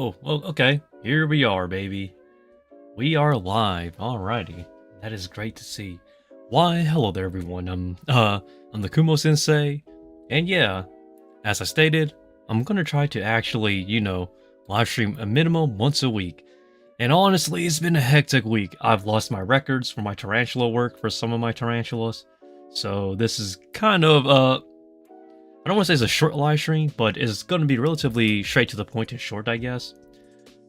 Oh, well, okay. Here we are, baby. We are live. Alrighty. That is great to see. Why, hello there, everyone. I'm the Kumo Sensei. And yeah, as I stated, I'm gonna try to actually, live stream a minimum once a week. And honestly, it's been a hectic week. I've lost my records for my tarantula work for some of my tarantulas. So this is kind of, I don't want to say it's a short live stream, but it's going to be relatively straight to the point and short, I guess.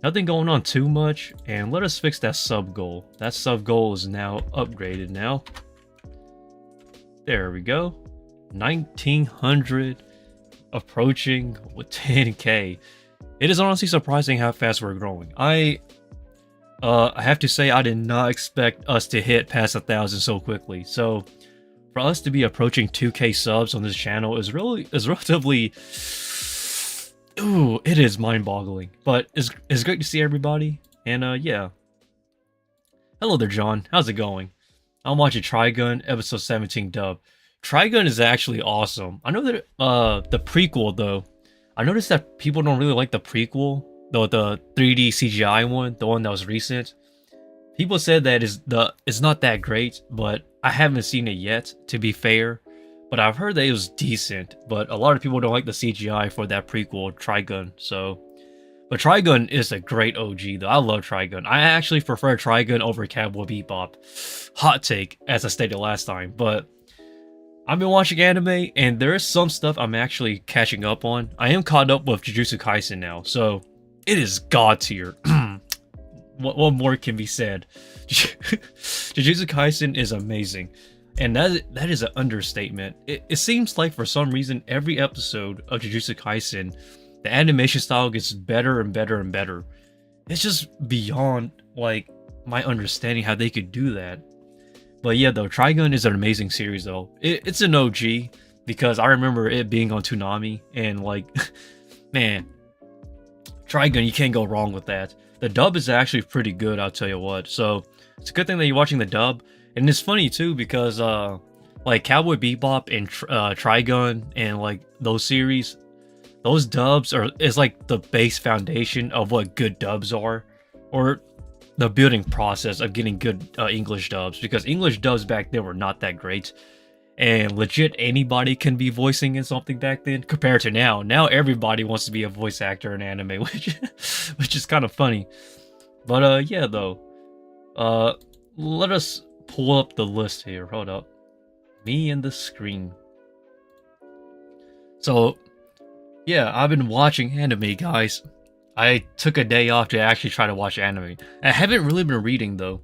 Nothing going on too much, and let us fix that sub goal. That sub goal is now upgraded now. There we go. 1900 approaching with 10k. It is honestly surprising how fast we're growing. I have to say I did not expect us to hit past 1,000 so quickly. So for us to be approaching 2k subs on this channel is relatively, ooh, it is mind-boggling. But it's great to see everybody, and yeah. Hello there, John. How's it going? I'm watching Trigun episode 17 dub. Trigun is actually awesome. I know that the prequel though. I noticed that people don't really like the prequel, though the 3D CGI one, the one that was recent. People said that it's not that great, but I haven't seen it yet, to be fair. But I've heard that it was decent, but a lot of people don't like the CGI for that prequel, Trigun, so... But Trigun is a great OG, though. I love Trigun. I actually prefer Trigun over Cowboy Bebop. Hot take, as I stated last time, but... I've been watching anime, and there is some stuff I'm actually catching up on. I am caught up with Jujutsu Kaisen now, so... It is god tier. What more can be said? Jujutsu Kaisen is amazing, and that is an understatement. It seems like for some reason every episode of Jujutsu Kaisen, the animation style gets better and better and better. It's just beyond like my understanding how they could do that. But yeah, though, Trigun is an amazing series though. It's an OG because I remember it being on Toonami, and like, man, Trigun, you can't go wrong with that. The dub is actually pretty good, I'll tell you what. So it's a good thing that you're watching the dub. And it's funny too because like Cowboy Bebop and Trigun and like those series, those dubs is like the base foundation of what good dubs are, or the building process of getting good English dubs, because English dubs back then were not that great. And legit anybody can be voicing in something back then compared to now. Now everybody wants to be a voice actor in anime, which is kind of funny. But yeah though. Let us pull up the list here. Hold up. Me and the screen. So yeah, I've been watching anime, guys. I took a day off to actually try to watch anime. I haven't really been reading though.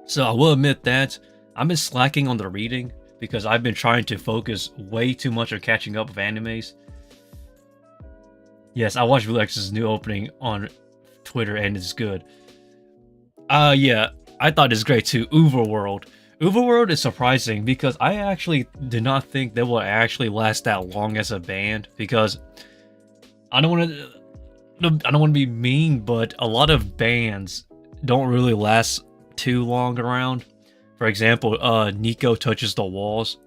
So I will admit that I've been slacking on the reading, because I've been trying to focus way too much on catching up with animes. Yes, I watched Blue X's new opening on Twitter, and it's good. Yeah, I thought it's great too. Overworld. Overworld is surprising because I actually did not think they will actually last that long as a band, because I don't want to be mean, but a lot of bands don't really last too long around. For example, Nico Touches the Walls.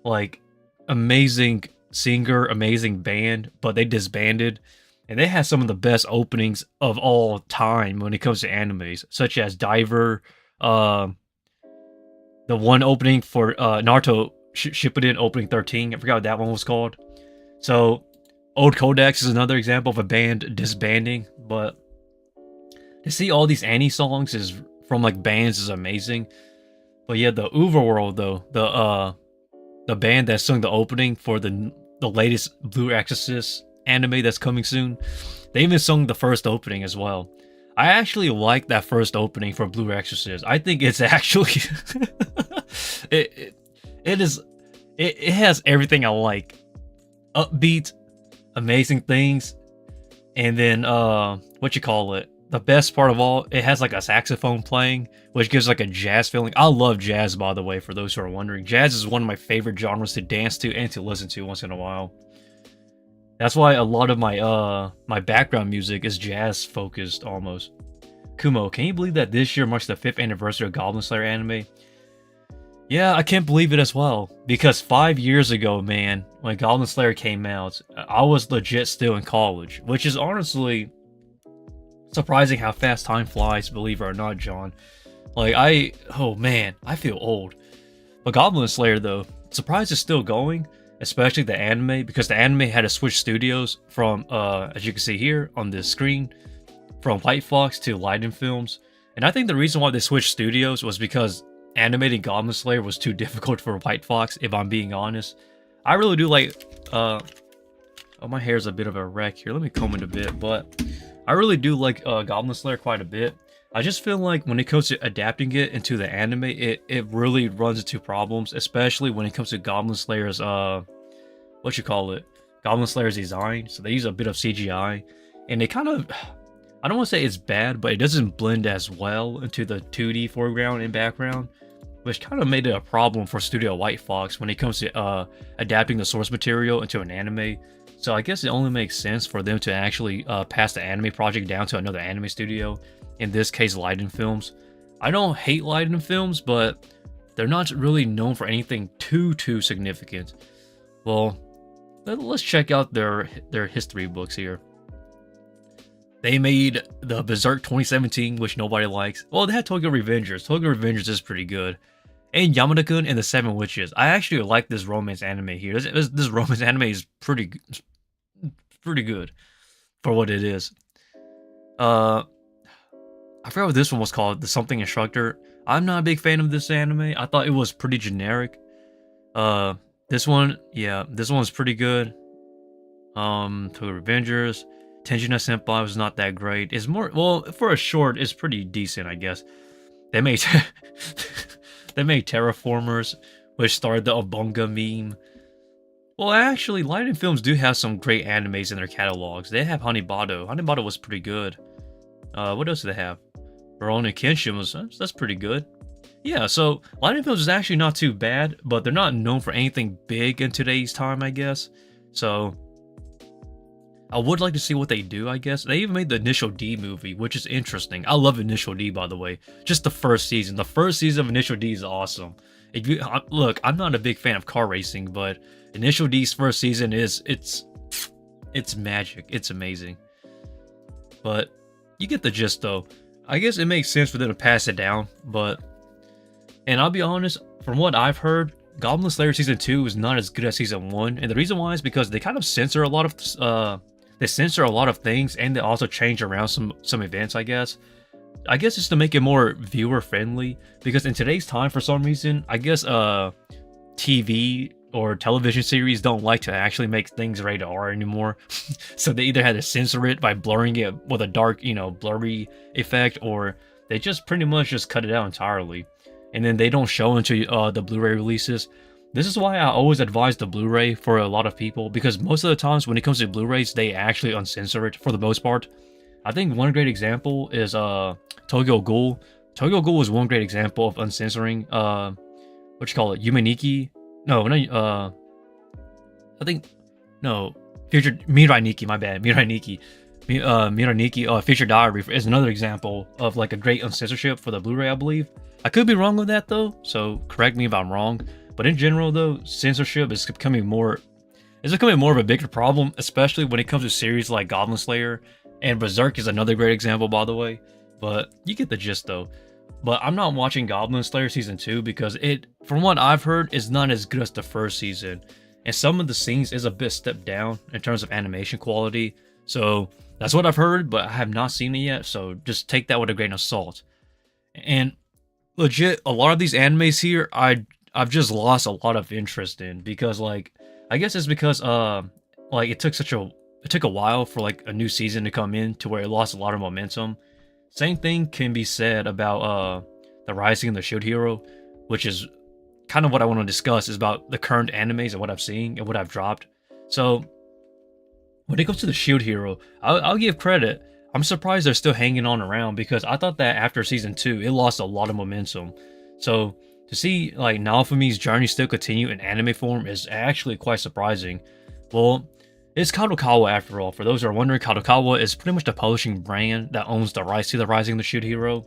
Like, amazing singer, amazing band, but they disbanded. And they had some of the best openings of all time when it comes to animes, such as Diver, the one opening for Naruto Shippuden opening 13. I forgot what that one was called. So, Old Codex is another example of a band disbanding, but to see all these Annie songs is from like bands is amazing. But yeah, the Overworld though, the band that sung the opening for the latest Blue Exorcist anime that's coming soon, they even sung the first opening as well. I actually like that first opening for Blue Exorcist. I think it's actually it has everything I like. Upbeat, amazing things, and then what you call it? The best part of all, it has like a saxophone playing, which gives like a jazz feeling. I love jazz, by the way, for those who are wondering. Jazz is one of my favorite genres to dance to and to listen to once in a while. That's why a lot of my my background music is jazz focused almost. Kumo, can you believe that this year marks the 5th anniversary of Goblin Slayer anime? Yeah, I can't believe it as well, because 5 years ago, man, when Goblin Slayer came out, I was legit still in college, which is honestly Surprising how fast time flies, believe it or not, John. Oh man, I feel old. But Goblin Slayer, though, surprised it's still going, especially the anime, because the anime had to switch studios from, as you can see here on this screen, from White Fox to Leiden Films. And I think the reason why they switched studios was because animating Goblin Slayer was too difficult for White Fox, if I'm being honest. I really do like, oh, my hair's a bit of a wreck here. Let me comb it a bit, but I really do like Goblin Slayer quite a bit. I just feel like when it comes to adapting it into the anime, it really runs into problems, especially when it comes to Goblin Slayer's, Goblin Slayer's design. So they use a bit of CGI, and it kind of, I don't want to say it's bad, but it doesn't blend as well into the 2D foreground and background, which kind of made it a problem for Studio White Fox when it comes to adapting the source material into an anime. So I guess it only makes sense for them to actually pass the anime project down to another anime studio, in this case Leiden Films. I don't hate Leiden Films, but they're not really known for anything too significant. Well, let's check out their history books here. They made the Berserk 2017, which nobody likes. Well, they had Tokyo Revengers. Tokyo Revengers is pretty good. And Yamada-kun and the Seven Witches. I actually like this romance anime here. This romance anime is pretty good for what it is. I forgot what this one was called, the Something Instructor. I'm not a big fan of this anime. I thought it was pretty generic. This one's pretty good. Tokyo Revengers. Tenjina Senpai was not that great. It's more, well, for a short, it's pretty decent, I guess. They made they made Terraformers, which started the Obunga meme. Well, actually, Leiden Films do have some great animes in their catalogs. They have Hanebado. Hanebado was pretty good. What else do they have? Rurouni Kenshin that's pretty good. Yeah, so Leiden Films is actually not too bad, but they're not known for anything big in today's time, I guess. So I would like to see what they do, I guess. They even made the Initial D movie, which is interesting. I love Initial D, by the way. Just the first season. The first season of Initial D is awesome. Look, I'm not a big fan of car racing, but Initial D's first season it's magic. It's amazing. But you get the gist, though. I guess it makes sense for them to pass it down, and I'll be honest, from what I've heard, Goblin Slayer Season 2 is not as good as Season 1, and the reason why is because they kind of censor a lot of things, and they also change around some events, I guess. I guess it's to make it more viewer friendly, because in today's time, for some reason, I guess TV or television series don't like to actually make things rated R anymore. So they either had to censor it by blurring it with a dark, blurry effect, or they just pretty much just cut it out entirely. And then they don't show into the Blu-ray releases. This is why I always advise the Blu-ray for a lot of people, because most of the times when it comes to Blu-rays, they actually uncensor it for the most part. I think one great example is Tokyo Ghoul. Tokyo Ghoul is one great example of uncensoring Yumeniki. Future Mirai Nikki, my bad. Mirai Nikki. Mirai Nikki Future Diary is another example of like a great uncensorship for the Blu-ray, I believe. I could be wrong with that though, so correct me if I'm wrong. But in general though, censorship is becoming more of a bigger problem, especially when it comes to series like Goblin Slayer, and Berserk is another great example, by the way. But you get the gist though. But I'm not watching Goblin Slayer Season 2 because it, from what I've heard, is not as good as the first season. And some of the scenes is a bit stepped down in terms of animation quality. So that's what I've heard, but I have not seen it yet, so just take that with a grain of salt. And legit, a lot of these animes here, I've just lost a lot of interest in, because I guess it's because it took a while for like a new season to come in to where it lost a lot of momentum. Same thing can be said about the Rising of the Shield Hero, which is kind of what I want to discuss, is about the current animes and what I've seen and what I've dropped. So when it comes to the Shield Hero, I'll give credit. I'm surprised they're still hanging on around, because I thought that after Season 2, it lost a lot of momentum. So to see like Naofumi's journey still continue in anime form is actually quite surprising. Well, it's Kadokawa after all. For those who are wondering, Kadokawa is pretty much the publishing brand that owns the rights to the Rising of the Shield Hero,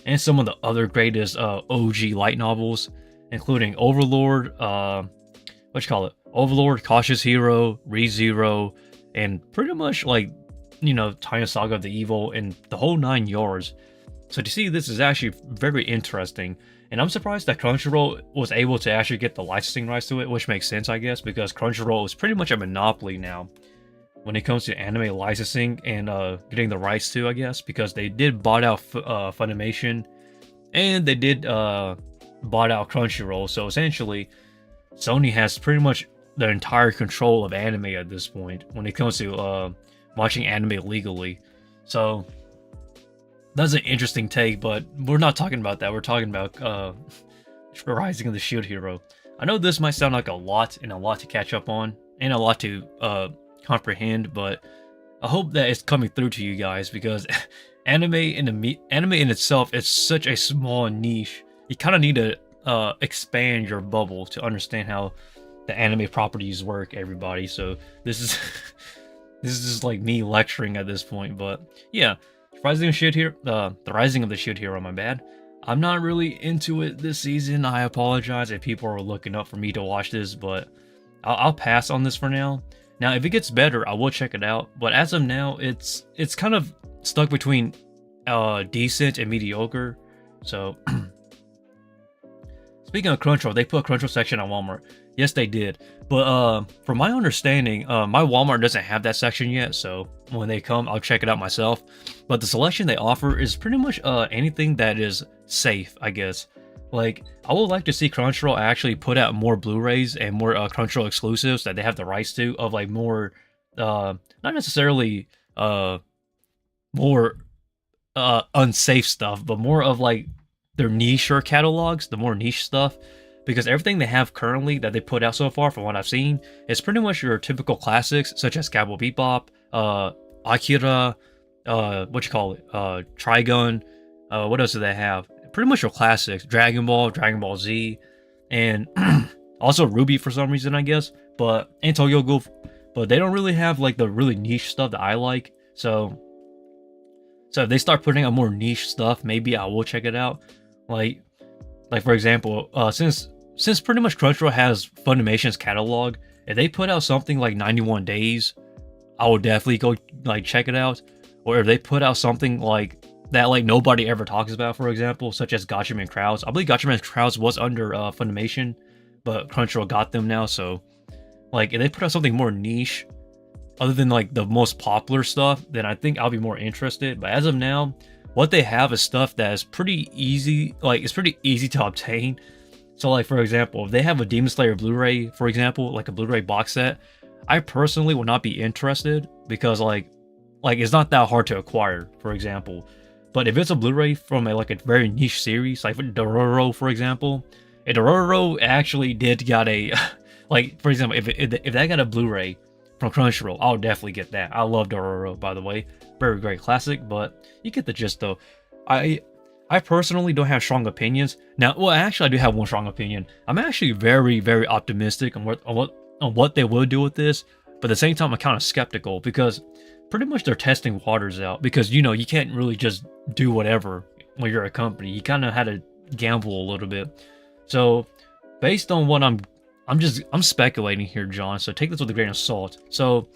and some of the other greatest OG light novels, including Overlord, Overlord, Cautious Hero, ReZero, and pretty much like Tanya Saga of the Evil, and the whole 9 yards. So to see this is actually very interesting, and I'm surprised that Crunchyroll was able to actually get the licensing rights to it, which makes sense, I guess, because Crunchyroll is pretty much a monopoly now when it comes to anime licensing and getting the rights to, I guess, because they did bought out Funimation, and they did bought out Crunchyroll. So essentially, Sony has pretty much the entire control of anime at this point when it comes to watching anime legally. So that's an interesting take, but we're not talking about that. We're talking about Rising of the Shield Hero. I know this might sound like a lot and a lot to catch up on and a lot to comprehend, but I hope that it's coming through to you guys, because anime in itself is such a small niche. You kind of need to expand your bubble to understand how the anime properties work, everybody. So this is this is just like me lecturing at this point, but yeah, the Rising of the Shield Hero, my bad. I'm not really into it this season. I apologize if people are looking up for me to watch this, but I'll pass on this for now. Now, if it gets better, I will check it out. But as of now, it's kind of stuck between decent and mediocre. So, speaking of Crunchyroll, they put a Crunchyroll section on Walmart. Yes, they did. But from my understanding, my Walmart doesn't have that section yet. So when they come, I'll check it out myself. But the selection they offer is pretty much anything that is safe, I guess. Like, I would like to see Crunchyroll actually put out more Blu-rays and more Crunchyroll exclusives that they have the rights to, of like more, not necessarily more unsafe stuff, but more of like their niche catalogs, the more niche stuff. Because everything they have currently that they put out so far, from what I've seen, is pretty much your typical classics, such as Cowboy Bebop, Akira, Trigun, what else do they have? Pretty much your classics, Dragon Ball, Dragon Ball Z, and also Ruby for some reason, I guess, and Tokyo Ghoul, but they don't really have like the really niche stuff that I like. So if they start putting out more niche stuff, maybe I will check it out. Like for example, since pretty much Crunchyroll has Funimation's catalog, if they put out something like 91 Days, I will definitely go like check it out. Or if they put out something like that, like nobody ever talks about, for example, such as Gatchaman Crowds. I believe Gatchaman Crowds was under Funimation, but Crunchyroll got them now. So, like, if they put out something more niche, other than like the most popular stuff, then I think I'll be more interested. But as of now, what they have is stuff that is pretty easy. Like, it's pretty easy to obtain. So, like, for example, if they have a Demon Slayer Blu-ray, for example, like a Blu-ray box set, I personally would not be interested, because like it's not that hard to acquire, for example. But if it's a Blu-ray from a very niche series, like Dororo, for example, if Dororo actually did got a, like, for example, if that got a Blu-ray from Crunchyroll, I'll definitely get that. I love Dororo, by the way. Very great classic, but you get the gist, though. I personally don't have strong opinions. Now, well, actually, I do have one strong opinion. I'm actually very, very optimistic on what they will do with this, but at the same time, I'm kind of skeptical, because pretty much they're testing waters out, because you can't really just do whatever when you're a company. You kind of had to gamble a little bit. So based on what I'm speculating here, John, so take this with a grain of salt. So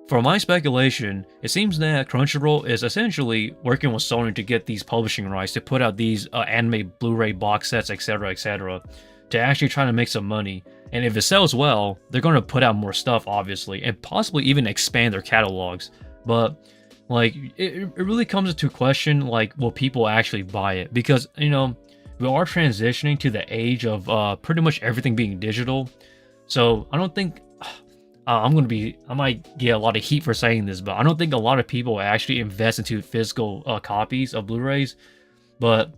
for my speculation, it seems that Crunchyroll is essentially working with Sony to get these publishing rights to put out these anime Blu-ray box sets, etc., to actually try to make some money. And if it sells well, they're going to put out more stuff, obviously, and possibly even expand their catalogs. But like, it really comes into question, like, will people actually buy it? Because we are transitioning to the age of pretty much everything being digital. So I don't think I might get a lot of heat for saying this, but I don't think a lot of people actually invest into physical copies of Blu-rays. But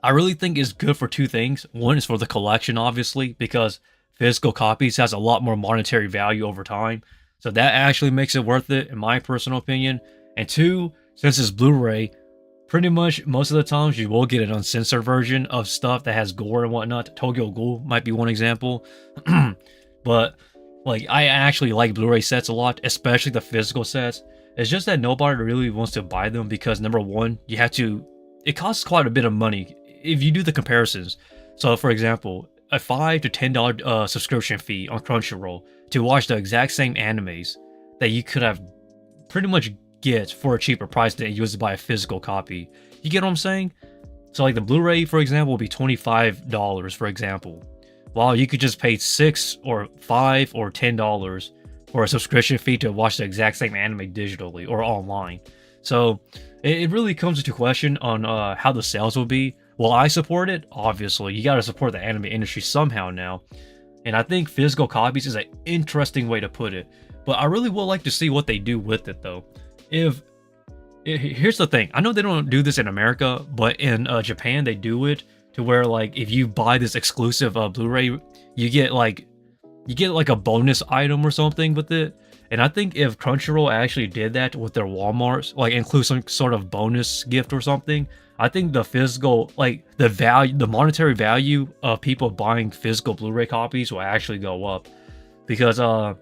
I really think it's good for two things. One is for the collection, obviously, because physical copies has a lot more monetary value over time. So that actually makes it worth it, in my personal opinion. And two, since it's Blu-ray, pretty much most of the times you will get an uncensored version of stuff that has gore and whatnot. Tokyo Ghoul might be one example. But like, I actually like Blu-ray sets a lot, especially the physical sets. It's just that nobody really wants to buy them because, number one, it costs quite a bit of money if you do the comparisons. So for example, a $5 to $10 subscription fee on Crunchyroll to watch the exact same animes that you could have pretty much get for a cheaper price than you used to buy a physical copy. You get what I'm saying? So like the Blu-ray, for example, will be $25, for example. While you could just pay $6 or $5 or $10 for a subscription fee to watch the exact same anime digitally or online. So it really comes into question on how the sales will be. Will I support it? Obviously, you got to support the anime industry somehow now. And I think physical copies is an interesting way to put it. But I really would like to see what they do with it, though. Here's the thing. I know they don't do this in America, but in Japan, they do it to where, like, if you buy this exclusive Blu-ray, you get like a bonus item or something with it. And I think if Crunchyroll actually did that with their Walmarts, like include some sort of bonus gift or something, I think the physical, like the monetary value of people buying physical Blu-ray copies will actually go up. Because I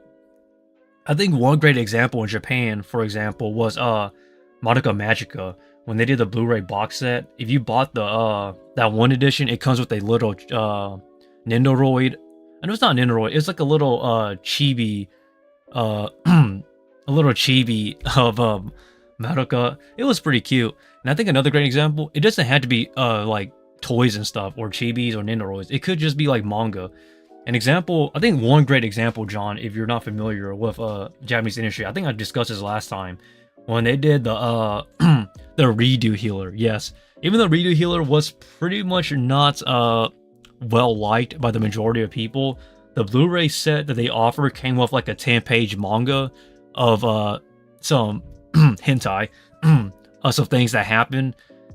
think one great example in Japan, for example, was Madoka Magica. When they did the Blu-ray box set, if you bought the that one edition, it comes with a little Nendoroid. I know it's not Nendoroid, it's like a little chibi a little chibi of Madoka. It was pretty cute. And I think another great example, it doesn't have to be like toys and stuff or chibis or Nendoroids. It could just be like manga. An example, I think one great example, John, if you're not familiar with Japanese industry, I think I discussed this last time when they did the the redo healer. Yes, even the redo healer was pretty much not well liked by the majority of people. The Blu-ray set that they offered came with like a 10-page manga of some hentai, some things that happened,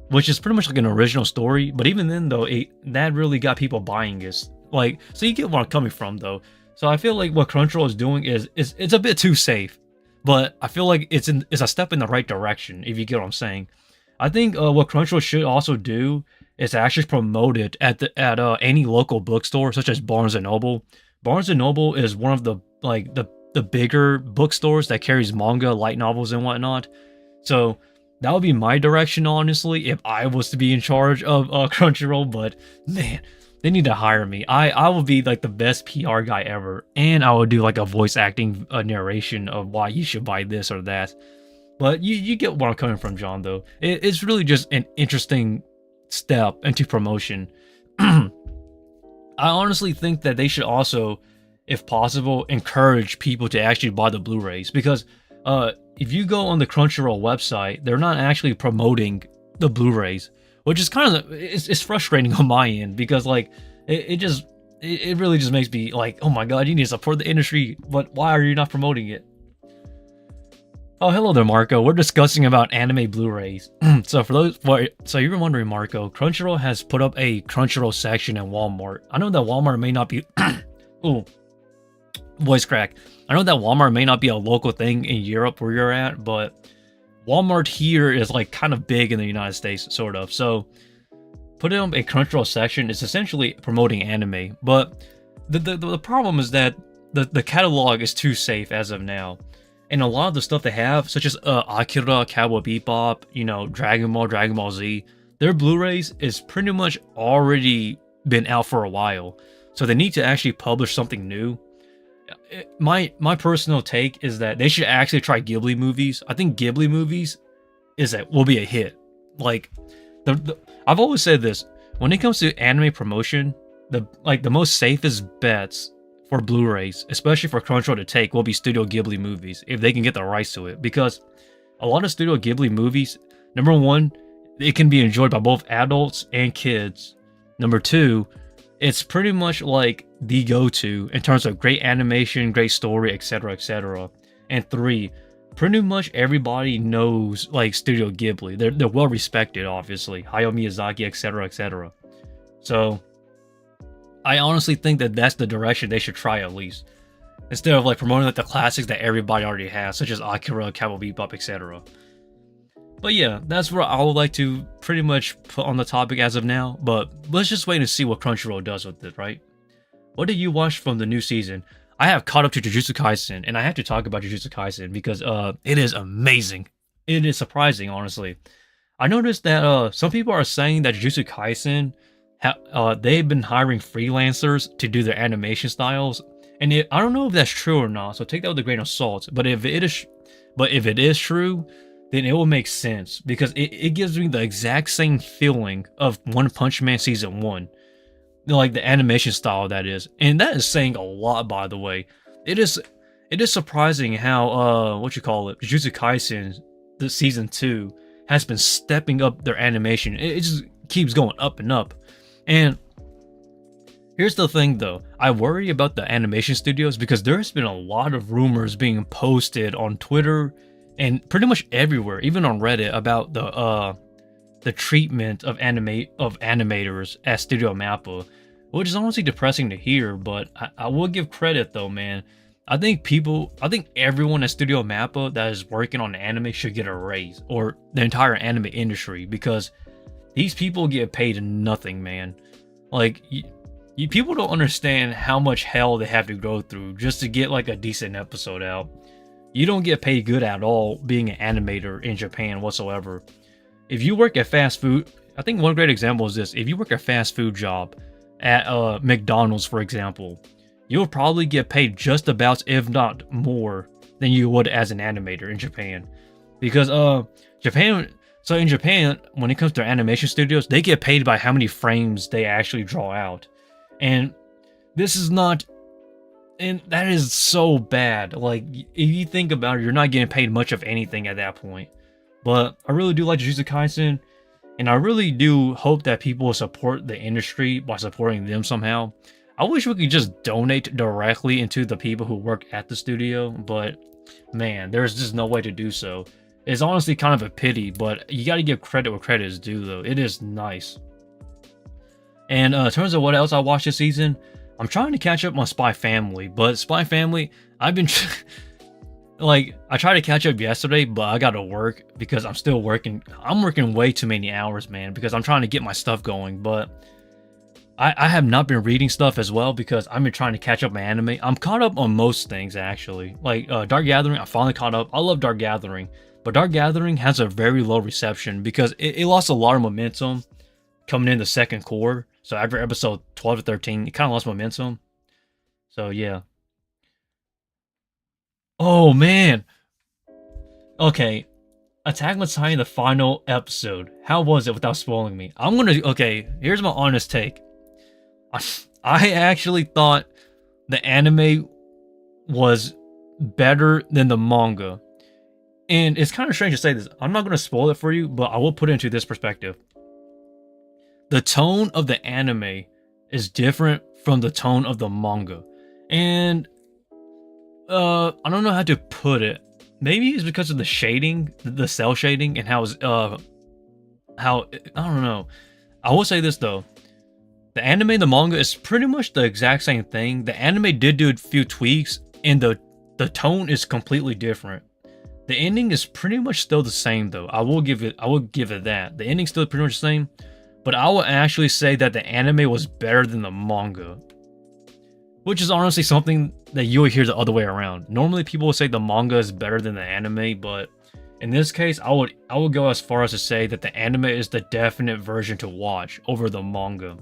which is pretty much like an original story. But even then, though, that really got people buying it. Like, so you get where I'm coming from, though. So I feel like what Crunchyroll is doing is it's a bit too safe, but I feel like it's a step in the right direction. If you get what I'm saying, I think what Crunchyroll should also do is actually promote it at any local bookstore, such as Barnes and Noble. Barnes and Noble is one of the bigger bookstores that carries manga, light novels, and whatnot. So that would be my direction, honestly, if I was to be in charge of Crunchyroll. But man, they need to hire me. I will be like the best PR guy ever, and I will do like a voice acting narration of why you should buy this or that. But you get where I'm coming from, John. Though it's really just an interesting step into promotion. I honestly think that they should also, if possible, encourage people to actually buy the Blu-rays, because if you go on the Crunchyroll website, they're not actually promoting the Blu-rays, which is kind of it's frustrating on my end, because like it really just makes me like, oh my god, you need to support the industry, but why are you not promoting it? Oh, hello there, Marco. We're discussing about anime Blu-rays. So you've been wondering, Marco, Crunchyroll has put up a Crunchyroll section in Walmart. I know that Walmart may not be ooh, voice crack. I know that Walmart may not be a local thing in Europe where you're at, but Walmart here is like kind of big in the United States, sort of. So putting up a Crunchyroll section is essentially promoting anime, but the problem is that the catalog is too safe as of now. And a lot of the stuff they have, such as Akira, Cowboy Bebop, Dragon Ball Z, their Blu-rays is pretty much already been out for a while. So they need to actually publish something new. My personal take is that they should actually try Ghibli movies. I think Ghibli movies will be a hit. Like, I've always said this, when it comes to anime promotion, the most safest bets for Blu-rays, especially for Crunchyroll to take, will be Studio Ghibli movies, if they can get the rights to it. Because a lot of Studio Ghibli movies, number one, it can be enjoyed by both adults and kids. Number two, it's pretty much like the go-to in terms of great animation, great story, etc., etc. And three, pretty much everybody knows like Studio Ghibli. They're well respected, obviously. Hayao Miyazaki, etc., etc. So I honestly think that that's the direction they should try, at least, instead of like promoting like the classics that everybody already has, such as Akira, Cowboy Bebop, etc. But yeah, that's what I would like to pretty much put on the topic as of now. But let's just wait and see what Crunchyroll does with it, right? What did you watch from the new season? I have caught up to Jujutsu Kaisen, and I have to talk about Jujutsu Kaisen because it is amazing. It is surprising, honestly. I noticed that some people are saying that Jujutsu Kaisen, they've been hiring freelancers to do their animation styles, and I don't know if that's true or not. So take that with a grain of salt. But if it is true, then it will make sense because it gives me the exact same feeling of One Punch Man season 1, like the animation style that is, and that is saying a lot, by the way. It is it is surprising how what you call it, Jujutsu Kaisen, the season 2 has been stepping up their animation. It just keeps going up and up. And here's the thing though, I worry about the animation studios because there's been a lot of rumors being posted on Twitter and pretty much everywhere, even on Reddit, about the treatment of animators at Studio Mappa, which is honestly depressing to hear, but I will give credit though, man. I think everyone at Studio Mappa that is working on anime should get a raise, or the entire anime industry, because these people get paid nothing, man. Like, you people don't understand how much hell they have to go through just to get like a decent episode out. You don't get paid good at all being an animator in Japan whatsoever. If you work at fast food, I think one great example is this. If you work a fast food job at McDonald's, for example, you'll probably get paid just about, if not more, than you would as an animator in Japan. Because in Japan, when it comes to animation studios, they get paid by how many frames they actually draw out. And this is not, and that is so bad. Like, if you think about it, you're not getting paid much of anything at that point. But I really do like Jujutsu Kaisen, and I really do hope that people will support the industry by supporting them somehow. I wish we could just donate directly into the people who work at the studio, but man, there's just no way to do so. It's honestly kind of a pity, but you gotta give credit where credit is due, though. It is nice. And in terms of what else I watched this season, I'm trying to catch up on Spy Family, but Spy Family, I've been like, I tried to catch up yesterday, but I gotta work because I'm still working. I'm working way too many hours, man, because I'm trying to get my stuff going. But I have not been reading stuff as well because I've been trying to catch up my anime. I'm caught up on most things, actually. Like Dark Gathering, I finally caught up. I love Dark Gathering, but Dark Gathering has a very low reception because it lost a lot of momentum coming in the second quarter. So after episode 12 to 13, it kind of lost momentum. So yeah. Oh man. Okay. Attack on Titan, the final episode. How was it without spoiling me? Okay, here's my honest take. I actually thought the anime was better than the manga. And it's kind of strange to say this. I'm not going to spoil it for you, but I will put it into this perspective. The tone of the anime is different from the tone of the manga. And I don't know how to put it. Maybe it's because of the shading, the cell shading, and how I don't know. I will say this though. The anime and the manga is pretty much the exact same thing. The anime did do a few tweaks, and the tone is completely different. The ending is pretty much still the same though. I will give it that. The ending's still pretty much the same, but I will actually say that the anime was better than the manga. Which is honestly something that you will hear the other way around. Normally people will say the manga is better than the anime, but in this case, I would go as far as to say that the anime is the definite version to watch over the manga.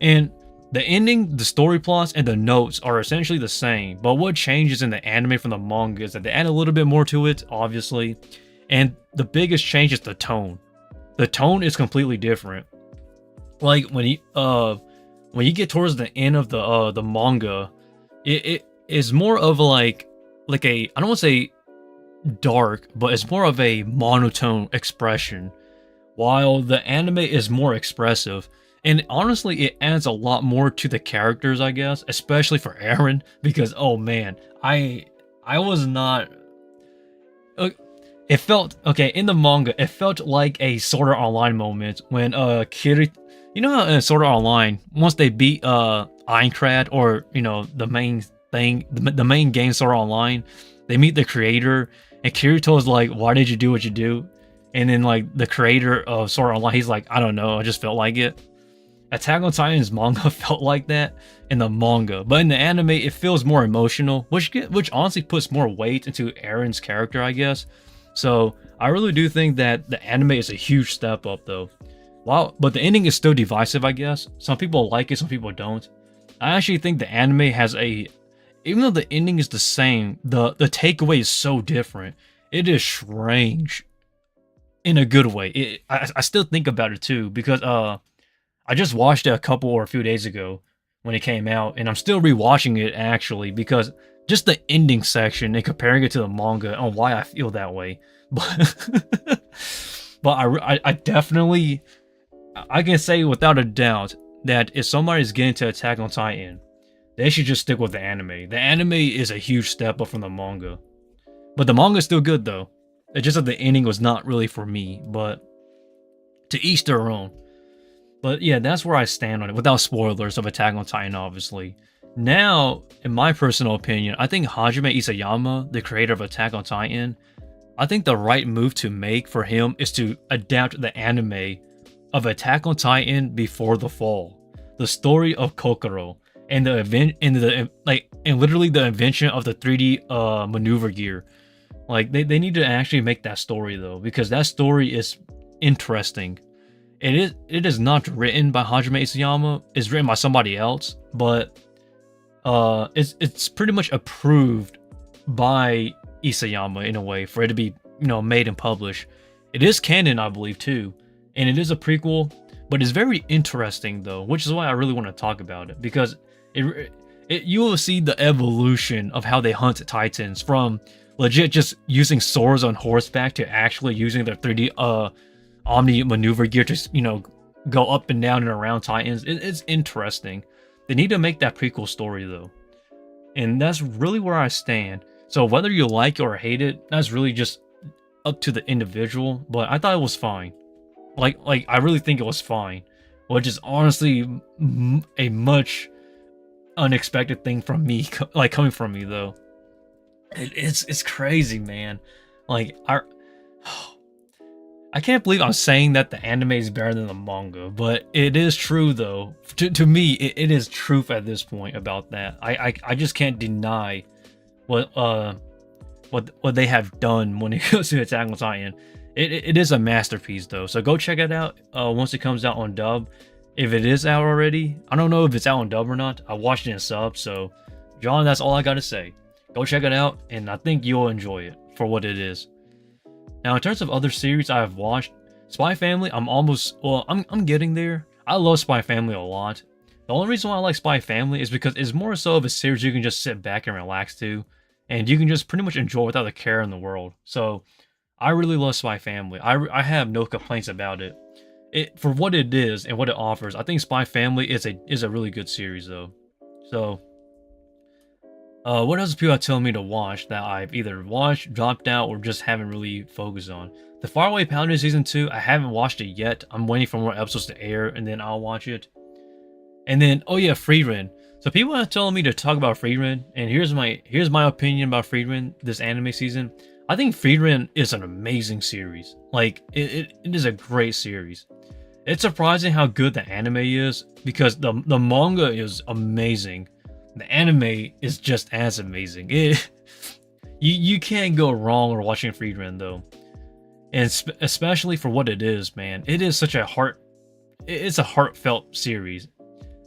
And the ending, the story plots, and the notes are essentially the same, but what changes in the anime from the manga is that they add a little bit more to it, obviously, and the biggest change is the tone. The tone is completely different. Like when you get towards the end of the manga, it is more of like a, I don't want to say dark, but it's more of a monotone expression, while the anime is more expressive. And honestly, it adds a lot more to the characters, I guess, especially for Eren, because oh man, I was not. It felt okay in the manga. It felt like a Sword Art Online moment when Kirito. You know how in Sword Art Online, once they beat Aincrad, or you know the main thing, the main game Sword Art Online, they meet the creator, and Kirito is like, "Why did you do what you do?" And then like the creator of Sword Art Online, he's like, "I don't know, I just felt like it." Attack on Titan's manga felt like that in the manga, but in the anime, it feels more emotional, which honestly puts more weight into Eren's character, I guess. So I really do think that the anime is a huge step up, though. Wow, but the ending is still divisive, I guess. Some people like it, some people don't. I actually think the anime has even though the ending is the same, the takeaway is so different. it is strange in a good way. I still think about it too because I just watched it a couple or a few days ago when it came out, and I'm still rewatching it actually because just the ending section and comparing it to the manga on why I feel that way. But but I definitely I can say without a doubt that if somebody's getting to Attack on Titan, they should just stick with the anime. The anime is a huge step up from the manga, but the manga is still good though. It's just that the ending was not really for me, but to each their own. But yeah, that's where I stand on it, without spoilers of Attack on Titan, obviously. Now, in my personal opinion, I think Hajime Isayama, the creator of Attack on Titan, I think the right move to make for him is to adapt the anime of Attack on Titan before the fall. The story of Kokoro and the event and literally the invention of the 3D maneuver gear. Like they need to actually make that story though, because that story is interesting. It is not written by Hajime Isayama. It's written by somebody else, but it's pretty much approved by Isayama in a way for it to be made and published. It is canon, I believe, too, and it is a prequel, but it's very interesting though, which is why I really want to talk about it because you will see the evolution of how they hunt titans from legit just using swords on horseback to actually using their 3D Omni maneuver gear to go up and down and around titans. It's interesting. They need to make that prequel story though, and that's really where I stand. So whether you like it or hate it, that's really just up to the individual. But I thought it was fine. Like I really think it was fine, which is honestly a much unexpected thing from me, like coming from me though. It's crazy, man. Like I can't believe I'm saying that the anime is better than the manga, but it is true though. To me, it is truth at this point about that. I just can't deny what they have done when it comes to Attack on Titan. It is a masterpiece though, so go check it out once it comes out on dub. If it is out already, I don't know if it's out on dub or not. I watched it in sub, so John, that's all I gotta say. Go check it out, and I think you'll enjoy it for what it is. Now, in terms of other series I have watched, Spy Family, I'm getting there. I love Spy Family a lot. The only reason why I like Spy Family is because it's more so of a series you can just sit back and relax to, and you can just pretty much enjoy without a care in the world. So, I really love Spy Family. I have no complaints about it. For what it is and what it offers, I think Spy Family is a really good series though. So, what else people are telling me to watch that I've either watched, dropped out, or just haven't really focused on? The Faraway Paladin Season 2, I haven't watched it yet. I'm waiting for more episodes to air, and then I'll watch it. And then, oh yeah, Frieren. So people are telling me to talk about Frieren, and here's my opinion about Frieren this anime season. I think Frieren is an amazing series. Like, it is a great series. It's surprising how good the anime is, because the manga is amazing. The anime is just as amazing. You can't go wrong with watching Frieren though, and especially for what it is, man. It is such a heartfelt series.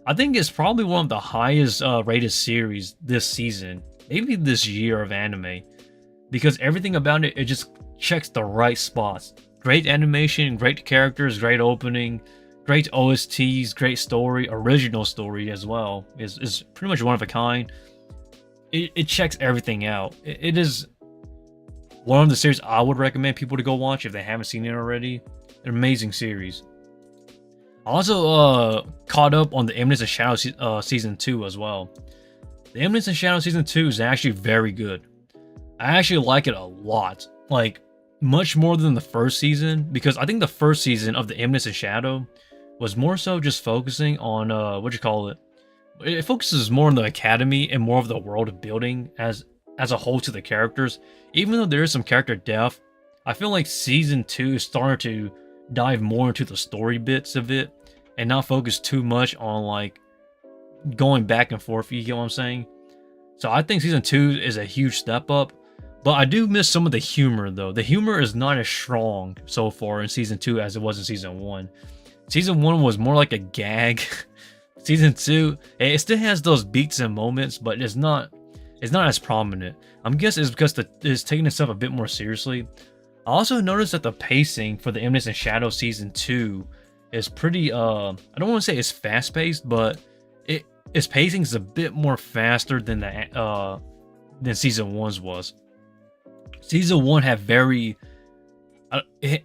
I think it's probably one of the highest rated series this season, maybe this year of anime, because everything about it just checks the right spots. Great animation, great characters, great opening. Great OSTs, great story, original story as well. Is pretty much one of a kind. It checks everything out. It is one of the series I would recommend people to go watch if they haven't seen it already. An amazing series. I also caught up on the Eminence of Shadow Season 2 as well. The Eminence of Shadow Season 2 is actually very good. I actually like it a lot. Like, much more than the first season, because I think the first season of the Eminence of Shadow was more so just focusing on it focuses more on the academy and more of the world building as a whole to the characters. Even though there is some character depth, I feel like season 2 is starting to dive more into the story bits of it and not focus too much on like going back and forth, you get what I'm saying? So I think season 2 is a huge step up, but I do miss some of the humor though. The humor is not as strong so far in season 2 as it was in season 1. Season 1 was more like a gag. Season 2, it still has those beats and moments, but it's not it's not as prominent. I'm guessing it's because it's taking itself a bit more seriously. I also noticed that the pacing for the Emptiness and Shadow season 2 is pretty I don't want to say it's fast paced, but its pacing is a bit more faster than than season 1's was. Season 1 had very it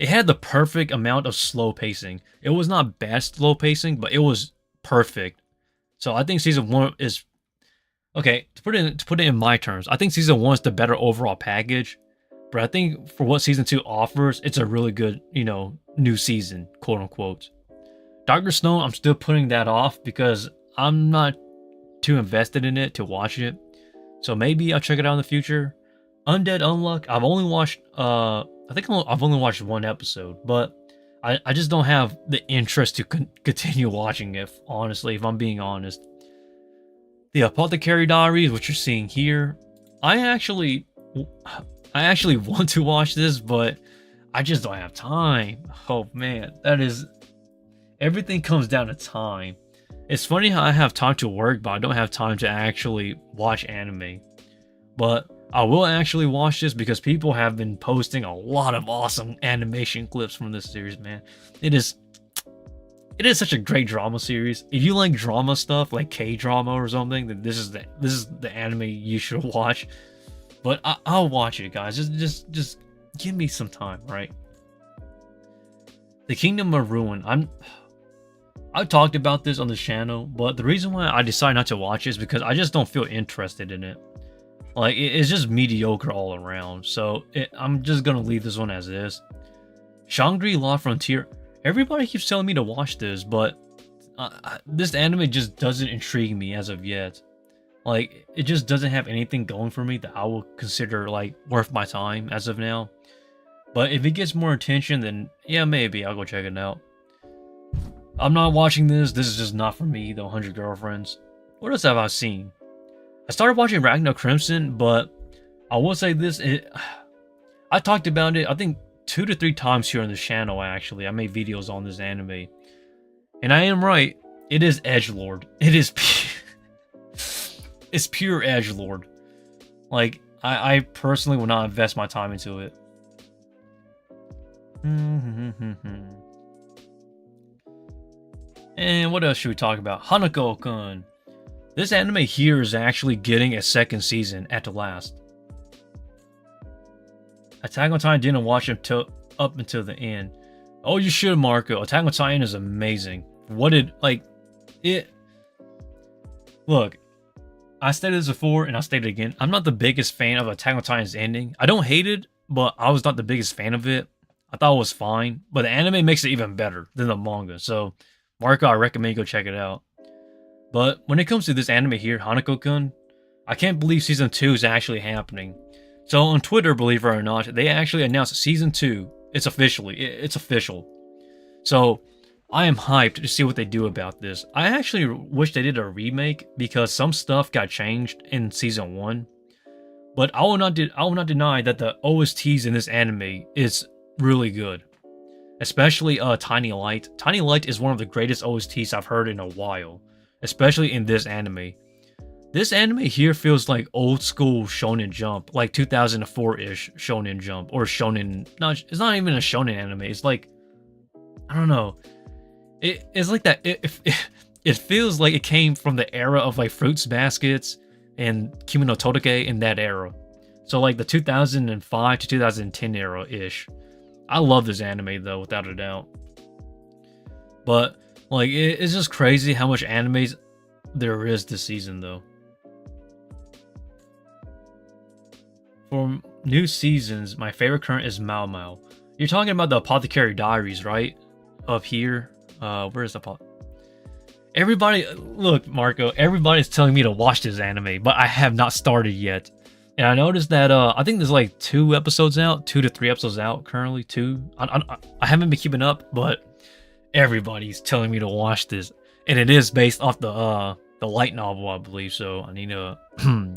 had the perfect amount of slow pacing. It was not bad slow pacing, but it was perfect. So I think season 1 is okay. To put it in my terms, I think season 1 is the better overall package. But I think for what season 2 offers, it's a really good, new season, quote unquote. Dr. Stone, I'm still putting that off because I'm not too invested in it to watch it. So maybe I'll check it out in the future. Undead Unluck, I've only watched I've only watched one episode, but I just don't have the interest to continue watching it, honestly, if I'm being honest. The Apothecary Diaries, which you're seeing here, I actually want to watch this, but I just don't have time. Oh man, everything comes down to time. It's funny how I have time to work, but I don't have time to actually watch anime. But I will actually watch this because people have been posting a lot of awesome animation clips from this series, man. It is such a great drama series. If you like drama stuff, like K-drama or something, then this is the anime you should watch. But I'll watch it, guys. Just give me some time, right? The Kingdom of Ruin. I've talked about this on the channel, but the reason why I decided not to watch it is because I just don't feel interested in it. Like, it's just mediocre all around. So I'm just gonna leave this one as is. Shangri-La Frontier. Everybody keeps telling me to watch this, but this anime just doesn't intrigue me as of yet. Like, it just doesn't have anything going for me that I will consider, like, worth my time as of now. But if it gets more attention, then yeah, maybe I'll go check it out. I'm not watching this. This is just not for me, the 100 Girlfriends. What else have I seen? I started watching Ragnar Crimson, but I will say this. I talked about it, I think, 2 to 3 times here on the channel, actually. I made videos on this anime. And I am right. It is edgelord. It is it's pure edgelord. Like, I personally will not invest my time into it. And what else should we talk about? Hanako-kun. This anime here is actually getting a second season at the last. Attack on Titan didn't watch it up until the end. Oh, you should, Marco. Attack on Titan is amazing. Look, I stated this before and I'll state it again. I'm not the biggest fan of Attack on Titan's ending. I don't hate it, but I was not the biggest fan of it. I thought it was fine, but the anime makes it even better than the manga. So, Marco, I recommend you go check it out. But when it comes to this anime here, Hanako-kun, I can't believe season 2 is actually happening. So on Twitter, believe it or not, they actually announced season 2. It's official. So I am hyped to see what they do about this. I actually wish they did a remake because some stuff got changed in season 1. But I will not deny that the OSTs in this anime is really good. Especially Tiny Light. Tiny Light is one of the greatest OSTs I've heard in a while. Especially in this anime. This anime here feels like old school Shonen Jump, like 2004-ish Shonen Jump, or Shonen. No, it's not even a Shonen anime. It's like, I don't know. It's like that. It feels like it came from the era of like Fruits Baskets and Kimi no Todake in that era. So like the 2005 to 2010 era-ish. I love this anime though, without a doubt. But like, it's just crazy how much animes there is this season, though. For new seasons, my favorite current is Mao Mao. You're talking about the Apothecary Diaries, right? Up here. Where's the Everybody, look, Marco, everybody's telling me to watch this anime, but I have not started yet. And I noticed that, I think there's like 2 episodes out, 2 to 3 episodes out currently, 2. I haven't been keeping up, but everybody's telling me to watch this, and it is based off the light novel, I believe. So I need to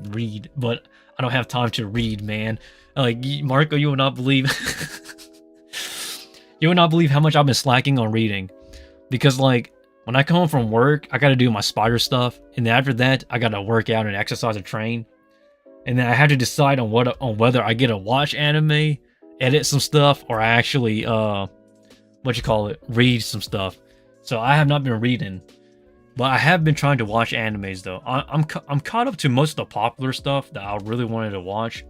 read, but I don't have time to read, man. Like, Marco, you will not believe, you will not believe how much I've been slacking on reading, because like When I come home from work, I gotta do my spider stuff, and then after that, I gotta work out and exercise and train. And then I had to decide on whether I get to watch anime, edit some stuff, or I actually read some stuff. So I have not been reading, but I have been trying to watch animes though. I'm caught up to most of the popular stuff that I really wanted to watch,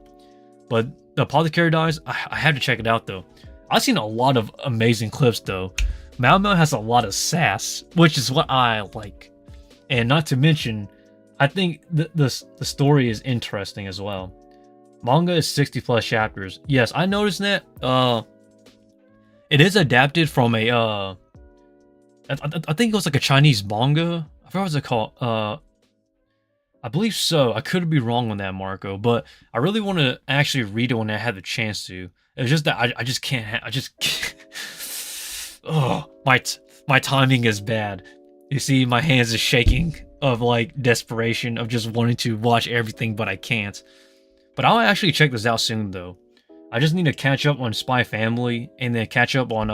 but the Apothecary Dies, I had to check it out though. I've seen a lot of amazing clips though. Mao Mao has a lot of sass, which is what I like, and not to mention, I think the story is interesting as well. Manga is 60 plus chapters. Yes, I noticed that. It is adapted from a I think it was like a Chinese manga. I forgot what it's called. I believe so. I could be wrong on that, Marco, but I really want to actually read it when I have the chance to. It's just that I just can't. I just can't. Oh, my timing is bad. You see, my hands is shaking of like desperation of just wanting to watch everything, but I can't. But I'll actually check this out soon, though. I just need to catch up on Spy Family and then catch up on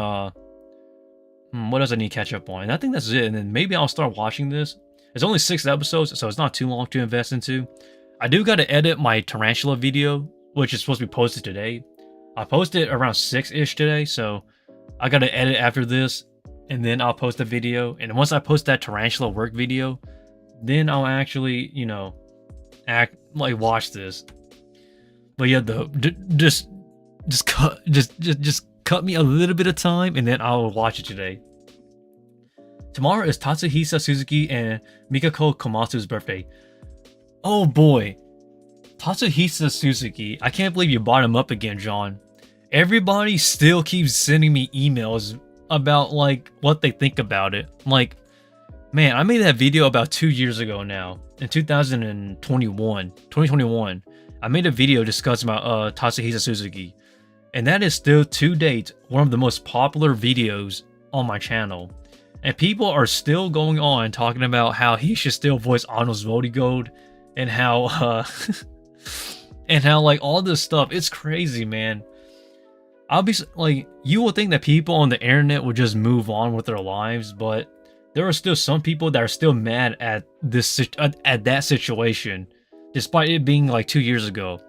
what else I need to catch up on? And I think that's it. And then maybe I'll start watching this. It's only 6 episodes, so it's not too long to invest into. I do got to edit my Tarantula video, which is supposed to be posted today. I posted around 6-ish today, so I got to edit after this, and then I'll post a video. And once I post that Tarantula work video, then I'll actually, watch this. But yeah, though, just cut me a little bit of time, and then I'll watch it today. Tomorrow is Tatsuhisa Suzuki and Mikako Komatsu's birthday. Oh boy, Tatsuhisa Suzuki! I can't believe you brought him up again, John. Everybody still keeps sending me emails about like what they think about it. Like, man, I made that video about 2 years ago now, in 2021. I made a video discussing about Tatsuhisa Suzuki, and that is still to date one of the most popular videos on my channel. And people are still going on talking about how he should still voice Arnold's Votigold, and how and how like all this stuff. It's crazy, man. I'll be like, you will think that people on the internet would just move on with their lives, but there are still some people that are still mad at that situation, despite it being like 2 years ago.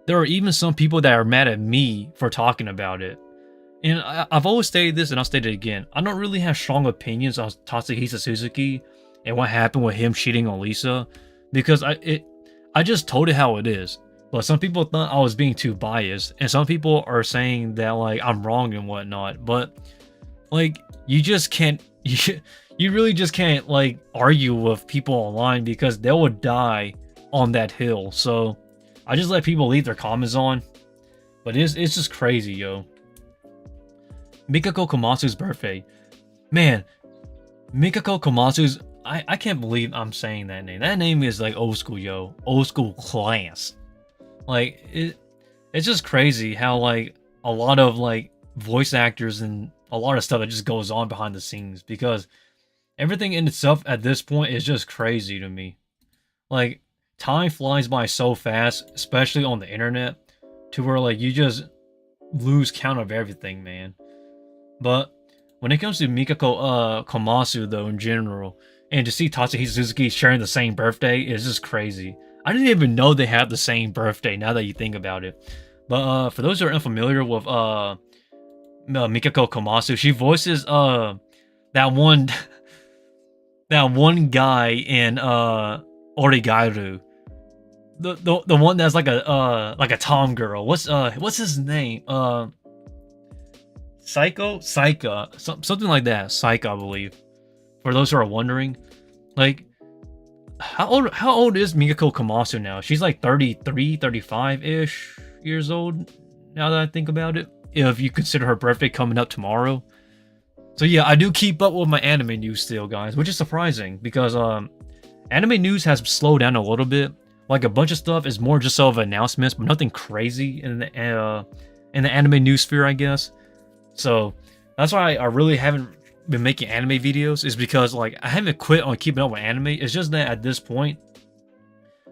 There are even some people that are mad at me for talking about it. And I've always stated this, and I'll state it again. I don't really have strong opinions on Tatsuhisa Suzuki and what happened with him cheating on Lisa, because I just told it how it is. But some people thought I was being too biased, and some people are saying that like I'm wrong and whatnot. But like, you just can't, you really just can't like argue with people online, because they will die on that hill. So I just let people leave their comments on. But it's just crazy, yo. Mikako Komatsu's birthday. Man, Mikako Komatsu's, I can't believe I'm saying that name. That name is like old school, yo. Old school class. Like, it's just crazy how like a lot of like voice actors and a lot of stuff that just goes on behind the scenes, because everything in itself at this point is just crazy to me. Like, time flies by so fast, especially on the internet, to where like you just lose count of everything, man. But when it comes to Mikako Komatsu though in general, and to see Tatsuhisa Suzuki sharing the same birthday is just crazy. I didn't even know they have the same birthday, now that you think about it. But for those who are unfamiliar with Mikako Komatsu, she voices that one that one guy in Origairu. The one that's like a tom girl. What's his name? Psycho? Psycha. Something like that. Psycho, I believe. For those who are wondering. Like, how old is Mikako Komatsu now? She's like 33, 35-ish years old, now that I think about it. If you consider her birthday coming up tomorrow. So yeah, I do keep up with my anime news still, guys, which is surprising, because anime news has slowed down a little bit. Like, a bunch of stuff is more just sort of announcements, but nothing crazy in the anime news sphere, I guess. So that's why I really haven't been making anime videos, is because like I haven't quit on keeping up with anime. It's just that at this point,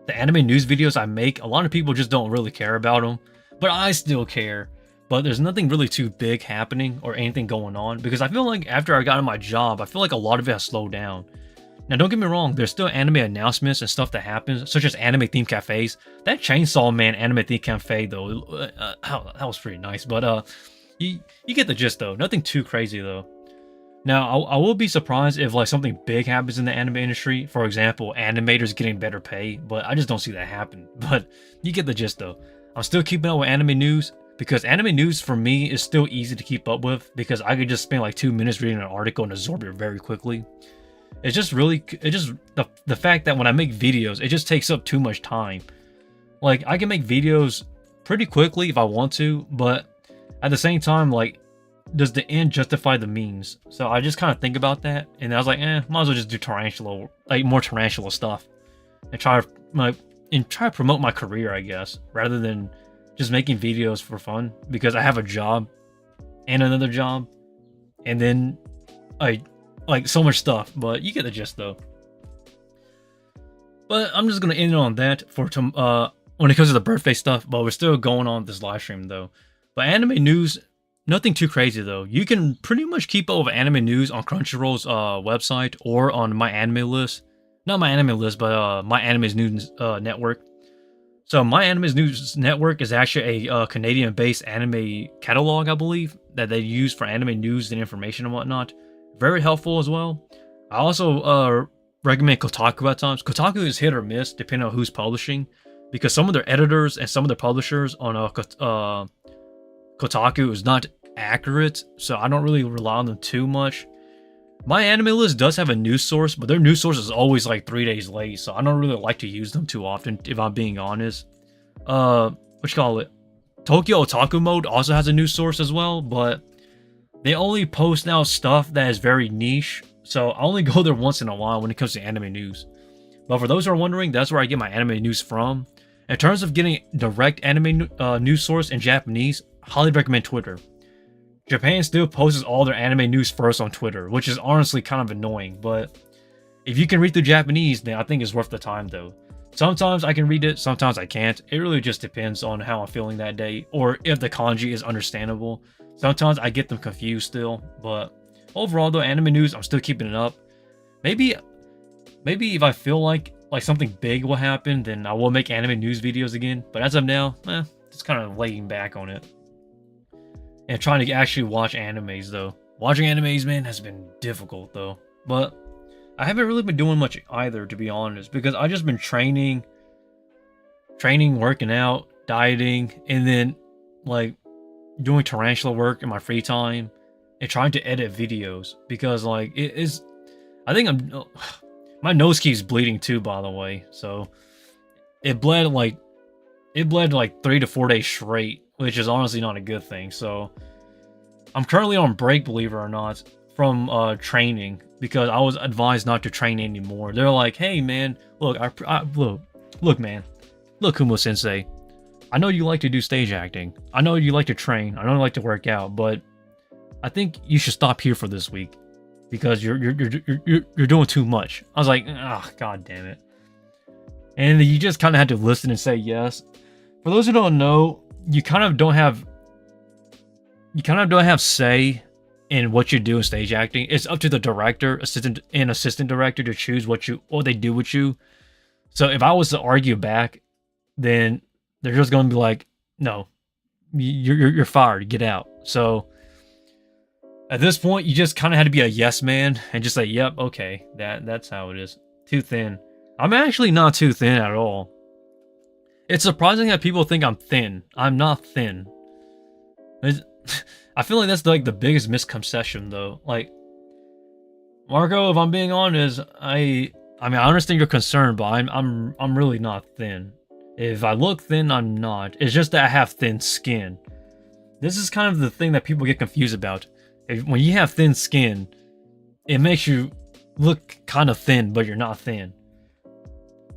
the anime news videos I make, a lot of people just don't really care about them, but I still care. but there's nothing really too big happening or anything going on, because I feel like after I got in my job, I feel like a lot of it has slowed down. Now, don't get me wrong, there's still anime announcements and stuff that happens, such as anime themed cafes. That Chainsaw Man anime themed cafe, though, that was pretty nice. But you get the gist, though. Nothing too crazy, though. Now, I will be surprised if like something big happens in the anime industry. For example, animators getting better pay, but I just don't see that happen. But you get the gist, though. I'm still keeping up with anime news, because anime news for me is still easy to keep up with, because I could just spend like 2 minutes reading an article and absorb it very quickly. It's just the fact that when I make videos, it just takes up too much time. Like, I can make videos pretty quickly if I want to, but at the same time, like, does the end justify the means? So I just kind of think about that, and I was like, might as well just do Tarantula, like more Tarantula stuff, and try to promote my career, I guess, rather than just making videos for fun, because I have a job and another job, and then like so much stuff. But you get the gist, though. But I'm just gonna end it on that for when it comes to the birthday stuff. But we're still going on this live stream, though. But anime news, nothing too crazy, though. You can pretty much keep up with anime news on Crunchyroll's website or on My Anime List. Not My Anime List, but My Anime's News Network. So My Anime's News Network is actually a Canadian-based anime catalog, I believe, that they use for anime news and information and whatnot. Very helpful as well. I also recommend Kotaku at times. Kotaku is hit or miss depending on who's publishing, because some of their editors and some of their publishers on Kotaku is not accurate, so I don't really rely on them too much. My Anime List does have a news source, but their news source is always like 3 days late, so I don't really like to use them too often, if I'm being honest. What you call it? Tokyo Otaku Mode also has a news source as well, but they only post now stuff that is very niche, so I only go there once in a while when it comes to anime news. But for those who are wondering, that's where I get my anime news from. In terms of getting direct anime news source in Japanese, highly recommend Twitter. Japan still posts all their anime news first on Twitter, which is honestly kind of annoying, but if you can read through Japanese, then I think it's worth the time, though. Sometimes I can read it, sometimes I can't. It really just depends on how I'm feeling that day, or if the kanji is understandable. Sometimes I get them confused still, but overall, though, anime news, I'm still keeping it up. Maybe if I feel like something big will happen, then I will make anime news videos again. But as of now, just kind of laying back on it. And trying to actually watch animes, though. Watching animes, man, has been difficult, though. But I haven't really been doing much either, to be honest, because I just been training, working out, dieting, and then, like, doing tarantula work in my free time and trying to edit videos, because like I think my nose keeps bleeding too, by the way, so it bled like 3 to 4 days straight, which is honestly not a good thing. So I'm currently on break, believe it or not, from training, because I was advised not to train anymore. They're like, hey man, look, look man, look, Kumo Sensei, I know you like to do stage acting. I know you like to train. I know you like to work out, but I think you should stop here for this week, because you're doing too much. I was like, god damn it. And you just kind of had to listen and say yes. For those who don't know, you kind of don't have say in what you do in stage acting. It's up to the director, assistant director to choose what they do with you. So if I was to argue back, then they're just going to be like, no, you're fired, get out. So at this point, you just kind of had to be a yes man and just say, yep, okay, that's how it is. Too thin. I'm actually not too thin at all. It's surprising that people think I'm thin. I'm not thin. I feel like that's like the biggest misconception, though. Like, Marco, if I'm being honest, I mean, I understand your concern, but I'm really not thin. If I look thin, I'm not. It's just that I have thin skin. This is kind of the thing that people get confused about. When you have thin skin, it makes you look kind of thin, but you're not thin.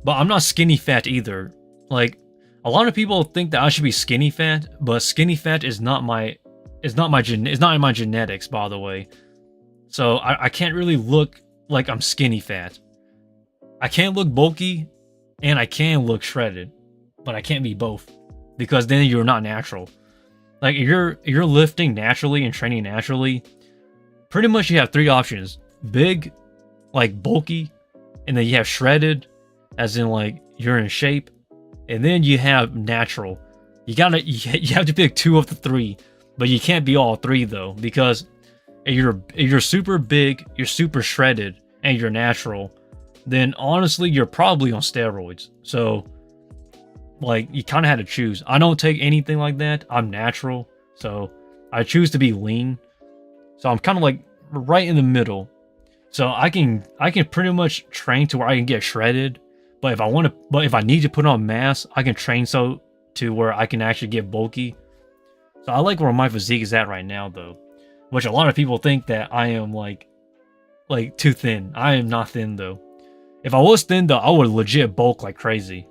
But I'm not skinny fat either. Like, a lot of people think that I should be skinny fat, but skinny fat is not in my genetics, by the way. So I can't really look like I'm skinny fat. I can't look bulky, and I can look shredded, but I can't be both, because then you're not natural. Like if you're lifting naturally and training naturally, pretty much you have three options: big, like bulky, and then you have shredded, as in like you're in shape, and then you have natural. You have to pick two of the three, but you can't be all three though, because if you're super big, you're super shredded, and you're natural, then honestly you're probably on steroids. So like you kind of had to choose. I don't take anything like that. I'm natural, so I choose to be lean. So I'm kind of like right in the middle. So I can pretty much train to where I can get shredded, but if I need to put on mass, I can train so to where I can actually get bulky. So I like where my physique is at right now though, which a lot of people think that I am like too thin. I am not thin though. If I was thin though, I would legit bulk like crazy.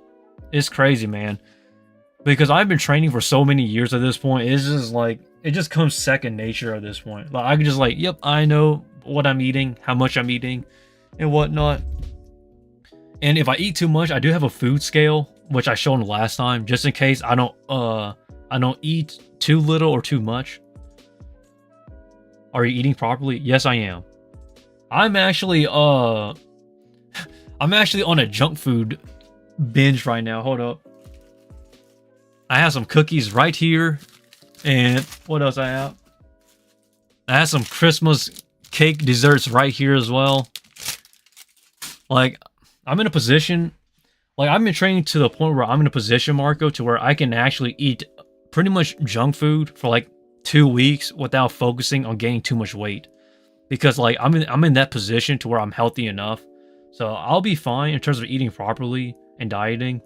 It's crazy, man. Because I've been training for so many years at this point, it's just like it just comes second nature at this point. Like I can just like, yep, I know what I'm eating, how much I'm eating, and whatnot. And if I eat too much, I do have a food scale, which I showed last time, just in case I don't eat too little or too much. Are you eating properly? Yes, I am. I'm actually on a junk food binge right now. Hold up. I have some cookies right here. And what else I have? I have some Christmas cake desserts right here as well. Like, I'm in a position, like I've been training to the point where I'm in a position, Marco, to where I can actually eat pretty much junk food for like 2 weeks without focusing on gaining too much weight. Because like I'm in that position to where I'm healthy enough. So I'll be fine in terms of eating properly and dieting.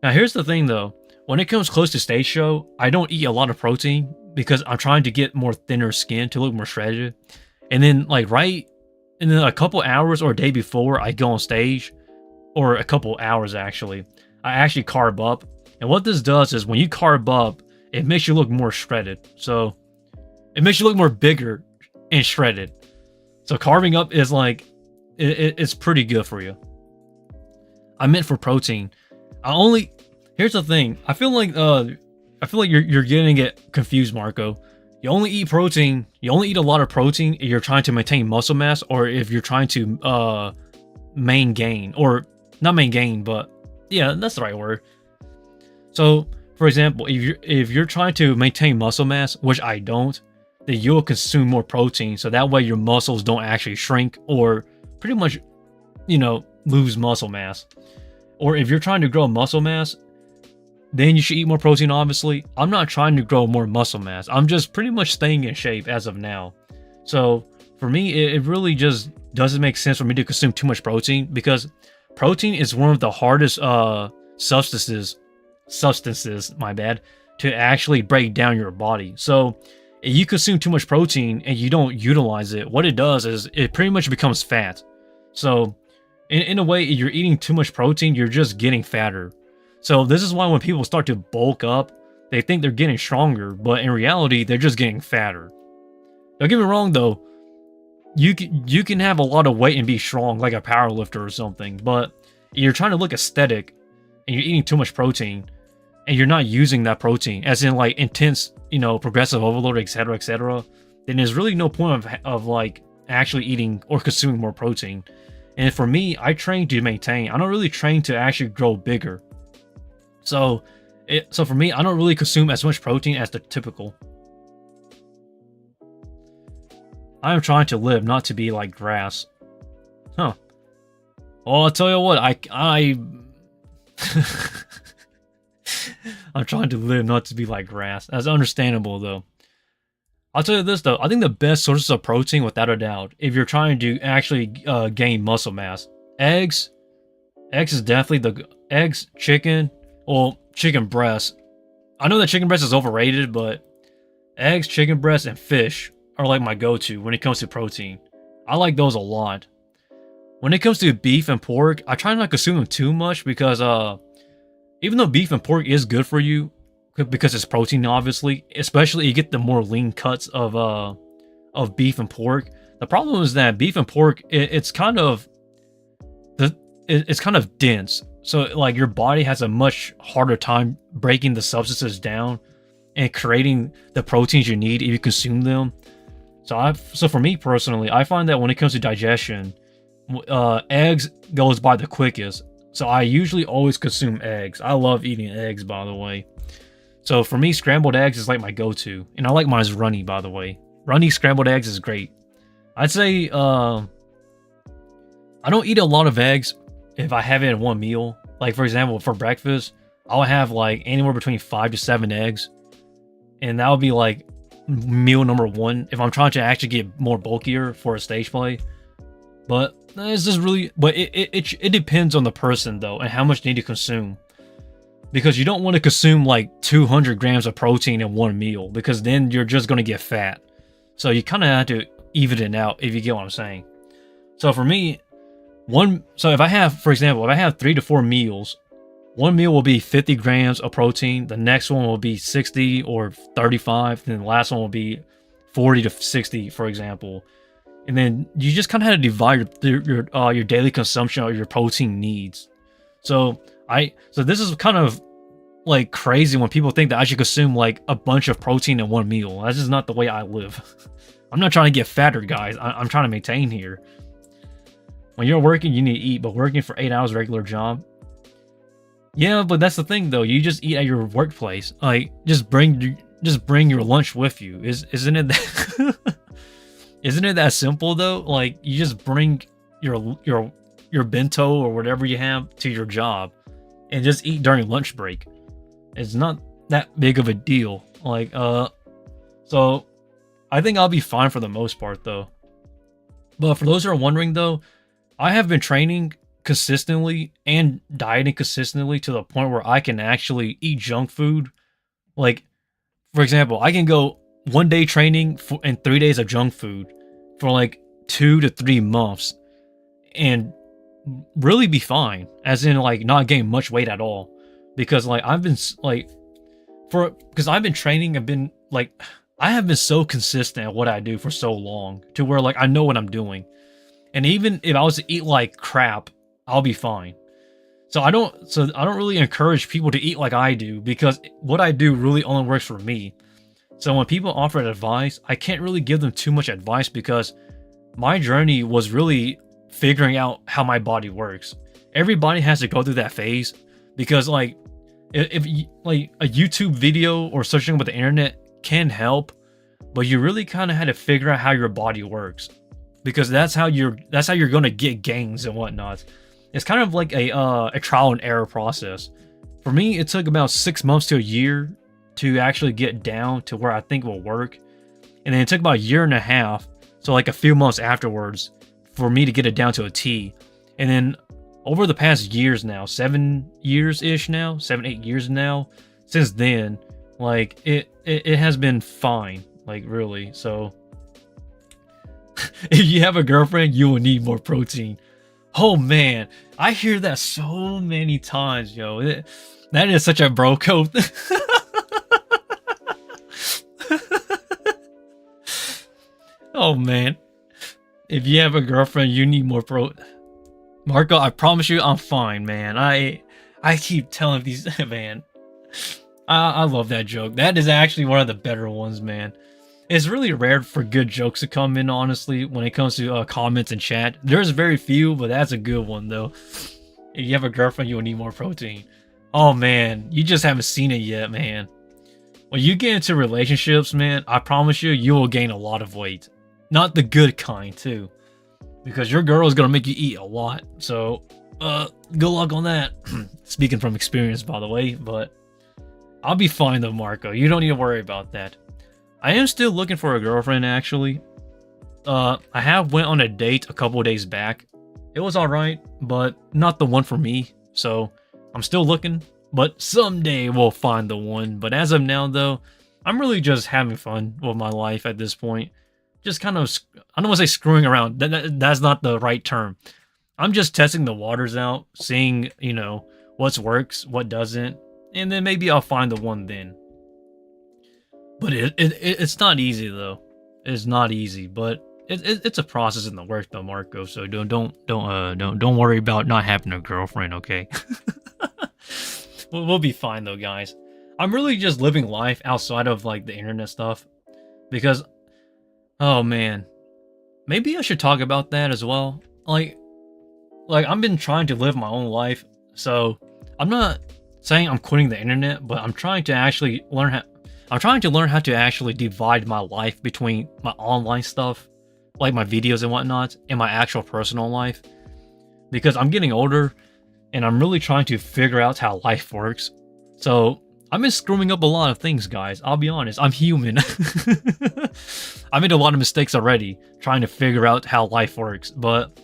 Now here's the thing though. When it comes close to stage show, I don't eat a lot of protein because I'm trying to get more thinner skin to look more shredded. And then a couple hours or a day before I go on stage, or a couple hours actually, I actually carb up. And what this does is when you carb up, it makes you look more shredded. So it makes you look more bigger and shredded. So carving up is like, it's pretty good for you. I meant for protein. Here's the thing. I feel like you're getting it confused, Marco. You only eat protein. You only eat a lot of protein if you're trying to maintain muscle mass, or if you're trying to gain, or not main gain, but yeah, that's the right word. So, for example, if you're trying to maintain muscle mass, which I don't, then you'll consume more protein, so that way your muscles don't actually shrink or pretty much, lose muscle mass. Or if you're trying to grow muscle mass, then you should eat more protein, obviously. I'm not trying to grow more muscle mass. I'm just pretty much staying in shape as of now. So for me, it really just doesn't make sense for me to consume too much protein, because protein is one of the hardest substances, my bad, to actually break down your body. So if you consume too much protein and you don't utilize it, what it does is it pretty much becomes fat. So in a way, if you're eating too much protein, you're just getting fatter. So this is why when people start to bulk up, they think they're getting stronger, but in reality, they're just getting fatter. Don't get me wrong though, you can have a lot of weight and be strong like a powerlifter or something, but if you're trying to look aesthetic and you're eating too much protein and you're not using that protein, as in like intense, progressive overload, etc., then there's really no point of like actually eating or consuming more protein. And for me, I train to maintain. I don't really train to actually grow bigger. So for me, I don't really consume as much protein as the typical. I am trying to live not to be like grass. Huh. Well, I'll tell you what, I'm trying to live not to be like grass. That's understandable though. I'll tell you this though, I think the best sources of protein, without a doubt, if you're trying to actually gain muscle mass, eggs is definitely eggs, chicken. Well, chicken breast. I know that chicken breast is overrated, but eggs, chicken breast, and fish are like my go-to when it comes to protein. I like those a lot. When it comes to beef and pork, I try not to consume them too much because even though beef and pork is good for you, because it's protein, obviously, especially you get the more lean cuts of beef and pork. The problem is that beef and pork, it's kind of dense. So like your body has a much harder time breaking the substances down and creating the proteins you need if you consume them. So for me personally, I find that when it comes to digestion, eggs goes by the quickest. So I usually always consume eggs. I love eating eggs, by the way. So for me, scrambled eggs is like my go-to, and I like mine as runny, by the way. Runny scrambled eggs is great. I'd say I don't eat a lot of eggs if I have it in one meal. Like for example, for breakfast, I'll have like anywhere between 5 to 7 eggs, and that would be like meal number one if I'm trying to actually get more bulkier for a stage play. But it's just really, but it depends on the person though, and how much they need to consume, because you don't want to consume like 200 grams of protein in one meal, because then you're just going to get fat. So you kind of have to even it out, if you get what I'm saying. So for me, so if I have, for example, if I have 3 to 4 meals, one meal will be 50 grams of protein, the next one will be 60 or 35, and then the last one will be 40 to 60, for example. And then you just kind of have to divide your daily consumption of your protein needs. So this is kind of like crazy when people think that I should consume like a bunch of protein in one meal. That's just not the way I live. I'm not trying to get fatter, guys. I'm trying to maintain here. When you're working, you need to eat, but working for 8 hours regular job. Yeah, but that's the thing though. You just eat at your workplace. Like just bring your lunch with you. Isn't it that isn't it that simple though? Like you just bring your bento or whatever you have to your job and just eat during lunch break. It's not that big of a deal. Like so I think I'll be fine for the most part though. But for those who are wondering though, I have been training consistently and dieting consistently to the point where I can actually eat junk food. Like, for example, I can go 1 day training and 3 days of junk food for like 2 to 3 months and really be fine, as in like not gain much weight at all. Because like I've been like because I've been training, I have been so consistent at what I do for so long to where like I know what I'm doing. And even if I was to eat like crap, I'll be fine. So I don't really encourage people to eat like I do, because what I do really only works for me. So when people offer advice, I can't really give them too much advice, because my journey was really figuring out how my body works. Everybody has to go through that phase, because like if like a YouTube video or searching with the internet can help, but you really kind of had to figure out how your body works, because that's how you're gonna get gains and whatnot. It's kind of like a trial and error process. For me, it took about 6 months to a year to actually get down to where I think will work, and then it took about a year and a half, so like a few months afterwards, for me to get it down to a T. And then over the past years now, 7 years-ish now, 7-8 years now, since then, like it has been fine, like really. So if you have a girlfriend, you will need more protein. Oh man, I hear that so many times, yo. That is such a bro code. Oh man, if you have a girlfriend, you need more Marco, I promise you, I'm fine, man. I keep telling these, man. I love that joke. That is actually one of the better ones, man. It's really rare for good jokes to come in, honestly, when it comes to comments and chat. There's very few, but that's a good one, though. If you have a girlfriend, you'll need more protein. Oh, man. You just haven't seen it yet, man. When you get into relationships, man, I promise you, you will gain a lot of weight. Not the good kind, too. Because your girl is going to make you eat a lot. So, good luck on that. Speaking from experience, by the way, but I'll be fine, though, Marco. You don't need to worry about that. I am still looking for a girlfriend, actually. I have went on a date a couple of days back. It was alright, but not the one for me. So, I'm still looking, but someday we'll find the one. But as of now, though, I'm really just having fun with my life at this point. Just kind of, I don't want to say screwing around. That's not the right term. I'm just testing the waters out, seeing, you know, what works, what doesn't. And then maybe I'll find the one then. But it's not easy though. It's not easy, but it's a process in the work though, Marco. So don't worry about not having a girlfriend, okay? We'll be fine though, guys. I'm really just living life outside of like the internet stuff because oh man, maybe I should talk about that as well. Like I've been trying to live my own life, so I'm not saying I'm quitting the internet, but I'm trying to actually learn how. I'm trying to learn how to actually divide my life between my online stuff, like my videos and whatnot, and my actual personal life. Because I'm getting older, and I'm really trying to figure out how life works. So I've been screwing up a lot of things, guys. I'll be honest. I'm human. I made a lot of mistakes already trying to figure out how life works, but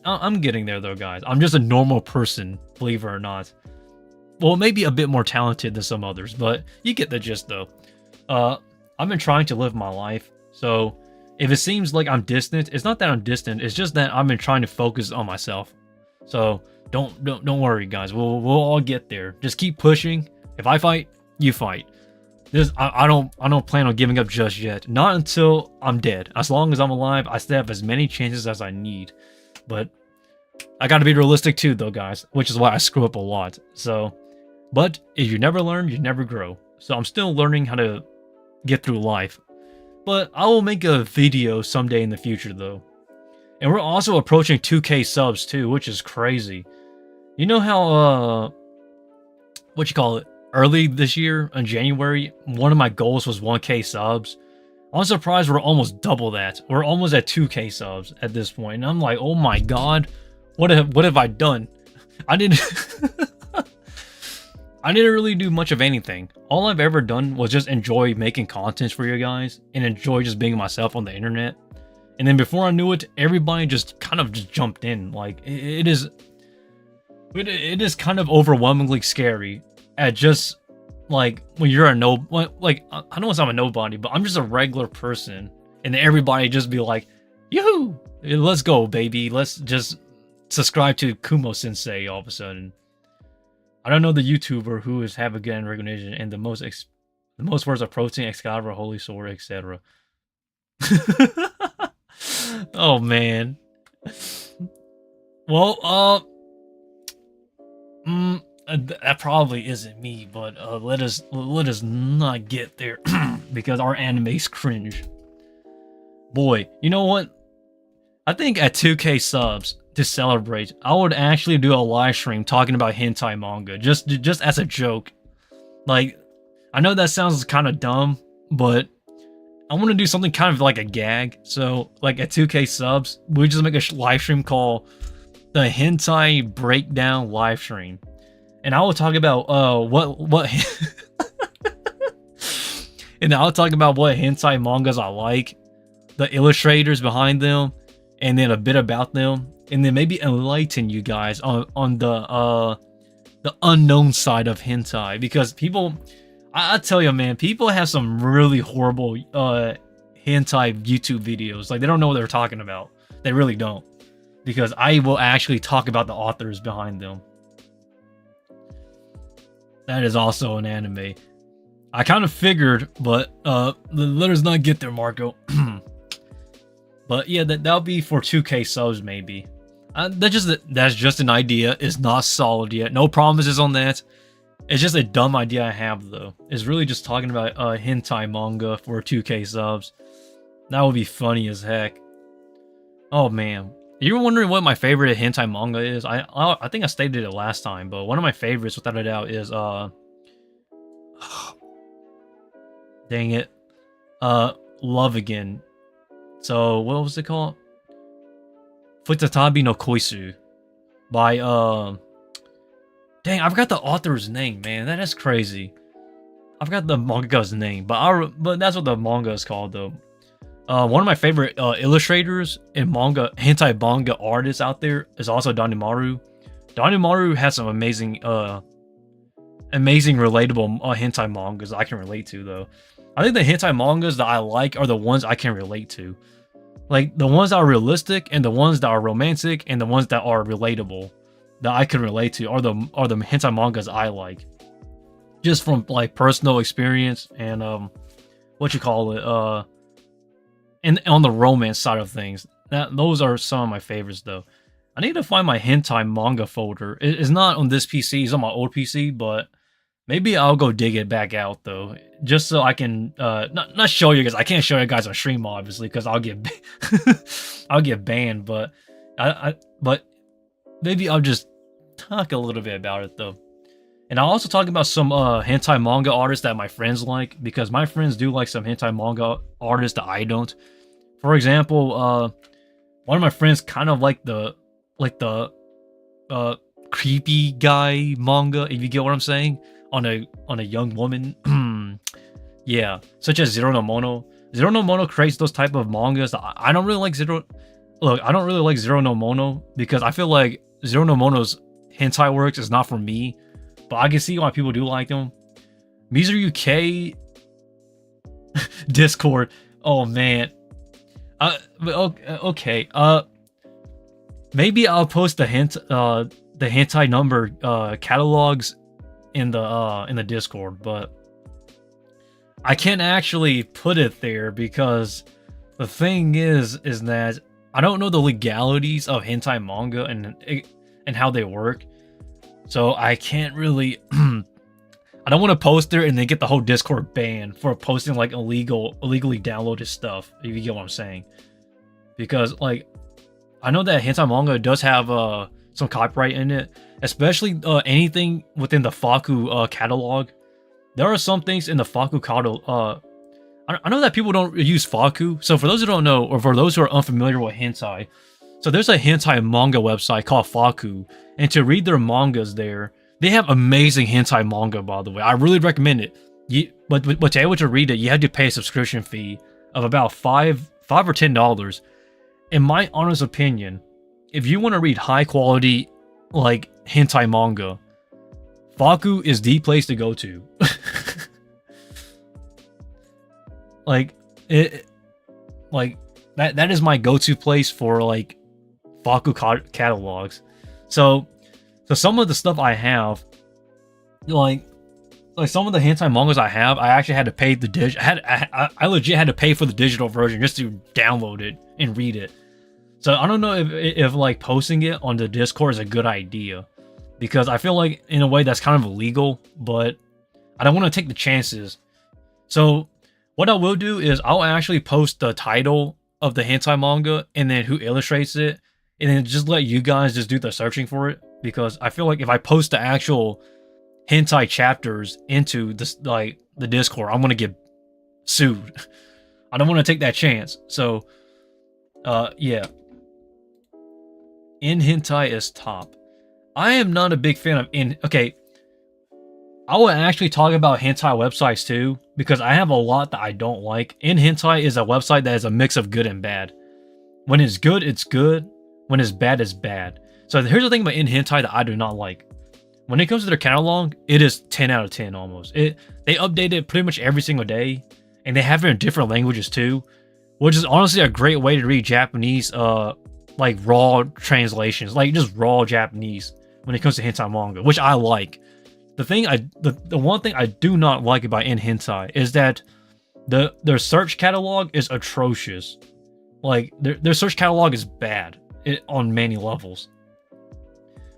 I'm getting there though, guys. I'm just a normal person, believe it or not. Well, maybe a bit more talented than some others, but you get the gist though. I've been trying to live my life, so if it seems like I'm distant, it's not that I'm distant. It's just that I've been trying to focus on myself. So don't worry, guys. We'll all get there. Just keep pushing. If I fight, you fight. I don't plan on giving up just yet. Not until I'm dead. As long as I'm alive, I still have as many chances as I need. But I gotta be realistic too, though, guys. Which is why I screw up a lot. So, but if you never learn, you never grow. So I'm still learning how to get through life. But I will make a video someday in the future, though. And we're also approaching 2K subs too, which is crazy. You know how what you call it? Early this year in January, one of my goals was 1K subs. I'm surprised we're almost double that. We're almost at 2K subs at this point. And I'm like, oh my god, what have I done? I didn't I didn't really do much of anything. All I've ever done was just enjoy making content for you guys and enjoy just being myself on the internet. And then before I knew it, everybody just kind of just jumped in. Like it is kind of overwhelmingly scary at just like when you're a like I know I'm a nobody, but I'm just a regular person, and everybody just be like, "Yoo-hoo! Let's go, baby! Let's just subscribe to Kumo Sensei." All of a sudden, I don't know the YouTuber who is have a good recognition and the most words of protein, Excalibur, Holy Sword, etc. Oh man. Well, that probably isn't me, but let us not get there because our anime's cringe. Boy, you know what? I think at 2K subs to celebrate, I would actually do a live stream talking about hentai manga, just as a joke. Like, I know that sounds kind of dumb, but I want to do something kind of like a gag. So, like at 2K subs, we just make a live stream called the Hentai Breakdown live stream. And I will talk about what and I'll talk about what hentai mangas I like, the illustrators behind them, and then a bit about them, and then maybe enlighten you guys on the unknown side of hentai, because people, I tell you, man, people have some really horrible hentai YouTube videos. Like, they don't know what they're talking about. They really don't, because I will actually talk about the authors behind them. That is also an anime. I kind of figured, but let us not get there, Marco. But yeah, that'll be for 2K subs maybe. That's just an idea. It's not solid yet. No promises on that. It's just a dumb idea I have though. It's really just talking about hentai manga for 2K subs. That would be funny as heck. Oh man. You're wondering what my favorite hentai manga is? I think I stated it last time, but one of my favorites, without a doubt, is dang it, Love Again. So what was it called? Futatabi no Koisu, by dang, I forgot the author's name, man. That is crazy. I forgot the manga's name, but that's what the manga is called though. One of my favorite illustrators and hentai manga artists out there is also Danimaru. Danimaru has some amazing relatable hentai mangas I can relate to though. I think the hentai mangas that I like are the ones I can relate to. Like the ones that are realistic and the ones that are romantic and the ones that are relatable that I can relate to are the hentai mangas I like. Just from like personal experience and what you call it, and on the romance side of things. Those are some of my favorites though. I need to find my hentai manga folder. It's not on this PC, it's on my old PC, but Maybe I'll go dig it back out though, just so I can not show you guys. I can't show you guys on stream obviously because I'll get I'll get banned. But but maybe I'll just talk a little bit about it though. And I'll also talk about some hentai manga artists that my friends like, because my friends do like some hentai manga artists that I don't. For example, one of my friends kind of like the creepy guy manga, if you get what I'm saying, on a young woman. Yeah, such as Zero no Mono. Zero no Mono creates those type of mangas that I don't really like. I don't really like Zero no Mono because I feel like Zero no Mono's hentai works is not for me, but I can see why people do like them. Mizu UK Discord. Oh man. Okay. Maybe I'll post the hentai number catalogs in the Discord, but I can't actually put it there because the thing is that I don't know the legalities of hentai manga and how they work. So I can't really I don't want to post there and then get the whole Discord banned for posting like illegally downloaded stuff, if you get what I'm saying. Because like I know that hentai manga does have some copyright in it, especially anything within the Faku catalog. There are some things in the Faku catalog. I know that people don't use Faku, so for those who don't know, or for those who are unfamiliar with hentai, so there's a hentai manga website called Faku, and to read their mangas there, they have amazing hentai manga, by the way. I really recommend it. But to be able to read it, you have to pay a subscription fee of about $5 or $10. In my honest opinion, if you want to read high quality like hentai manga, Faku is the place to go to. That is my go-to place for like Faku catalogs. So some of the stuff I have, like some of the hentai mangas I have, I actually had to pay the I legit had to pay for the digital version just to download it and read it. So I don't know if like posting it on the Discord is a good idea, because I feel like in a way that's kind of illegal, but I don't want to take the chances. So what I will do is I'll actually post the title of the hentai manga and then who illustrates it, and then just let you guys just do the searching for it, because I feel like if I post the actual hentai chapters into this like the Discord, I'm gonna get sued. I don't want to take that chance. So yeah. In hentai is top. I am not a big fan of okay. I will actually talk about hentai websites too, because I have a lot that I don't like. In hentai is a website that is a mix of good and bad. When it's good, it's good. When it's bad, it's bad. So here's the thing about in hentai that I do not like. When it comes to their catalog, it is 10 out of 10 almost. They update it pretty much every single day, and they have it in different languages too, which is honestly a great way to read Japanese like raw translations, like just raw Japanese when it comes to hentai manga, which I like. The one thing I do not like about in hentai is that their search catalog is atrocious. Like their search catalog is bad on many levels.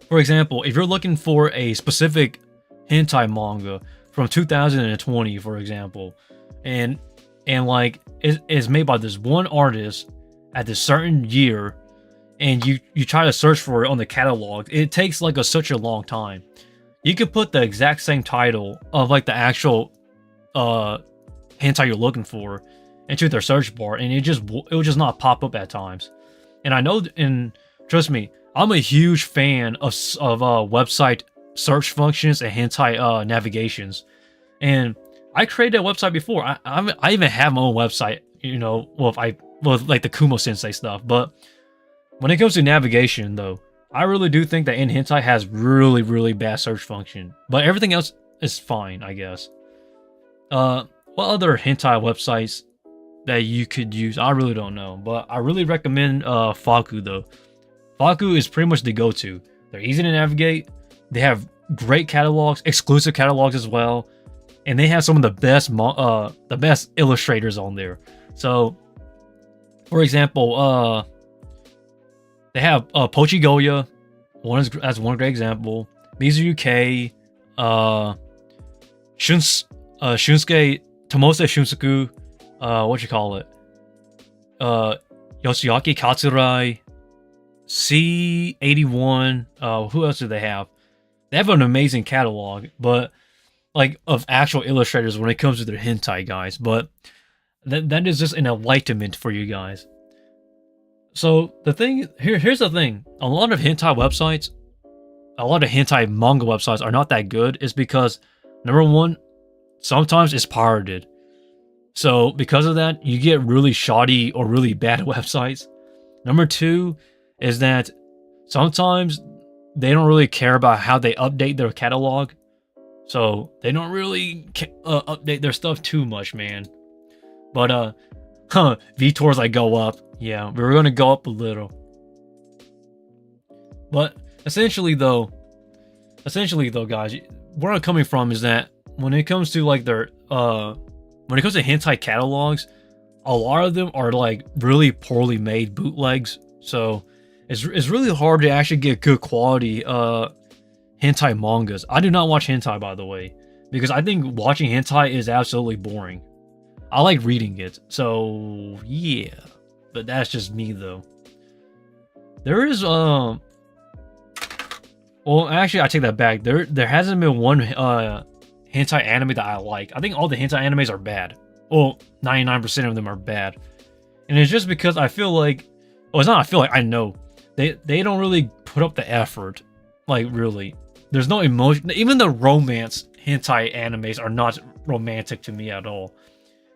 For example, if you're looking for a specific hentai manga from 2020, for example, and like it's made by this one artist at this certain year, and you try to search for it on the catalog, it takes like such a long time. You could put the exact same title of like the actual hentai you're looking for into their search bar, and it will just not pop up at times. And I know, and trust me, I'm a huge fan of website search functions and hentai navigations. And I created a website before. I even have my own website, you know, with like the Kumo Sensei stuff. But when it comes to navigation, though, I really do think that in hentai has really, really bad search function. But everything else is fine, I guess. What other hentai websites that you could use? I really don't know. But I really recommend Faku, though. Faku is pretty much the go-to. They're easy to navigate. They have great catalogs, exclusive catalogs as well. And they have some of the best illustrators on there. So, for example, they have Pochi Goya, as one great example. Mizu UK, Shunsuke Tomose Shunsuku, what you call it? Yoshiaki Katsurai, C81. Who else do they have? They have an amazing catalog, but like of actual illustrators when it comes to their hentai guys. But that is just an enlightenment for you guys. So the thing here's the thing: a lot of hentai websites, a lot of hentai manga websites are not that good. Is because number one, sometimes it's pirated. So because of that, you get really shoddy or really bad websites. Number two is that sometimes they don't really care about how they update their catalog. So they don't really update their stuff too much, man. But VTORs like go up. Yeah, we're gonna go up a little. But essentially though, guys, where I'm coming from is that when it comes to like their when it comes to hentai catalogs, a lot of them are like really poorly made bootlegs. So it's really hard to actually get good quality hentai mangas. I do not watch hentai, by the way, because I think watching hentai is absolutely boring. I like reading it, so yeah. But that's just me though. There is well, actually I take that back. There hasn't been one hentai anime that I like. I think all the hentai animes are bad. Well, 99% of them are bad. And it's just because I feel like, well, it's not I feel like, I know. They don't really put up the effort. Like, really. There's no emotion. Even the romance hentai animes are not romantic to me at all.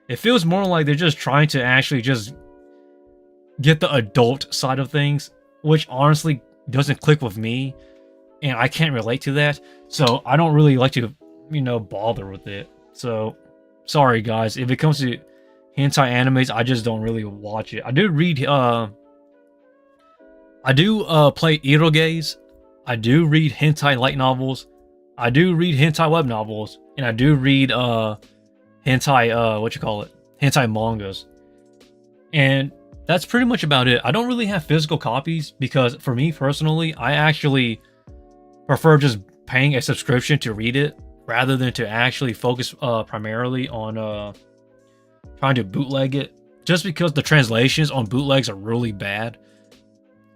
It feels more like they're just trying to actually just get the adult side of things, which honestly doesn't click with me. And I can't relate to that. So I don't really like to, bother with it. So, sorry guys. If it comes to hentai animes, I just don't really watch it. I do read, play erogaze. I do read hentai light novels. I do read hentai web novels. And I do read, hentai, hentai mangas. And that's pretty much about it. I don't really have physical copies because for me personally, I actually prefer just paying a subscription to read it rather than to actually focus primarily on trying to bootleg it. Just because the translations on bootlegs are really bad.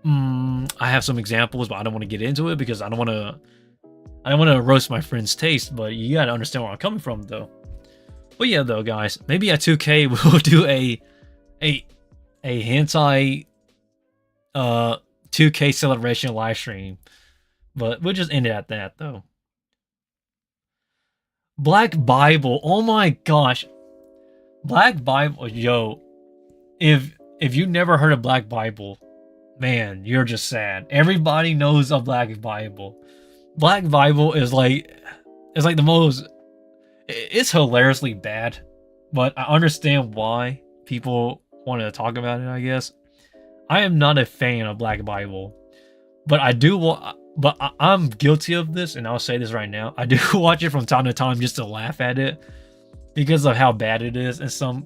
I have some examples, but I don't want to get into it because I don't want to roast my friend's taste, but you gotta understand where I'm coming from though. But yeah though, guys, maybe at 2K we'll do a hentai 2K celebration live stream. But we'll just end it at that though. Black Bible, oh my gosh. Black Bible, yo. If you never heard of Black Bible, man, you're just sad. Everybody knows of Black Bible. Black Bible is like the most, it's hilariously bad, but I understand why people want to talk about it, I guess. I am not a fan of Black Bible, but I'm guilty of this, and I'll say this right now. I do watch it from time to time just to laugh at it because of how bad it is in some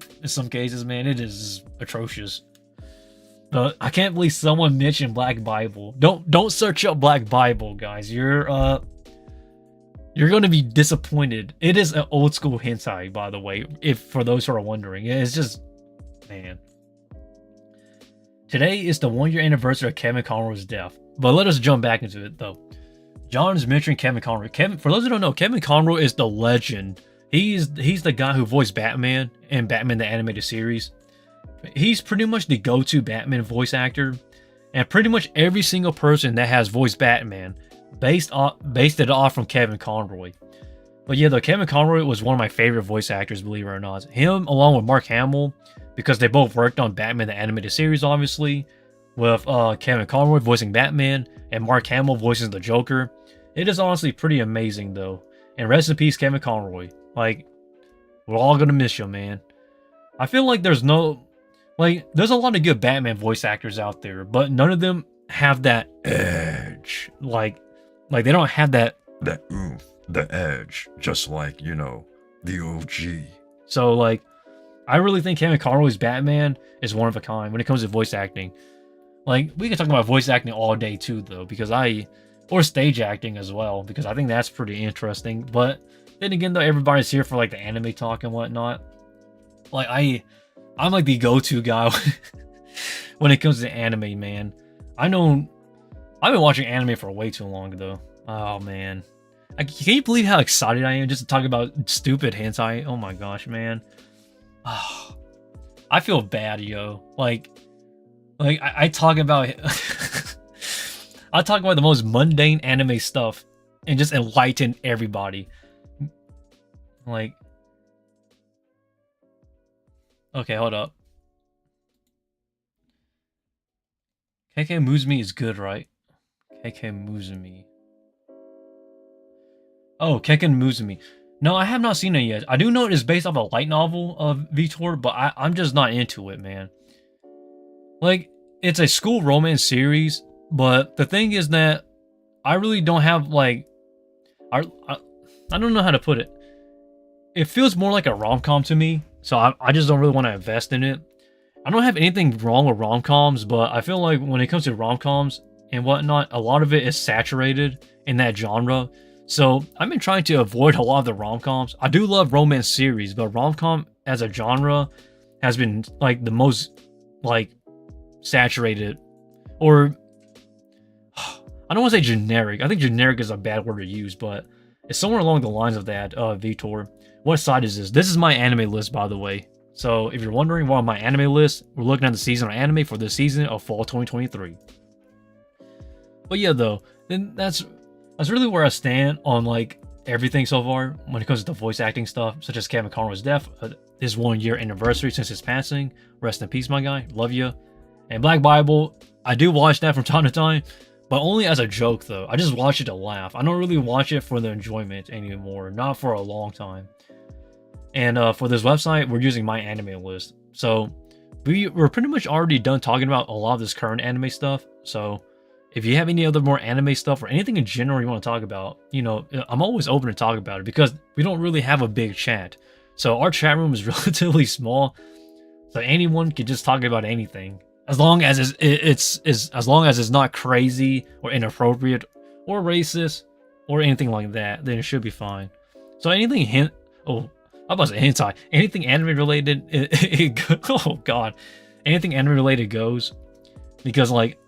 cases, man. It is atrocious. But I can't believe someone mentioned Black Bible. Don't search up Black Bible, guys. You're going to be disappointed. It is an old school hentai, by the way, if for those who are wondering. It's just, man. Today is the 1-year anniversary of Kevin Conroy's death. But let us jump back into it, though. John is mentioning Kevin Conroy. For those who don't know, Kevin Conroy is the legend. He's the guy who voiced Batman in Batman the Animated Series. He's pretty much the go-to Batman voice actor. And pretty much every single person that has voiced Batman based it off from Kevin Conroy. But yeah, though, Kevin Conroy was one of my favorite voice actors, believe it or not. Him along with Mark Hamill, because they both worked on Batman the Animated Series, obviously, with Kevin Conroy voicing Batman and Mark Hamill voicing the Joker. It is honestly pretty amazing, though. And rest in peace, Kevin Conroy. Like, we're all gonna miss you, man. I feel like there's a lot of good Batman voice actors out there, but none of them have that edge. Like they don't have that oomph, the edge, just like, the OG. So, like, I really think Kevin Conroy's Batman is one of a kind when it comes to voice acting. Like, we can talk about voice acting all day too, though, or stage acting as well, because I think that's pretty interesting. But Then again, though, everybody's here for like the anime talk and whatnot. Like I'm like the go-to guy when it comes to anime, man. I know I've been watching anime for way too long, though. Oh man, can you believe how excited I am just to talk about stupid hentai? Oh my gosh, man. Oh, I feel bad, yo. Like I talk about I talk about the most mundane anime stuff and just enlighten everybody. Like, okay, hold up. KK Muzumi is good, right? KK Muzumi. Oh, Kekken Muzumi. No, I have not seen it yet. I do know it is based off a light novel of Vitor, but I'm just not into it, man. Like, it's a school romance series, but the thing is that I really don't have, like... I don't know how to put it. It feels more like a rom-com to me, so I just don't really want to invest in it. I don't have anything wrong with rom-coms, but I feel like when it comes to rom-coms and whatnot, a lot of it is saturated in that genre. So I've been trying to avoid a lot of the rom-coms. I do love romance series, but rom-com as a genre has been like the most like saturated, or I don't want to say generic. I think generic is a bad word to use, but it's somewhere along the lines of that. Vitor, what side is this? This is my anime list, by the way. So if you're wondering what on my anime list, we're looking at the seasonal anime for this season of fall 2023. But yeah, though, then that's really where I stand on like everything so far when it comes to the voice acting stuff, such as Kevin Conroy's death, his 1 year anniversary since his passing. Rest in peace, my guy. Love you. And Black Bible, I do watch that from time to time, but only as a joke though. I just watch it to laugh. I don't really watch it for the enjoyment anymore, not for a long time. And for this website, we're using my anime list. So we're pretty much already done talking about a lot of this current anime stuff. So if you have any other more anime stuff or anything in general you want to talk about, you know, I'm always open to talk about it because we don't really have a big chat. So our chat room is relatively small. So anyone can just talk about anything. As long as it's not crazy or inappropriate or racist or anything like that, then it should be fine. So anything I'm about to say hentai. Anything anime related, oh god, anything anime related goes, because like,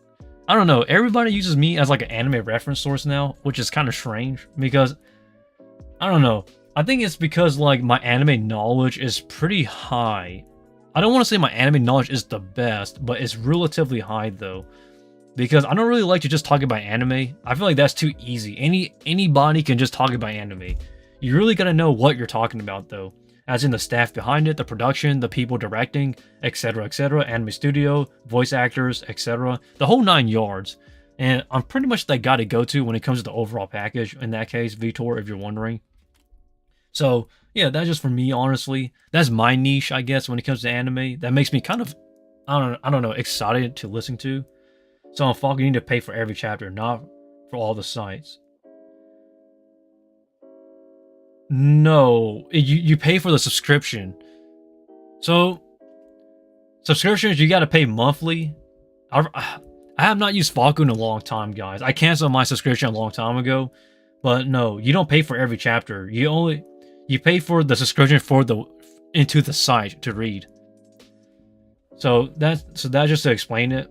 I don't know, everybody uses me as like an anime reference source now, which is kind of strange because, I don't know, I think it's because like my anime knowledge is pretty high. I don't want to say my anime knowledge is the best, but it's relatively high though, because I don't really like to just talk about anime. I feel like that's too easy. Anybody can just talk about anime. You really gotta know what you're talking about though, as in the staff behind it, the production, the people directing, etc, anime studio, voice actors, etc, the whole 9 yards. And I'm pretty much that guy to go to when it comes to the overall package, in that case, Vitor, if you're wondering. So, yeah, that's just for me, honestly. That's my niche, I guess, when it comes to anime. That makes me kind of, I don't know, excited to listen to. So I'm fucking need to pay for every chapter, not for all the sites. No, you pay for the subscription. So subscriptions, you got to pay monthly. I have not used Faku in a long time, guys. I canceled my subscription a long time ago, but no, you don't pay for every chapter. You pay for the subscription for into the site to read. So that's just to explain it.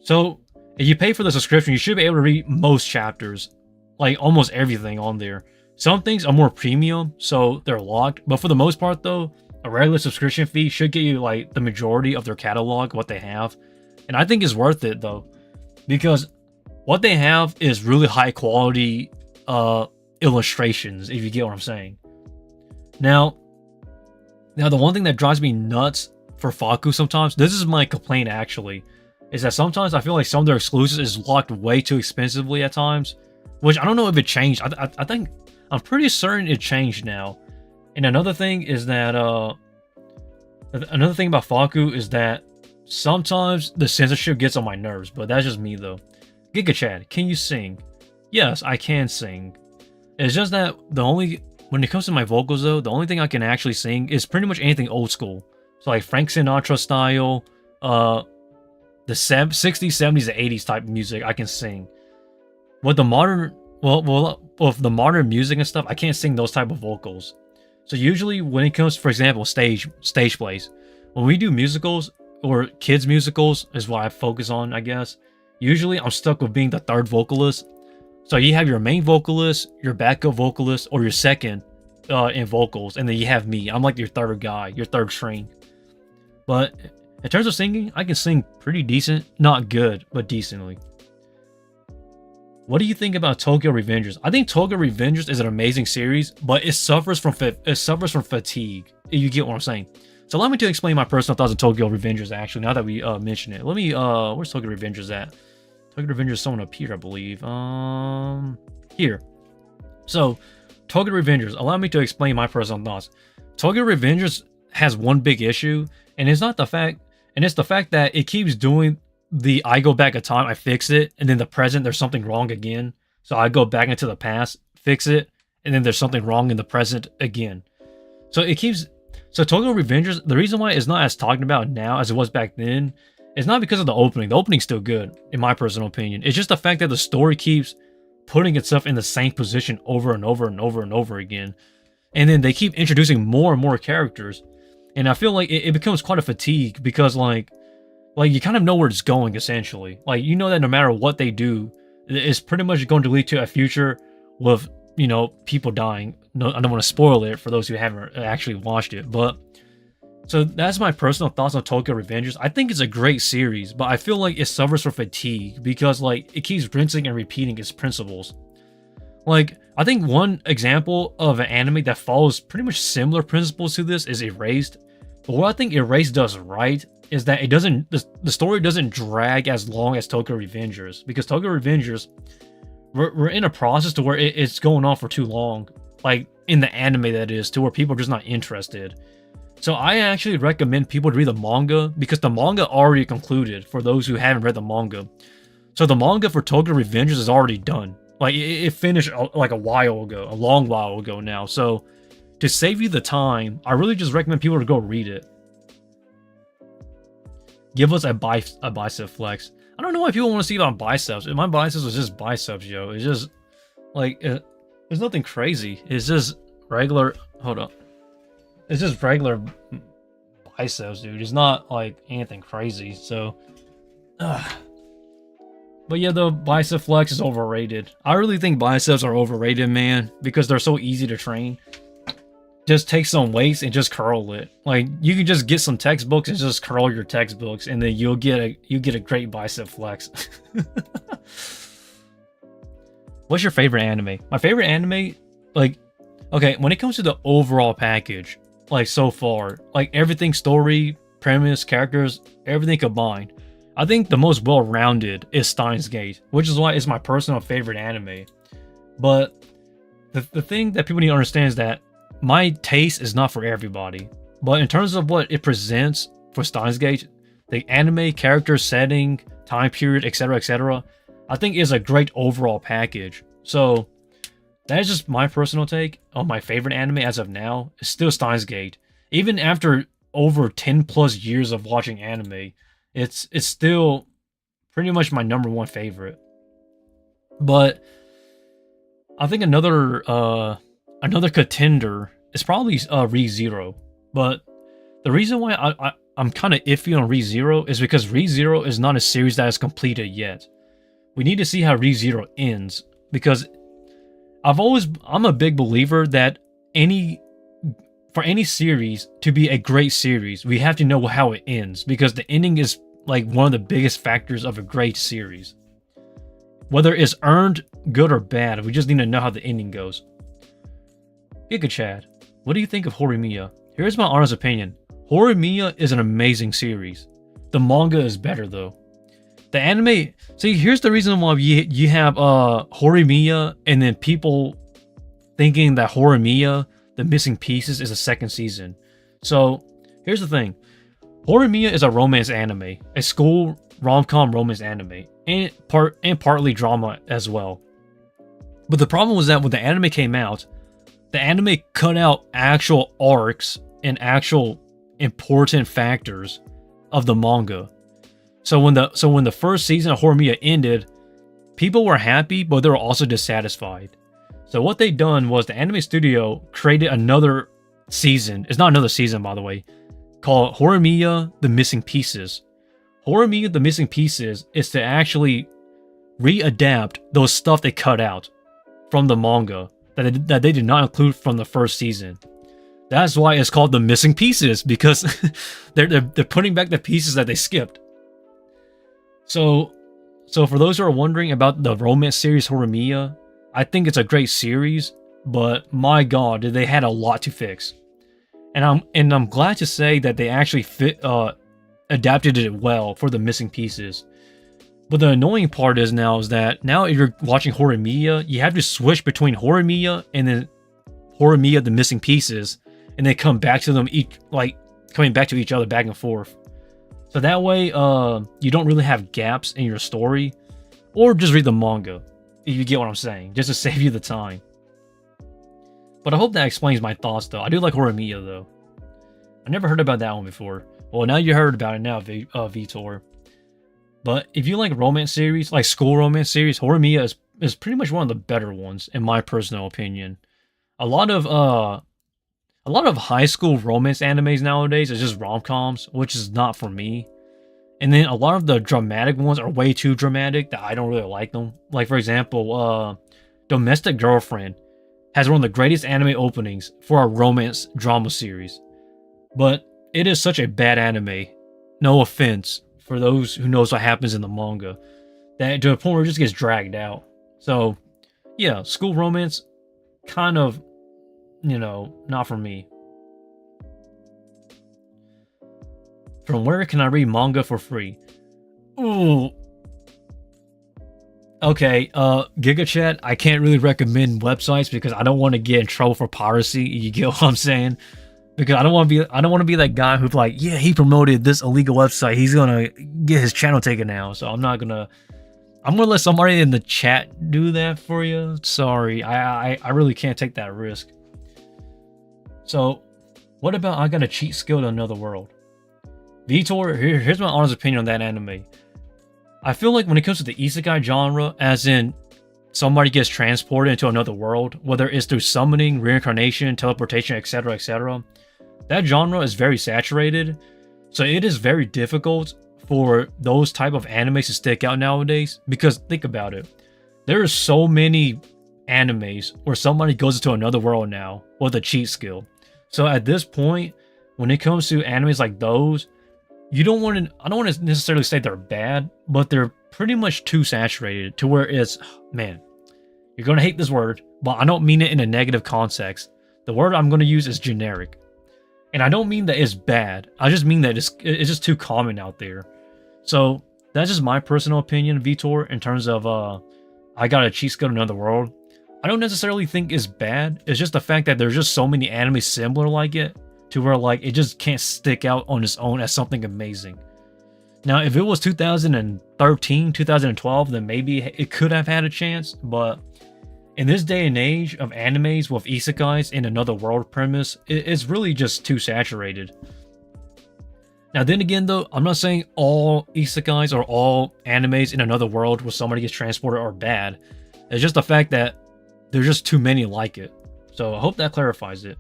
So if you pay for the subscription, you should be able to read most chapters, like almost everything on there. Some things are more premium, so they're locked. But for the most part, though, a regular subscription fee should get you like the majority of their catalog, what they have. And I think it's worth it, though, because what they have is really high quality illustrations, if you get what I'm saying. Now, the one thing that drives me nuts for Faku sometimes, this is my complaint actually, is that sometimes I feel like some of their exclusives is locked way too expensively at times, which I don't know if it changed. I think, I'm pretty certain it changed now. And another thing is that, another thing about Faku is that sometimes the censorship gets on my nerves, but that's just me though. Giga Chad, can you sing? Yes, I can sing. It's just that when it comes to my vocals though, the only thing I can actually sing is pretty much anything old school. So like Frank Sinatra style, the 60s, 70s, and 80s type music I can sing. With the modern with the modern music and stuff, I can't sing those type of vocals. So usually when it comes, for example, stage plays, when we do musicals or kids musicals is what I focus on, I guess. Usually I'm stuck with being the third vocalist. So you have your main vocalist, your backup vocalist, or your second in vocals, and then you have me. I'm like your third guy, your third string. But in terms of singing, I can sing pretty decent, not good, but decently. What do you think about Tokyo Revengers? I think Tokyo Revengers is an amazing series, but it suffers from fatigue. You get what I'm saying? So allow me to explain my personal thoughts on Tokyo Revengers. Actually, now that we mention it, let me where's Tokyo Revengers at? Tokyo Revengers is someone up here, I believe. Here. So Tokyo Revengers. Allow me to explain my personal thoughts. Tokyo Revengers has one big issue, and it's the fact that it keeps doing the I go back a time, I fix it, and then the present there's something wrong again. So I go back into the past, fix it, and then there's something wrong in the present again. So it keeps. So Tokyo Revengers, the reason why it's not as talked about now as it was back then, is not because of the opening. The opening's still good, in my personal opinion. It's just the fact that the story keeps putting itself in the same position over and over and over and over again. And then they keep introducing more and more characters. And I feel like it becomes quite a fatigue because like you kind of know where it's going, essentially. Like, you know that no matter what they do, it's pretty much going to lead to a future with, you know, people dying. No, I don't want to spoil it for those who haven't actually watched it, but so that's my personal thoughts on Tokyo Revengers. I think it's a great series, but I feel like it suffers from fatigue because like it keeps rinsing and repeating its principles. Like, I think one example of an anime that follows pretty much similar principles to this is Erased. But what I think Erased does right is that it doesn't, the story doesn't drag as long as Tokyo Revengers, because Tokyo Revengers, we're in a process to where it's going on for too long, like in the anime that is, to where people are just not interested. So I actually recommend people to read the manga, because the manga already concluded for those who haven't read the manga. So the manga for Tokyo Revengers is already done. Like it finished like a long while ago now. So to save you the time, I really just recommend people to go read it. Give us a bicep flex. I don't know why people want to see about biceps. My biceps was just biceps, yo. It's just like there's nothing crazy. It's just regular. Hold up. It's just regular biceps, dude. It's not like anything crazy. So, but yeah, the bicep flex is overrated. I really think biceps are overrated, man, because they're so easy to train. Just take some weights and just curl it. Like, you can just get some textbooks and just curl your textbooks, and then you'll get a great bicep flex. What's your favorite anime? My favorite anime, like, okay, when it comes to the overall package, like so far, like everything, story, premise, characters, everything combined, I think the most well-rounded is Steins Gate, which is why it's my personal favorite anime. But the thing that people need to understand is that my taste is not for everybody. But in terms of what it presents for Steins Gate, the anime, character, setting, time period, etc., I think is a great overall package. So that is just my personal take on my favorite anime as of now. It's still Steins Gate. Even after over 10 plus years of watching anime, it's still pretty much my number one favorite. But I think another contender is probably Re:Zero. But the reason why I'm kind of iffy on Re:Zero is because Re:Zero is not a series that is completed yet. We need to see how Re:Zero ends, because I'm a big believer that for any series to be a great series, we have to know how it ends, because the ending is like one of the biggest factors of a great series. Whether it's earned, good or bad, we just need to know how the ending goes. Giga Chad, what do you think of Horimiya? Here's my honest opinion. Horimiya is an amazing series. The manga is better though. The anime, see, here's the reason why you have Horimiya, and then people thinking that Horimiya, the missing pieces, is a second season. So here's the thing. Horimiya is a romance anime, a school rom-com romance anime, and partly drama as well. But the problem was that when the anime came out, the anime cut out actual arcs and actual important factors of the manga. So when the first season of Horimiya ended, people were happy, but they were also dissatisfied. So what they done was the anime studio created another season. It's not another season, by the way, called Horimiya: The Missing Pieces. Horimiya: The Missing Pieces is to actually readapt those stuff they cut out from the manga that they did not include from the first season. That's why it's called The Missing Pieces, because they're putting back the pieces that they skipped. So for those who are wondering about the romance series Horimiya, I think it's a great series, but my god, they had a lot to fix. And I'm glad to say that they actually adapted it well for The Missing Pieces. But the annoying part is that now if you're watching Horimiya, you have to switch between Horimiya and then Horimiya: The Missing Pieces, and then come back to them coming back to each other back and forth. So that way, you don't really have gaps in your story, or just read the manga, if you get what I'm saying, just to save you the time. But I hope that explains my thoughts, though. I do like Horimiya, though. I never heard about that one before. Well, now you heard about it now, Vitor. But if you like romance series, like school romance series, Horimiya is pretty much one of the better ones, in my personal opinion. A lot of high school romance animes nowadays is just rom-coms, which is not for me. And then a lot of the dramatic ones are way too dramatic that I don't really like them. Like, for example, Domestic Girlfriend has one of the greatest anime openings for a romance drama series. But it is such a bad anime, no offense for those who knows what happens in the manga, that to a point where it just gets dragged out. So, yeah, school romance, kind of, not for me. From where can I read manga for free? Ooh. Okay, GigaChat, I can't really recommend websites because I don't want to get in trouble for piracy. You get what I'm saying? Because I don't want to be that guy who's like, yeah, he promoted this illegal website, he's gonna get his channel taken now. So I'm gonna let somebody in the chat do that for you. Sorry, I really can't take that risk. So, what about I got a cheat skill to another world? Vitor, here's my honest opinion on that anime. I feel like when it comes to the isekai genre, as in somebody gets transported into another world, whether it's through summoning, reincarnation, teleportation, etc., that genre is very saturated. So it is very difficult for those type of animes to stick out nowadays. Because think about it. There are so many animes where somebody goes into another world now with a cheat skill. So at this point, when it comes to animes like those, I don't want to necessarily say they're bad, but they're pretty much too saturated to where it's, man, you're going to hate this word, but I don't mean it in a negative context. The word I'm going to use is generic. And I don't mean that it's bad. I just mean that it's just too common out there. So that's just my personal opinion, Vitor, in terms of I got a cheat skill to another world. I don't necessarily think it's bad. It's just the fact that there's just so many animes similar like it, to where like it just can't stick out on its own as something amazing. Now, if it was 2013, 2012, then maybe it could have had a chance, but in this day and age of animes with isekais in another world premise, it's really just too saturated. Now, then again, though, I'm not saying all isekais or all animes in another world where somebody gets transported are bad. It's just the fact that there's just too many like it. So I hope that clarifies it.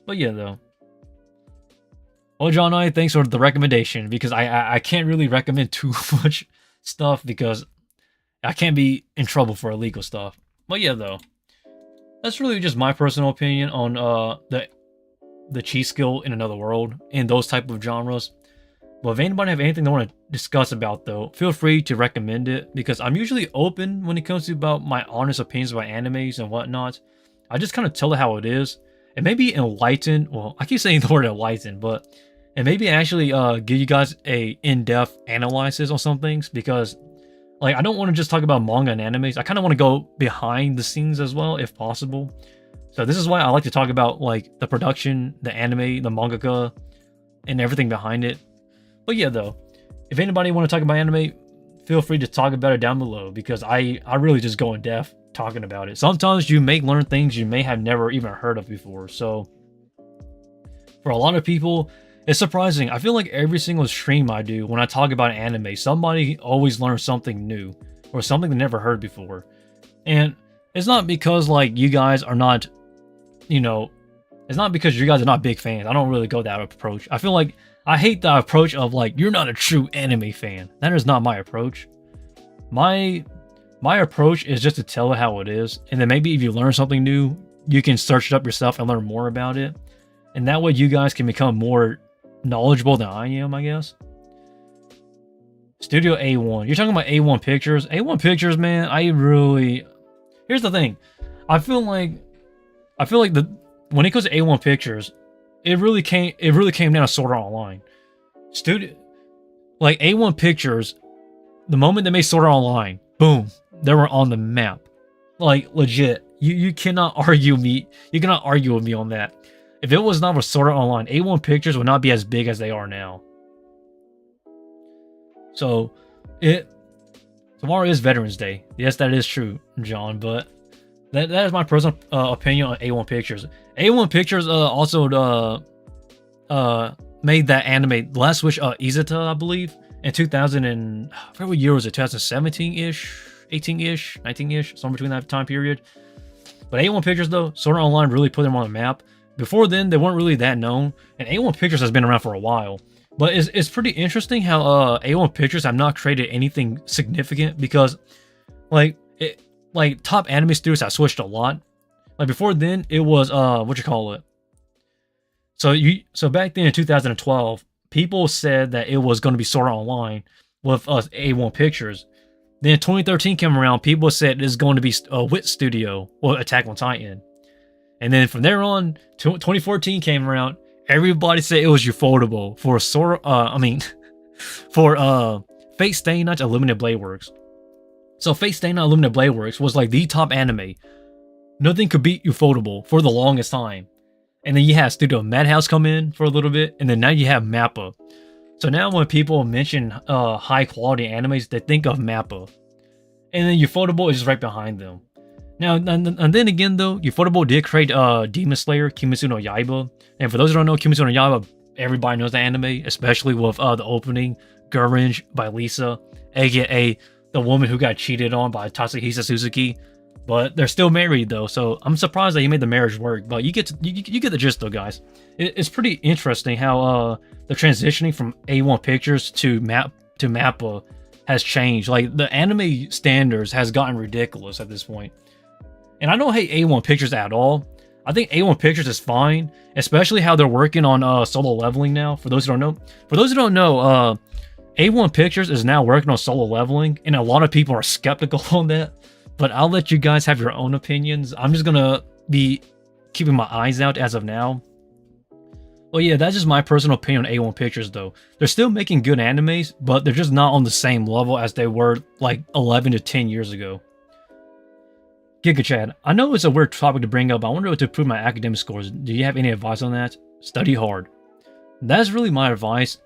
But yeah, though. Well, John, thanks for the recommendation, because I can't really recommend too much stuff because I can't be in trouble for illegal stuff. But yeah, though. That's really just my personal opinion on the cheat skill in another world and those type of genres. But if anybody have anything they want to discuss about, though, feel free to recommend it, because I'm usually open when it comes to about my honest opinions about animes and whatnot. I just kind of tell it how it is. And maybe enlighten, well, I keep saying the word enlighten, but and maybe actually give you guys a in-depth analysis on some things, because like I don't want to just talk about manga and animes. I kind of want to go behind the scenes as well, if possible. So this is why I like to talk about like the production, the anime, the mangaka, and everything behind it. But yeah, though, if anybody want to talk about anime, feel free to talk about it down below, because I really just go in depth talking about it. Sometimes you may learn things you may have never even heard of before. So for a lot of people, it's surprising. I feel like every single stream I do, when I talk about anime, somebody always learns something new. or something they never heard before. And it's not because like you guys are not, you know, it's not because you guys are not big fans. I don't really go that approach. I feel like I hate the approach of like you're not a true anime fan. That is not my approach. My approach is just to tell it how it is, and then maybe if you learn something new, you can search it up yourself and learn more about it. And that way you guys can become more knowledgeable than I am, I guess. Studio A1. You're talking about A1 Pictures. A1 Pictures, man, here's the thing. I feel like when it comes to A1 Pictures, it really came down to Sword Art Online. Like A1 Pictures, the moment they made Sword Art Online, boom, they were on the map. Like legit. You cannot argue me. You cannot argue with me on that. If it was not for Sword Art Online, A1 Pictures would not be as big as they are now. So, tomorrow is Veterans Day. Yes, that is true, John. But that is my personal opinion on A1 Pictures. A1 Pictures also made that anime Last Wish Izata, I believe, in 2000 and I forget what year was it? 2017-ish, 18-ish, 19-ish, somewhere between that time period. But A1 Pictures though, Sword Art Online really put them on the map. Before then, they weren't really that known, and A1 Pictures has been around for a while. But it's pretty interesting how A1 Pictures have not created anything significant because, like top anime studios have switched a lot. Like before then, it was So back then in 2012, people said that it was going to be Sword Art Online with A1 Pictures. Then in 2013 came around, people said it's going to be Wit Studio or Attack on Titan. And then from there on, 2014 came around. Everybody said it was Ufotable for Fate Stay Night Illuminated Blade Works. So Fate Stay Night Illuminated Blade Works was like the top anime. Nothing could beat Ufotable for the longest time. And then you had Studio Madhouse come in for a little bit, and then now you have Mappa. So now when people mention high quality animes, they think of Mappa. And then Ufotable is just right behind them. Now, and then again though, Ufotable did create Demon Slayer, Kimetsu no Yaiba. And for those who don't know, Kimetsu no Yaiba, everybody knows the anime, especially with the opening, Gurrange by Lisa, aka the woman who got cheated on by Tatsuhisa Suzuki. But they're still married though, so I'm surprised that he made the marriage work. But you get the gist though, guys. It's pretty interesting how the transitioning from A1 Pictures to Mappa has changed. Like the anime standards has gotten ridiculous at this point. And I don't hate A1 Pictures at all. I think A1 Pictures is fine, especially how they're working on Solo Leveling now. For those who don't know, A1 Pictures is now working on Solo Leveling, and a lot of people are skeptical on that. But I'll let you guys have your own opinions. I'm just gonna be keeping my eyes out as of now. Well, yeah, that's just my personal opinion on A1 Pictures, though. They're still making good animes, but they're just not on the same level as they were like 11 to 10 years ago. Giga Chad, I know it's a weird topic to bring up, but I wonder what to improve my academic scores. Do you have any advice on that? Study hard. That's really my advice.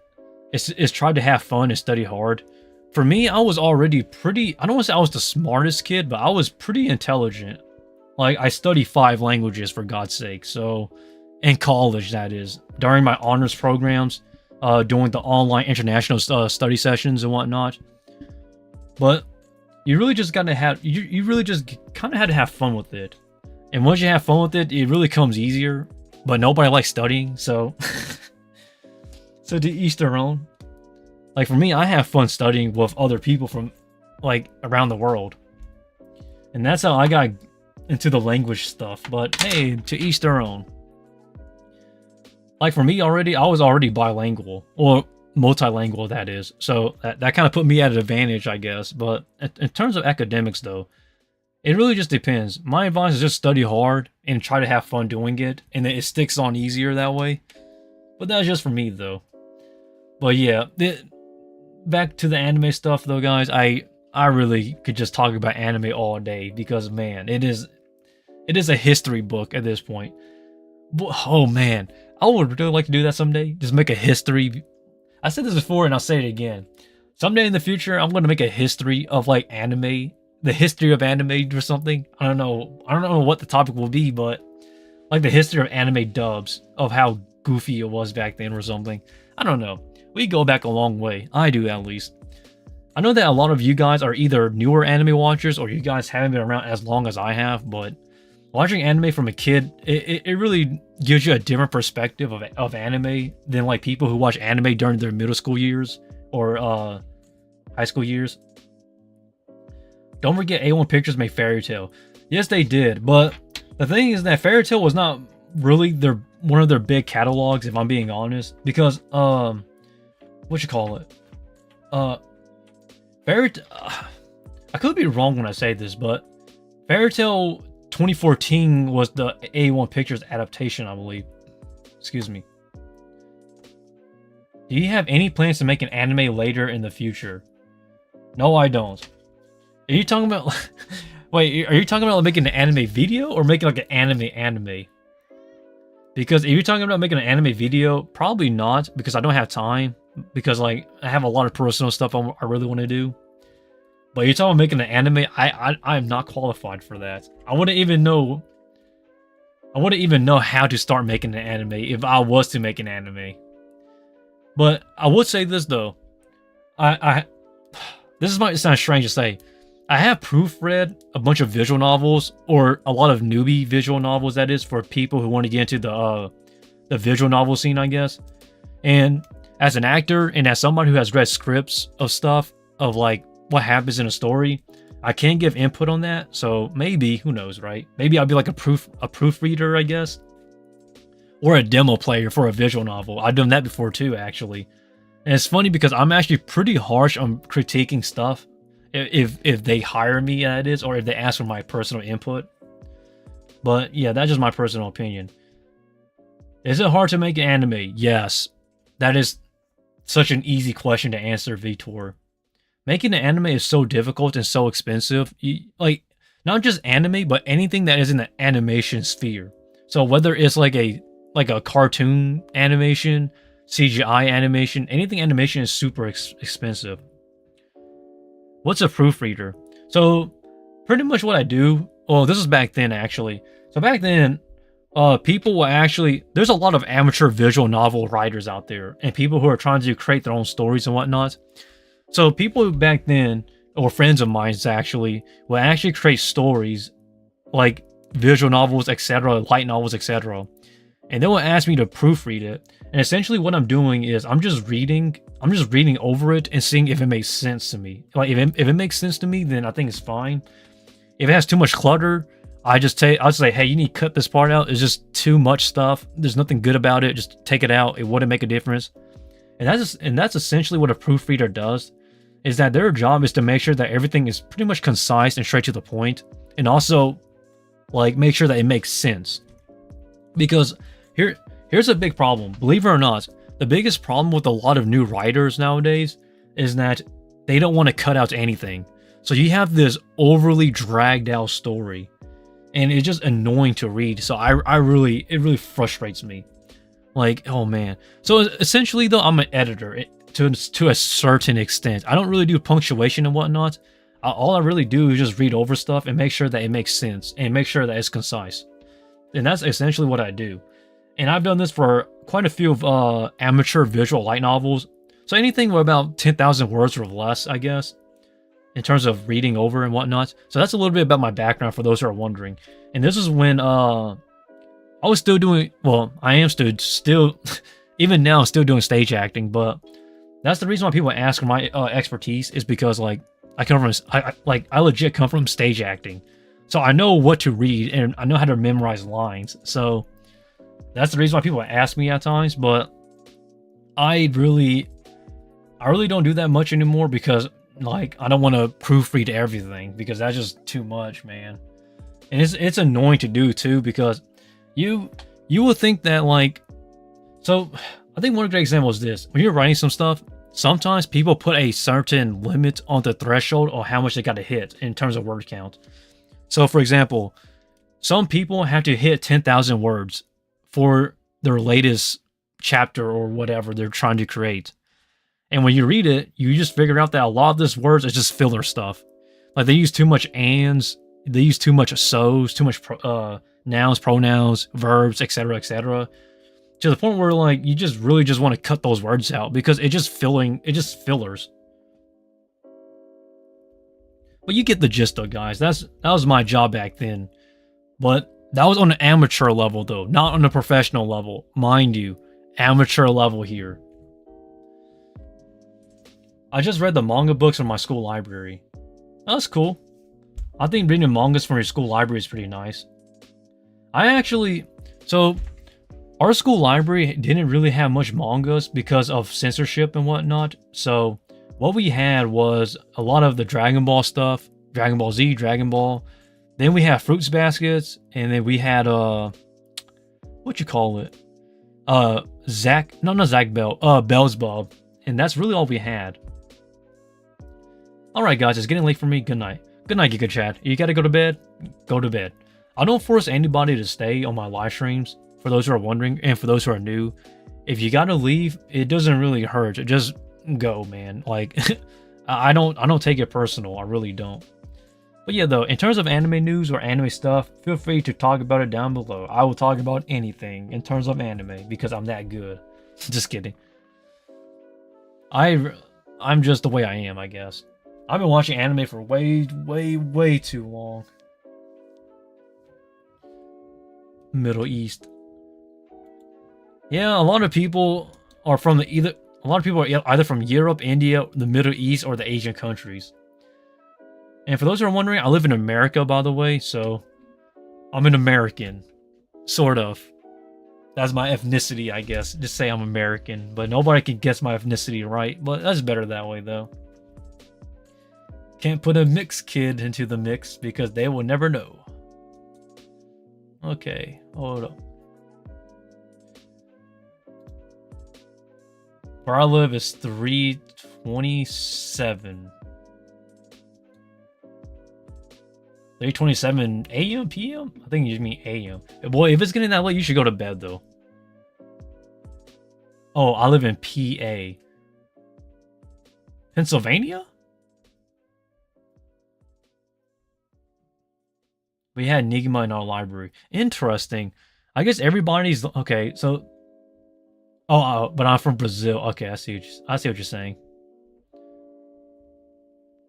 Is try to have fun and study hard. For me, I was already pretty, I don't want to say I was the smartest kid, but I was pretty intelligent. Like, I studied 5 languages, for God's sake. So, in college, that is. During my honors programs, doing the online international study sessions and whatnot. But you really just gotta have, you really just kind of had to have fun with it. And once you have fun with it, it really comes easier. But nobody likes studying, so... so to each their own. Like for me, I have fun studying with other people from like around the world. And that's how I got into the language stuff. But hey, to each their own. Like for me already, I was already bilingual. Or multilingual, that is. So that kind of put me at an advantage, I guess. But in terms of academics though, it really just depends. My advice is just study hard and try to have fun doing it. And then it sticks on easier that way. But that's just for me though. But yeah, back to the anime stuff though, guys. I really could just talk about anime all day because man, it is a history book at this point. But, oh man, I would really like to do that someday. Just make a history. I said this before and I'll say it again. Someday in the future, I'm going to make a history of like anime, the history of anime or something. I don't know what the topic will be, but like the history of anime dubs of how goofy it was back then or something. I don't know. We go back a long way. I do, at least. I know that a lot of you guys are either newer anime watchers or you guys haven't been around as long as I have, but watching anime from a kid, it really gives you a different perspective of anime than like people who watch anime during their middle school years or high school years. Don't forget A1 Pictures made Fairy Tail. Yes, they did, but the thing is that Fairy Tail was not really one of their big catalogs, if I'm being honest, because what you call it? I could be wrong when I say this, but Fairy Tail 2014 was the A1 Pictures adaptation, I believe. Excuse me. Do you have any plans to make an anime later in the future? No, I don't. Are you talking about... Wait, are you talking about making an anime video or making like an anime? Because if you're talking about making an anime video, probably not, because I don't have time. Because like I have a lot of personal stuff I really want to do. But you're talking about making an anime, I'm not qualified for that. I wouldn't even know how to start making an anime if I was to make an anime. But I would say this though. This might sound strange to say. I have proofread a bunch of visual novels, or a lot of newbie visual novels, that is, for people who want to get into the visual novel scene, I guess. And as an actor and as somebody who has read scripts of stuff, of like what happens in a story, I can give input on that. So maybe, who knows, right? Maybe I'll be like a proofreader, I guess. Or a demo player for a visual novel. I've done that before too, actually. And it's funny because I'm actually pretty harsh on critiquing stuff. If they hire me, that is, or if they ask for my personal input. But yeah, that's just my personal opinion. Is it hard to make an anime? Yes. That is such an easy question to answer, Vitor. Making an anime is so difficult and so expensive. Like, not just anime, but anything that is in the animation sphere. So whether it's like a cartoon animation, CGI animation, anything animation is super expensive. What's a proofreader? So pretty much what I do, well, this was back then actually. So back then, people will actually, there's a lot of amateur visual novel writers out there and people who are trying to create their own stories and whatnot. So people back then, or friends of mine actually, will actually create stories like visual novels, etc., light novels, etc. And they will ask me to proofread it. And essentially what I'm doing is I'm just reading over it and seeing if it makes sense to me. Like if it makes sense to me, then I think it's fine. If it has too much clutter, I'll just say, hey, you need to cut this part out. It's just too much stuff. There's nothing good about it. Just take it out. It wouldn't make a difference. And that's essentially what a proofreader does, is that their job is to make sure that everything is pretty much concise and straight to the point, and also like make sure that it makes sense. Because here's a big problem. Believe it or not, the biggest problem with a lot of new writers nowadays is that they don't want to cut out anything. So you have this overly dragged out story, and it's just annoying to read. So it really frustrates me. Like, oh man. So essentially though, I'm an editor to a certain extent. I don't really do punctuation and whatnot. All I really do is just read over stuff and make sure that it makes sense and make sure that it's concise. And that's essentially what I do. And I've done this for quite a few of amateur visual light novels. So anything with about 10,000 words or less, I guess, in terms of reading over and whatnot. So that's a little bit about my background for those who are wondering. And this is when I was still doing, well, I am still even now still doing stage acting, but that's the reason why people ask for my expertise, is because like I legit come from stage acting. So I know what to read and I know how to memorize lines. So that's the reason why people ask me at times, but I really don't do that much anymore, because like I don't want to proofread everything, because that's just too much, man. And it's annoying to do too, because you will think that like, so I think one great example is this. When you're writing some stuff, sometimes people put a certain limit on the threshold or how much they got to hit in terms of word count. So for example, some people have to hit 10,000 words for their latest chapter or whatever they're trying to create. And when you read it, you just figure out that a lot of this words is just filler stuff. Like they use too much ands, they use too much so's, too much nouns, pronouns, verbs, etc., etc. To the point where like you just really just want to cut those words out, because it's just fillers. But you get the gist though, guys. That was my job back then. But that was on an amateur level though, not on a professional level. Mind you, amateur level here. I just read the manga books from my school library. That's cool. I think reading mangas from your school library is pretty nice. So our school library didn't really have much mangas because of censorship and whatnot. So what we had was a lot of the Dragon Ball stuff, Dragon Ball Z, Dragon Ball. Then we had Fruits Baskets, and then we had what you call it? Not Bell's Bob. And that's really all we had. Alright guys, it's getting late for me. Good night. Good night, Giga Chat. You gotta go to bed? Go to bed. I don't force anybody to stay on my live streams, for those who are wondering, and for those who are new. If you gotta leave, it doesn't really hurt. Just go, man. Like, I don't take it personal. I really don't. But yeah, though, in terms of anime news or anime stuff, feel free to talk about it down below. I will talk about anything in terms of anime, because I'm that good. Just kidding. I'm just the way I am, I guess. I've been watching anime for way too long. Middle East. Yeah, a lot of people are either from Europe, India, the Middle East, or the Asian countries. And for those who are wondering, I live in America, by the way, so I'm an American. Sort of. That's my ethnicity, I guess. Just say I'm American, but nobody can guess my ethnicity right. But that's better that way, though. Can't put a mixed kid into the mix because they will never know. Okay, hold up. Where I live is 3:27. 3:27 a.m. p.m. I think you mean a.m. Boy, if it's getting that late, you should go to bed though. Oh, I live in PA. Pennsylvania? We had Nigma in our library. Interesting. I guess everybody's okay. So, but I'm from Brazil. Okay, I see what you're saying.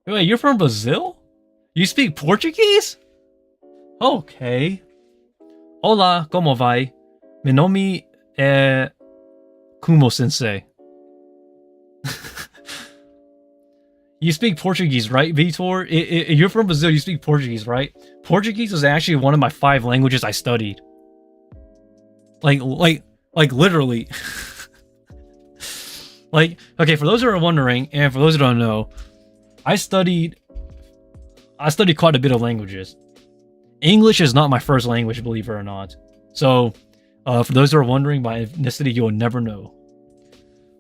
Wait, you're from Brazil? You speak Portuguese? Okay. Olá, como vai? Meu nome é Kumo Sensei. You speak Portuguese, right, Vitor? You're from Brazil, you speak Portuguese, right? Portuguese was actually one of my 5 languages I studied. Like literally. Like, okay, for those who are wondering, and for those who don't know, I studied quite a bit of languages. English is not my first language, believe it or not. So, for those who are wondering, my ethnicity, you will never know.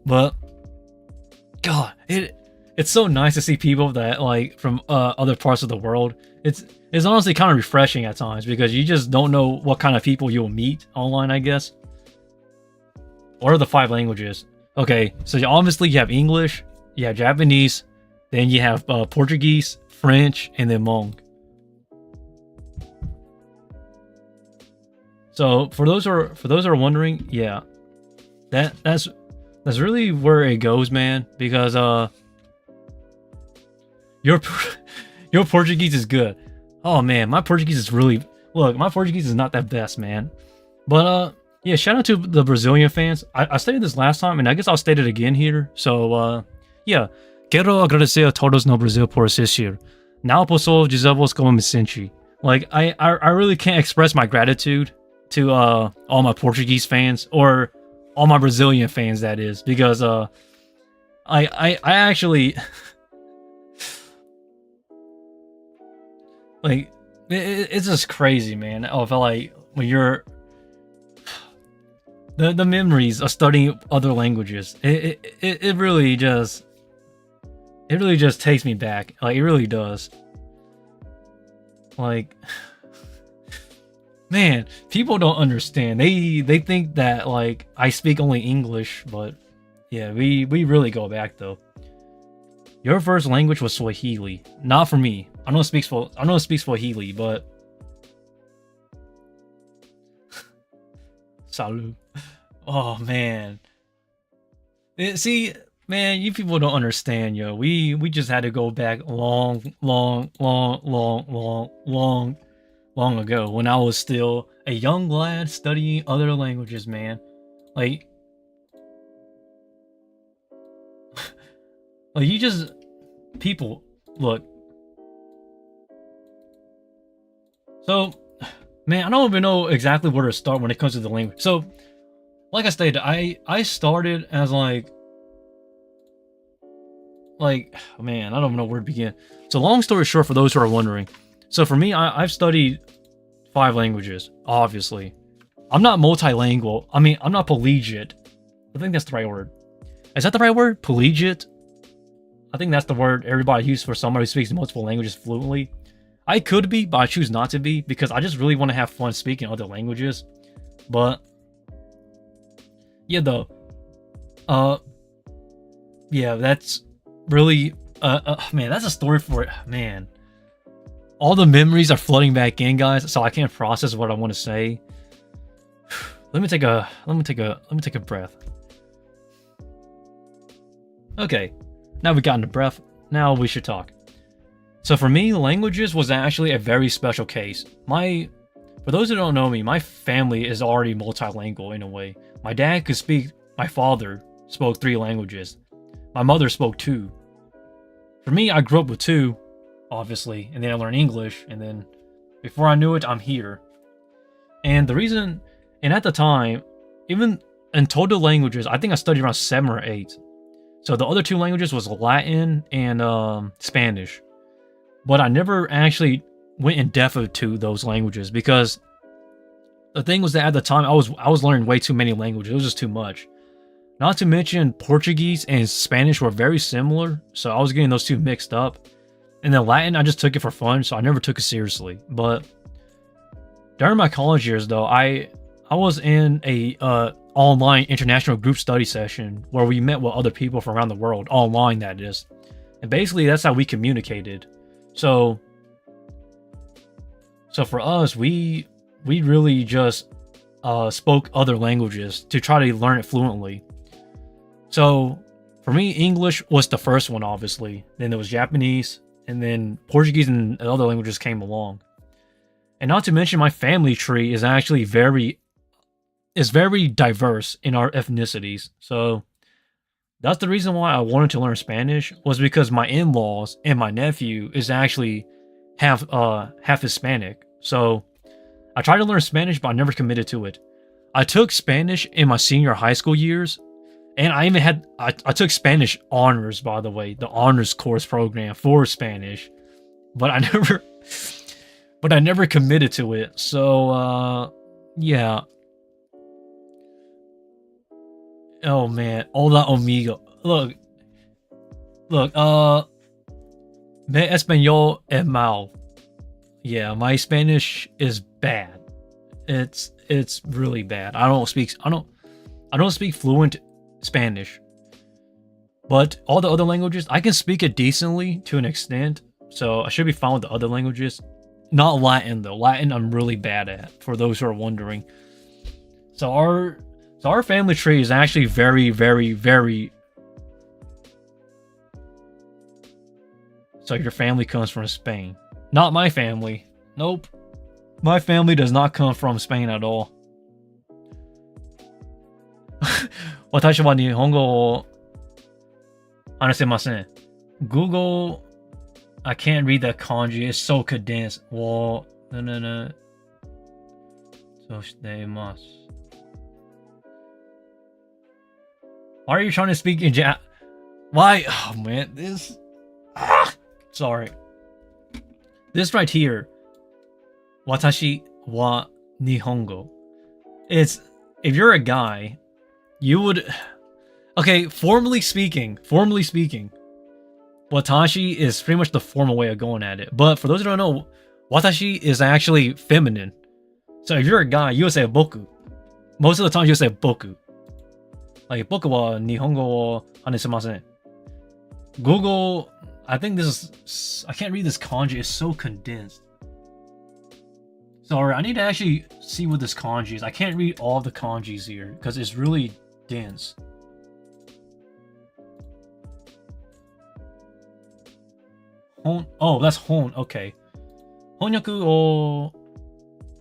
But, God, it's so nice to see people that like from other parts of the world. It's honestly kind of refreshing at times because you just don't know what kind of people you'll meet online, I guess. What are the 5 languages? Okay, so obviously you have English, you have Japanese, then you have Portuguese, French, and then Hmong. So for those who are wondering, yeah, that's really where it goes, man. Because your Portuguese is good. Oh man, my Portuguese is my Portuguese is not that best, man. But yeah, shout out to the Brazilian fans. I stated this last time, and I guess I'll state it again here. So yeah, quero agradecer a todos no Brasil por assistir. Não posso dizer-vos como me senti. Like I really can't express my gratitude to all my Portuguese fans, or all my Brazilian fans, that is, because I actually like it's just crazy, man. I feel like when you're the memories of studying other languages, it really just takes me back. Like, it really does. Like, man, people don't understand. They think that like I speak only English, but yeah, we really go back though. Your first language was Swahili. Not for me. I don't speak Swahili, but Salud. Oh man. See, Man, you people don't understand, yo. We just had to go back long ago when I was still a young lad studying other languages, man. Like, like you just people look. So, man, I don't even know exactly where to start when it comes to the language. So, like I stated, I started as man, I don't even know where to begin. So, long story short, for those who are wondering, so for me, I've studied 5 languages. Obviously, I'm not multilingual. I mean, I'm not polyglot. I think that's the right word. Is that the right word? Polyglot? I think that's the word everybody uses for somebody who speaks multiple languages fluently. I could be, but I choose not to be because I just really want to have fun speaking other languages. But yeah, though, uh, yeah, that's really, man, that's a story for it, man. All the memories are flooding back in, guys, so I can't process what I want to say. Let me take a breath. Okay, now we got into breath. Now we should talk. So for me, languages was actually a very special case. For those who don't know me, my family is already multilingual in a way. My dad could speak, my father spoke 3 languages. My mother spoke 2. For me, I grew up with 2, obviously, and then I learned English, and then before I knew it, I'm here. And at the time, even in total languages, I think I studied around 7 or 8. So the other 2 languages was Latin and Spanish. But I never actually went in depth into those languages because the thing was that at the time I was learning way too many languages. It was just too much. Not to mention Portuguese and Spanish were very similar, so I was getting those 2 mixed up. And then Latin, I just took it for fun, so I never took it seriously. But during my college years, though, I was in a online international group study session where we met with other people from around the world, online that is. And basically, that's how we communicated. So for us, we really just spoke other languages to try to learn it fluently. So for me, English was the first one, obviously. Then there was Japanese, and then Portuguese and other languages came along. And not to mention, my family tree is actually very diverse in our ethnicities. So that's the reason why I wanted to learn Spanish, was because my in-laws and my nephew is actually half Hispanic. So I tried to learn Spanish, but I never committed to it. I took Spanish in my senior high school years, and I took Spanish honors, by the way, the honors course program for Spanish, but I never committed to it. So yeah. Oh man, hola amigo. Look, mi español es mal. Yeah, my Spanish is bad. It's really bad. I don't speak fluent Spanish. But all the other languages, I can speak it decently to an extent. So I should be fine with the other languages. Not Latin though. Latin I'm really bad at, for those who are wondering. So our family tree is actually very, very, very... So your family comes from Spain. Not my family. Nope. My family does not come from Spain at all. 私は日本語を話せません. Google, I can't read that kanji. It's so condensed. そうしています. Why are you trying to speak in Why? Oh man, this... Sorry. This right here. Watashi wa Nihongo. It's... If you're a guy, you would... Okay, formally speaking, watashi is pretty much the formal way of going at it. But for those who don't know, watashi is actually feminine. So if you're a guy, you would say boku. Most of the time, you would say boku. Like, boku wa nihongo wo haneshemasen. Google, I think this is... I can't read this kanji. It's so condensed. Sorry, I need to actually see what this kanji is. I can't read all the kanjis here because it's really dense. Oh, that's Hon. Okay. Honyaku o.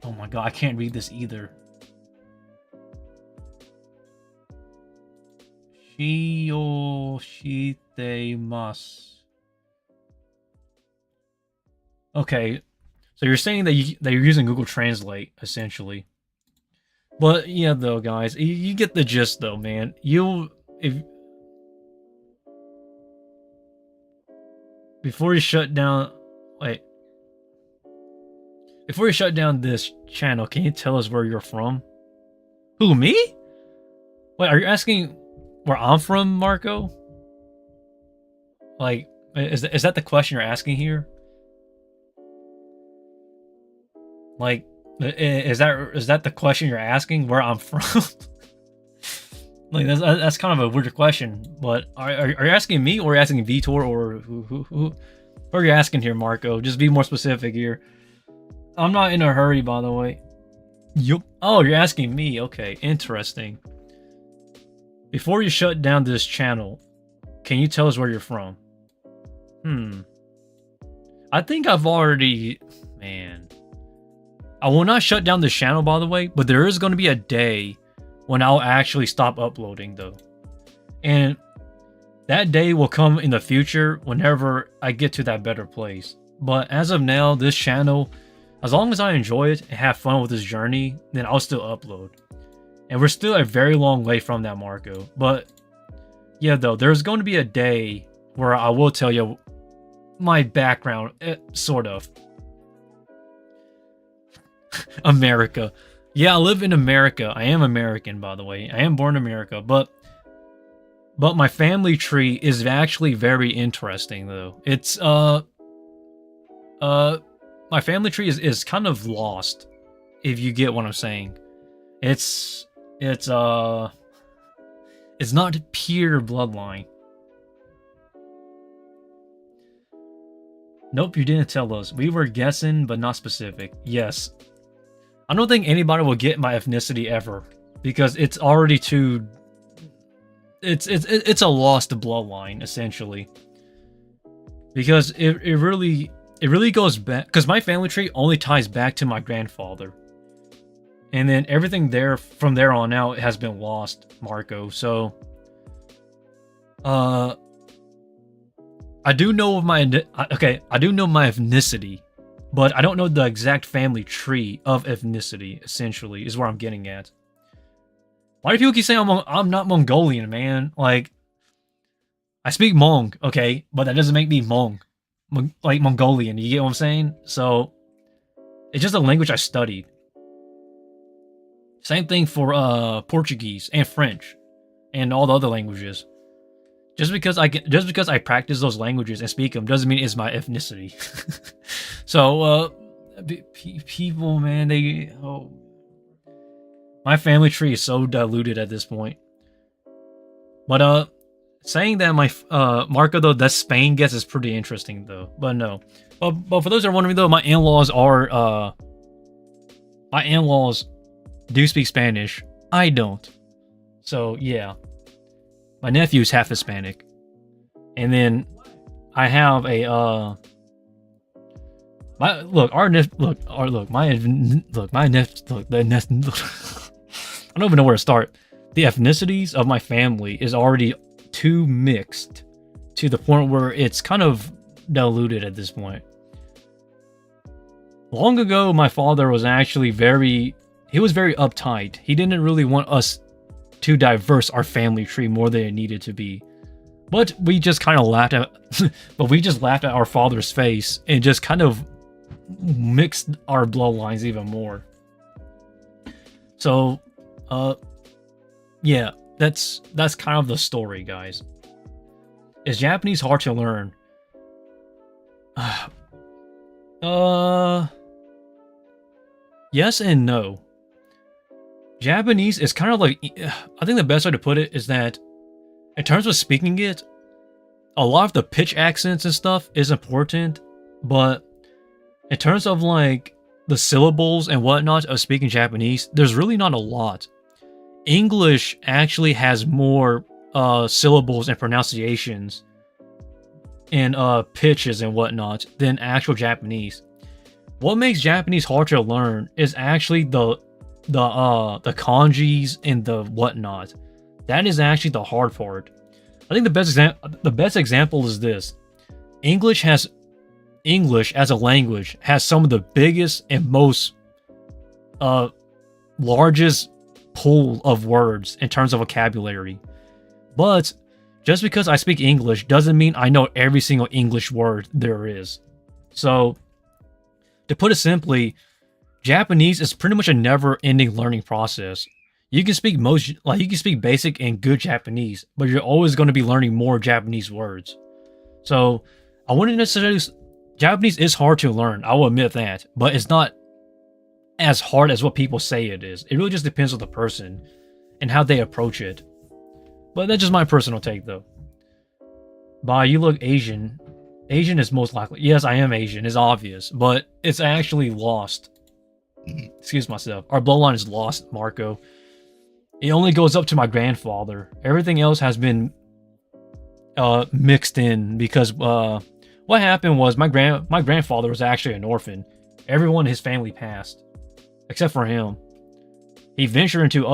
Oh my god, I can't read this either. Shio shitemasu. Okay, so you're saying that you're using Google Translate essentially, but yeah, though, guys, you get the gist, though, man. You if before you shut down, wait, before you shut down this channel, can you tell us where you're from? Who, me? Wait, are you asking where I'm from, Marco? Like, is that the question you're asking here? Like, is that the question you're asking? Where I'm from? Like, that's kind of a weird question. But are you asking me, or are you asking Vitor, or who are you asking here, Marco? Just be more specific here. I'm not in a hurry, by the way. Yup. Oh, you're asking me. Okay, interesting. Before you shut down this channel, can you tell us where you're from? I think I've already... Man. I will not shut down this channel, by the way, but there is going to be a day when I'll actually stop uploading, though. And that day will come in the future whenever I get to that better place. But as of now, this channel, as long as I enjoy it and have fun with this journey, then I'll still upload. And we're still a very long way from that, Marco. But yeah, though, there's going to be a day where I will tell you my background, sort of. America. Yeah, I live in America. I am American, by the way. I am born in America, but my family tree is actually very interesting, though. It's my family tree is kind of lost, if you get what I'm saying. It's not pure bloodline. Nope, you didn't tell us. We were guessing, but not specific. Yes. I don't think anybody will get my ethnicity ever, because it's already too... It's a lost bloodline, essentially. Because it really goes back... Because my family tree only ties back to my grandfather. And then everything there, from there on out, has been lost, Marco. So... I do know of my... Okay, I do know my ethnicity. But I don't know the exact family tree of ethnicity, essentially, is where I'm getting at. Why do people keep saying I'm not Mongolian, man? Like, I speak Hmong, okay? But that doesn't make me Hmong. Like, Mongolian, you get what I'm saying? So, it's just a language I studied. Same thing for Portuguese and French and all the other languages. Just because I practice those languages and speak them doesn't mean it's my ethnicity. So, people, man, my family tree is so diluted at this point. But saying that my Marco, though, that Spain guess is pretty interesting, though. But no, but for those that are wondering, though, my in-laws do speak Spanish. I don't. So yeah. My nephew's half Hispanic, and then I have a my look our nep look our look my look my nep look the nep I don't even know where to start. The ethnicities of my family is already too mixed to the point where it's kind of diluted at this point. Long ago, my father was actually very uptight. He didn't really want us to diverse our family tree more than it needed to be. But we just kind of laughed at our father's face and just kind of mixed our bloodlines even more. So, yeah, that's kind of the story, guys. Is Japanese hard to learn? Yes and no. Japanese is kind of like, I think the best way to put it is that in terms of speaking it, a lot of the pitch accents and stuff is important, but in terms of like the syllables and whatnot of speaking Japanese, there's really not a lot. English actually has more syllables and pronunciations in pitches and whatnot than actual Japanese. What makes Japanese hard to learn is actually the kanjis and the whatnot. That is actually the hard part. I think the best example is this. English as a language has some of the biggest and most largest pool of words in terms of vocabulary. But just because I speak English doesn't mean I know every single English word there is. So, to put it simply, Japanese is pretty much a never-ending learning process. You can speak basic and good Japanese, but you're always going to be learning more Japanese words. So, I wouldn't necessarily... Japanese is hard to learn, I will admit that, but it's not as hard as what people say it is. It really just depends on the person and how they approach it. But that's just my personal take, though. By you look Asian. Asian is most likely. Yes, I am Asian. It's obvious. But it's actually lost. Excuse myself. Our bloodline is lost, Marco. It only goes up to my grandfather. Everything else has been mixed in because what happened was my grandfather was actually an orphan. Everyone in his family passed, except for him. He ventured into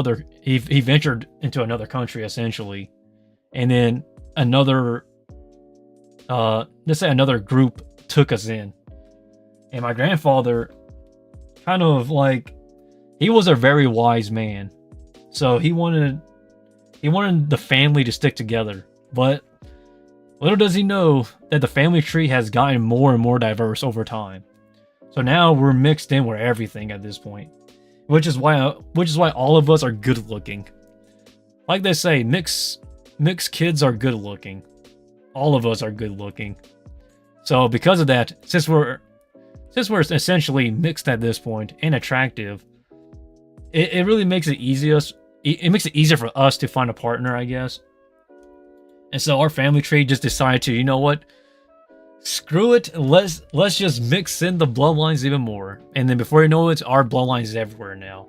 another country essentially, and then another let's say another group took us in, and my grandfather kind of like, he was a very wise man, so he wanted the family to stick together, but little does he know that the family tree has gotten more and more diverse over time. So now we're mixed in with everything at this point. Which is why all of us are good looking. Like they say, mixed kids are good looking. All of us are good looking. So because of that, since we're essentially mixed at this point and attractive, it really makes it easier. It makes it easier for us to find a partner, I guess. And so our family tree just decided to, you know what? Screw it, let's just mix in the bloodlines even more. And then before you know it, our bloodline is everywhere now.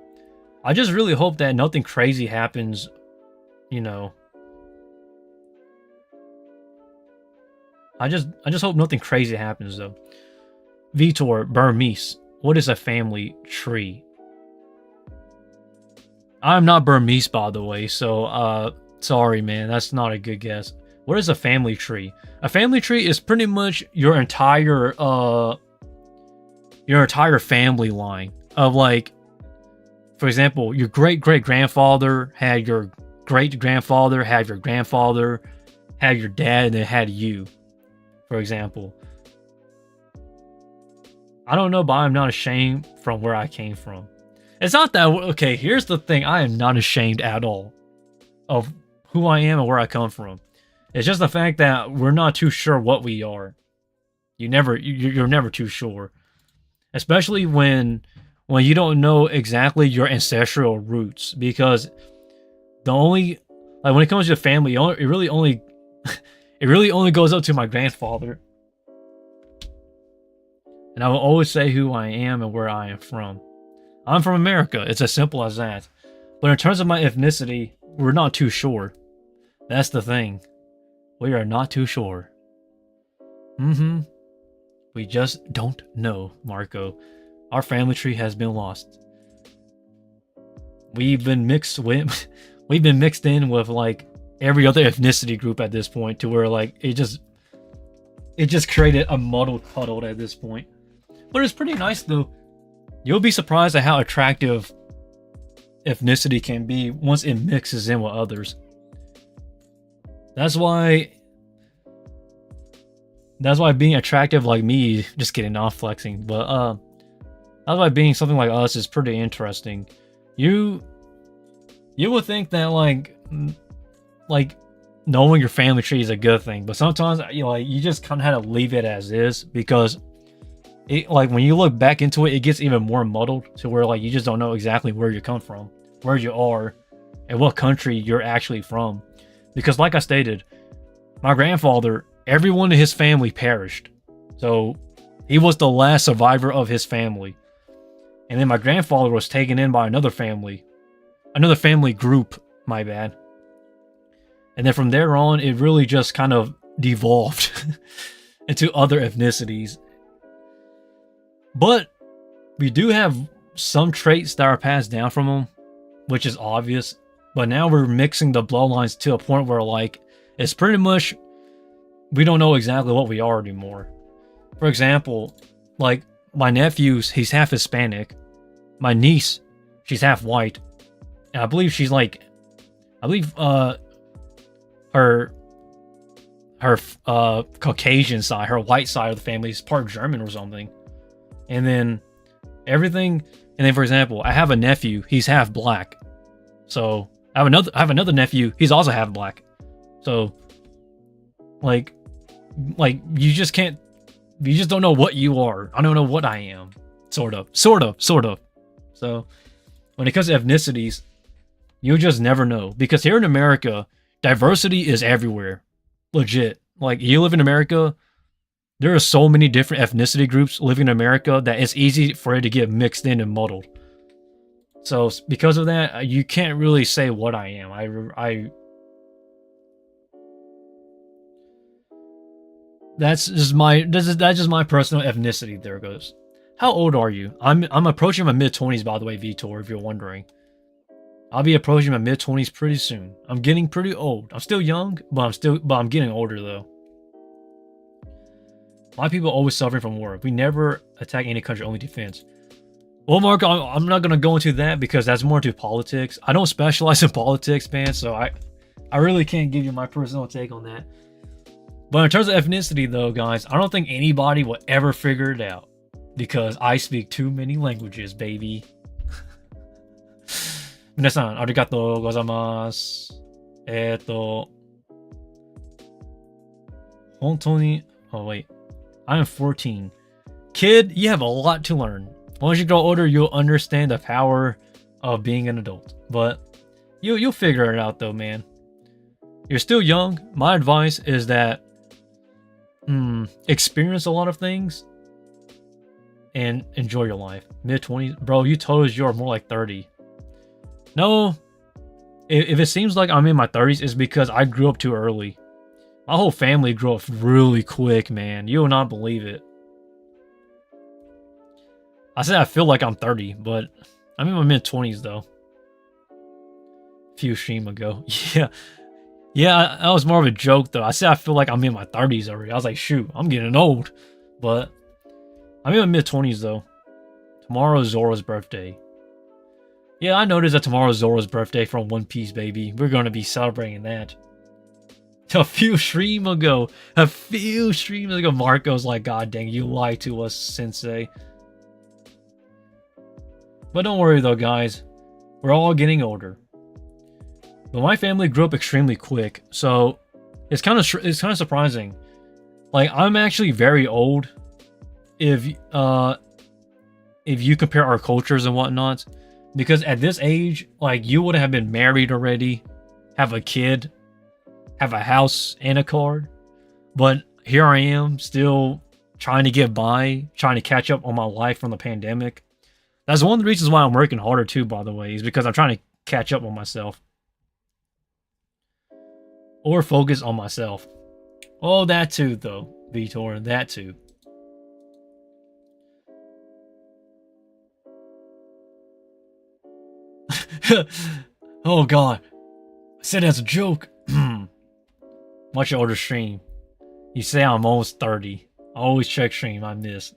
I just really hope that nothing crazy happens, you know. I just hope nothing crazy happens though. Vitor, Burmese, what is a family tree? I'm not Burmese, by the way, so sorry man, that's not a good guess. What is a family tree? A family tree is pretty much your entire family line of, like, for example, your great-great-grandfather had your great-grandfather, had your grandfather, had your dad, and then had you, for example. I don't know, but I'm not ashamed from where I came from. It's not that, okay, here's the thing, I am not ashamed at all of who I am and where I come from. It's just the fact that we're not too sure what we are. You're never too sure. Especially when you don't know exactly your ancestral roots, because when it comes to family, it really only goes up to my grandfather. And I will always say who I am and where I am from. I'm from America. It's as simple as that. But in terms of my ethnicity, we're not too sure. That's the thing. We are not too sure. We just don't know, Marco. Our family tree has been lost. We've been mixed in with like every other ethnicity group at this point, to where like it just created a muddled puddle at this point. But it's pretty nice though. You'll be surprised at how attractive ethnicity can be once it mixes in with others. That's why being attractive like me, just kidding, not flexing, but that's why being something like us is pretty interesting. You would think that like knowing your family tree is a good thing, but sometimes you just kind of have to leave it as is, because it, like, when you look back into it, it gets even more muddled, to where like you just don't know exactly where you come from, where you are, and what country you're actually from. Because like I stated, my grandfather, everyone in his family perished. So he was the last survivor of his family. And then my grandfather was taken in by another family group, my bad. And then from there on, it really just kind of devolved. into other ethnicities. But we do have some traits that are passed down from them, which is obvious. But now we're mixing the bloodlines to a point where, like, it's pretty much we don't know exactly what we are anymore. For example, like my nephew, he's half Hispanic. My niece, she's half white. And I believe she's like, her Caucasian side, her white side of the family is part German or something. And then everything, and then for example, I have a nephew, he's half black. So I have another nephew, he's also half black. So like you just don't know what you are. I don't know what I am. Sort of. So when it comes to ethnicities, you just never know. Because here in America, diversity is everywhere. Legit. Like, you live in America, there are so many different ethnicity groups living in America that it's easy for it to get mixed in and muddled. So because of that, you can't really say what I am. That's just my personal ethnicity. There goes. How old are you? I'm approaching my mid-20s, by the way, Vitor, if you're wondering. I'll be approaching my mid-20s pretty soon. I'm getting pretty old. I'm still young, but I'm getting older though. Why people always suffering from war? We never attack any country, only defense. Well, Mark, I'm not gonna go into that because that's more into politics. I don't specialize in politics, man, so I really can't give you my personal take on that. But in terms of ethnicity, though, guys, I don't think anybody will ever figure it out because I speak too many languages, baby. 皆さん、ありがとうございます。本当に Oh, wait. I am 14. Kid, you have a lot to learn. Once you grow older, you'll understand the power of being an adult. But you'll figure it out, though, man. You're still young. My advice is that experience a lot of things and enjoy your life. Mid-20s. Bro, you told us you're more like 30. No, if it seems like I'm in my 30s, it's because I grew up too early. My whole family grew up really quick, man. You will not believe it. I said I feel like I'm 30, but I'm in my mid-20s, though. A few streams ago. Yeah, that was more of a joke, though. I said I feel like I'm in my 30s already. I was like, shoot, I'm getting old. But I'm in my mid-20s, though. Tomorrow's Zoro's birthday. Yeah, I noticed that tomorrow's Zoro's birthday from One Piece, baby. We're going to be celebrating that. A few streams ago, Marco's like, God dang, you lied to us, Sensei. But don't worry, though, guys. We're all getting older. But my family grew up extremely quick, so it's kind of surprising. Like, I'm actually very old if you compare our cultures and whatnot. Because at this age, like, you would have been married already, have a kid, have a house and a car. But here I am, still trying to get by, trying to catch up on my life from the pandemic. That's one of the reasons why I'm working harder too, by the way, is because I'm trying to catch up on myself. Or focus on myself. Oh, that too, though, Vitor, that too. Oh god. I said that's a joke. Watch your older stream. You say I'm almost 30. I always check stream, I miss.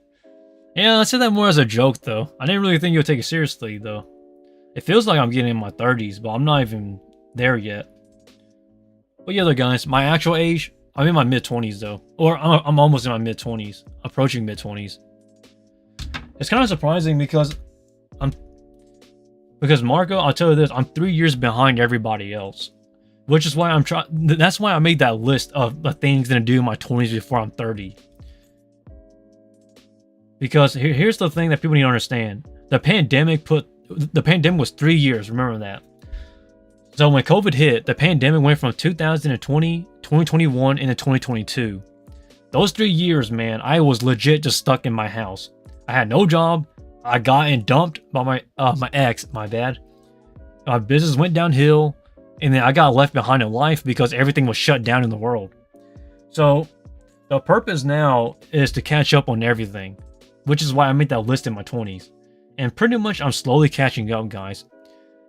Yeah, I said that more as a joke though. I didn't really think you'll take it seriously though. It feels like I'm getting in my 30s, but I'm not even there yet. But yeah, though, guys, my actual age, I'm in my mid-20s though. Or I'm almost in my mid-20s. Approaching mid-20s. It's kind of surprising because Marco, I'll tell you this, I'm 3 years behind everybody else. Which is why that's why I made that list of the things to do in my 20s before I'm 30. Because here's the thing that people need to understand. The pandemic was 3 years, remember that. So when COVID hit, the pandemic went from 2020, 2021, into 2022. Those 3 years, man, I was legit just stuck in my house. I had no job. I got dumped by my ex, my bad. My business went downhill, and then I got left behind in life because everything was shut down in the world. So The purpose now is to catch up on everything, which is why I made that list in my 20s. And pretty much I'm slowly catching up, guys.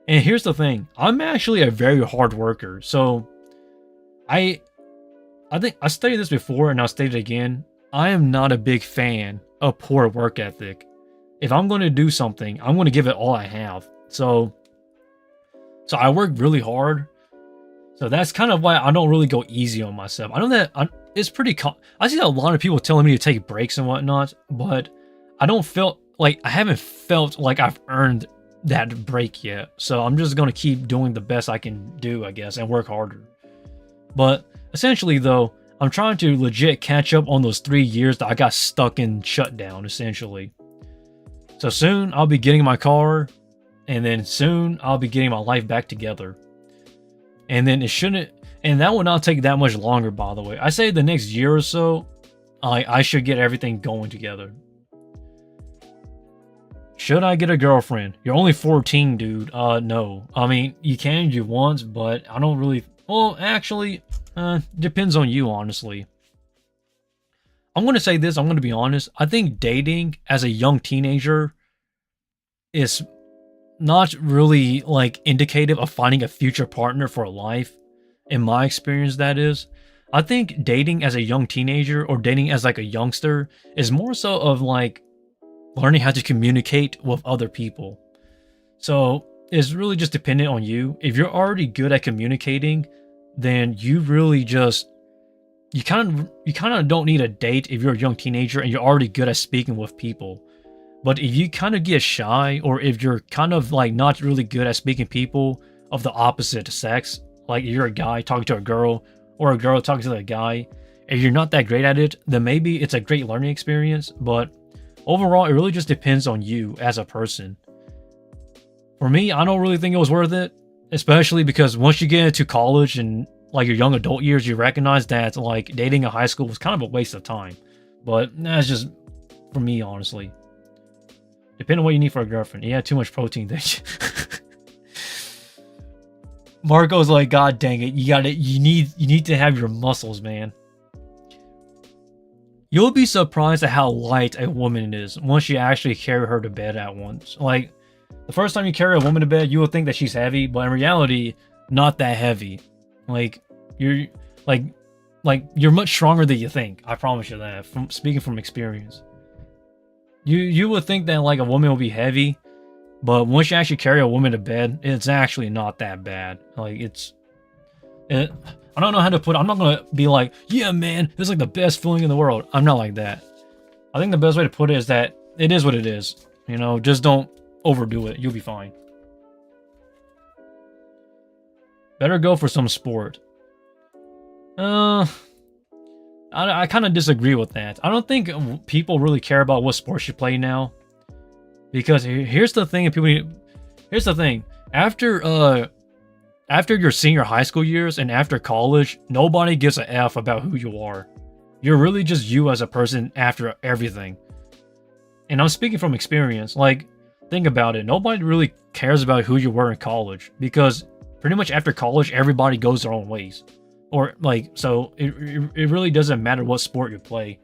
And here's the thing, I'm actually a very hard worker. So I think I stated this before and I'll state it again. I am not a big fan of poor work ethic. If I'm going to do something, I'm going to give it all I have. So I work really hard. So that's kind of why I don't really go easy on myself. I know that it's pretty. I see a lot of people telling me to take breaks and whatnot, but I don't feel like I haven't felt like I've earned that break yet. So I'm just gonna keep doing the best I can do, I guess, and work harder. But essentially, though, I'm trying to legit catch up on those 3 years that I got stuck in shutdown. Essentially, so soon I'll be getting my car, and then soon I'll be getting my life back together. And then it shouldn't, and that will not take that much longer, by the way. I say the next year or so, I should get everything going together. Should I get a girlfriend? You're only 14, dude. No. I mean, you can if you want, but I don't really, well, actually, depends on you, honestly. I'm going to say this, I'm going to be honest. I think dating as a young teenager is not really like indicative of finding a future partner for life. In my experience, that is. I think dating as a young teenager or dating as like a youngster is more so of like learning how to communicate with other people. So it's really just dependent on you. If you're already good at communicating, then you really just you kind of don't need a date if you're a young teenager and you're already good at speaking with people. But if you kind of get shy, or if you're kind of like not really good at speaking people of the opposite sex, like if you're a guy talking to a girl or a girl talking to a guy, if you're not that great at it, then maybe it's a great learning experience. But overall, it really just depends on you as a person. For me, I don't really think it was worth it, especially because once you get into college and like your young adult years, you recognize that like dating in high school was kind of a waste of time. But that's just for me, honestly. Depending on what you need for a girlfriend. Yeah, too much protein. Marco's like, God dang it, you need to have your muscles, man. You'll be surprised at how light a woman is once you actually carry her to bed at once. Like, the first time you carry a woman to bed, you will think that she's heavy, but in reality, not that heavy. Like, you're you're much stronger than you think. I promise you that. From speaking from experience. You would think that like a woman will be heavy, but once you actually carry a woman to bed, it's actually not that bad. Like I don't know how to put it. I'm not gonna be like, yeah, man, this is like the best feeling in the world. I'm not like that. I think the best way to put it is that it is what it is. You know, just don't overdo it. You'll be fine. Better go for some sport. I kind of disagree with that. I don't think people really care about what sports you play now. Because here's the thing, here's the thing. After your senior high school years and after college, nobody gives a F about who you are. You're really just you as a person after everything. And I'm speaking from experience. Like, think about it. Nobody really cares about who you were in college. Because pretty much after college, everybody goes their own ways. Or like, so it really doesn't matter what sport you play.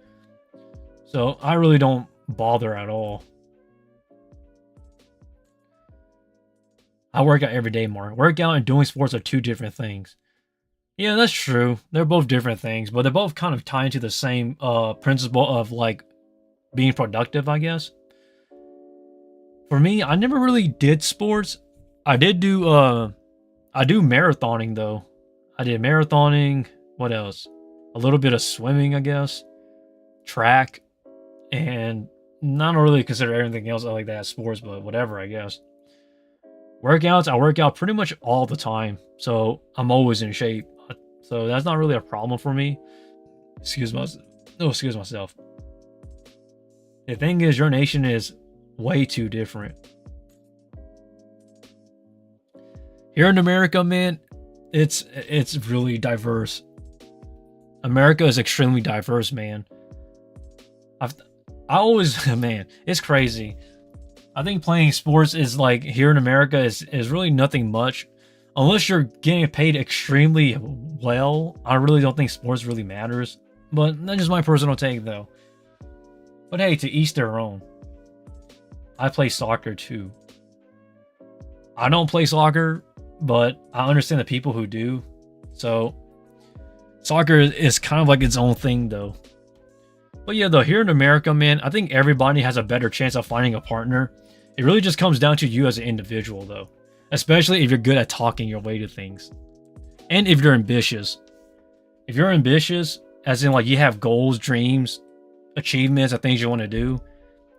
So I really don't bother at all. I work out every day, Mark. Workout and doing sports are two different things. Yeah, that's true. They're both different things, but they're both kind of tied into the same principle of like being productive, I guess. For me, I never really did sports. I do marathoning though. I did marathoning. What else? A little bit of swimming, I guess. Track. And I don't really consider everything else like that as sports, but whatever, I guess. Workouts, I work out pretty much all the time. So I'm always in shape. So that's not really a problem for me. Excuse myself. The thing is, your nation is way too different. Here in America, man, it's really diverse. America is extremely diverse, man. I always, man, it's crazy. I think playing sports is like, here in America is really nothing much. Unless you're getting paid extremely well, I really don't think sports really matters. But that's just my personal take, though. But hey, to each their own. I play soccer too. I don't play soccer, but I understand the people who do. So, soccer is kind of like its own thing, though. But yeah, though, here in America, man, I think everybody has a better chance of finding a partner. It really just comes down to you as an individual, though. Especially if you're good at talking your way to things. And if you're ambitious. If you're ambitious, as in like you have goals, dreams, achievements, or things you want to do,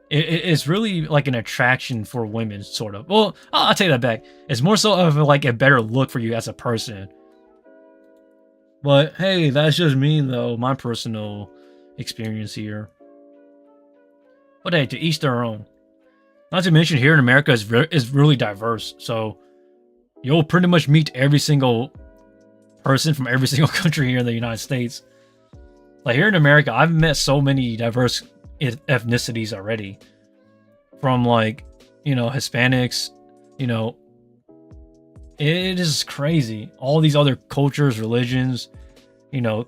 it's really like an attraction for women, sort of. Well, I'll take that back. It's more so of like a better look for you as a person. But hey, that's just me, though. My personal experience here. But hey, to each their own. Not to mention, here in America is really diverse. So you'll pretty much meet every single person from every single country here in the United States. Like here in America, I've met so many diverse ethnicities already. From like, Hispanics, it is crazy. All these other cultures, religions,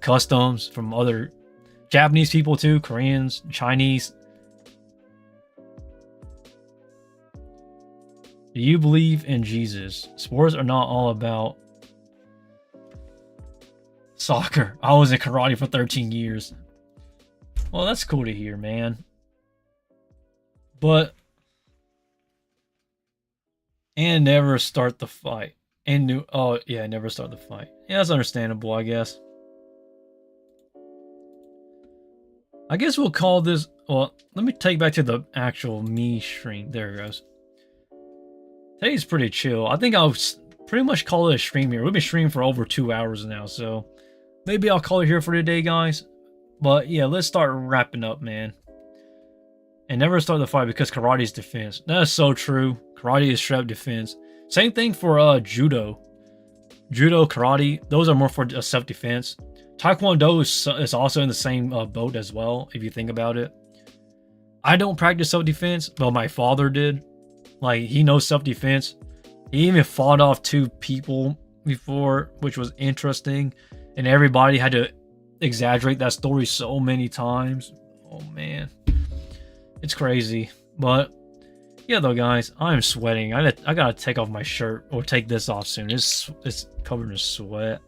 customs from other Japanese people too, Koreans, Chinese. Do you believe in Jesus? Sports are not all about soccer. I was in karate for 13 years. Well, that's cool to hear, man. But and never start the fight. Never start the fight. Yeah, that's understandable, I guess. I guess we'll call this. Well, let me take back to the actual me stream. There it goes. Today's pretty chill. I think I'll pretty much call it a stream here. We've been streaming for over 2 hours now, so maybe I'll call it here for today, guys. But yeah, let's start wrapping up, man. And never start the fight because karate is defense. That is so true. Karate is straight defense. Same thing for judo. Judo, karate, those are more for self-defense. Taekwondo is also in the same boat as well, if you think about it. I don't practice self-defense, but my father did. Like, he knows self-defense. He even fought off 2 people before, which was interesting. And everybody had to exaggerate that story so many times. Oh, man. It's crazy. But, yeah, though, guys, I'm sweating. I gotta take off my shirt, or take this off soon. It's covered in sweat.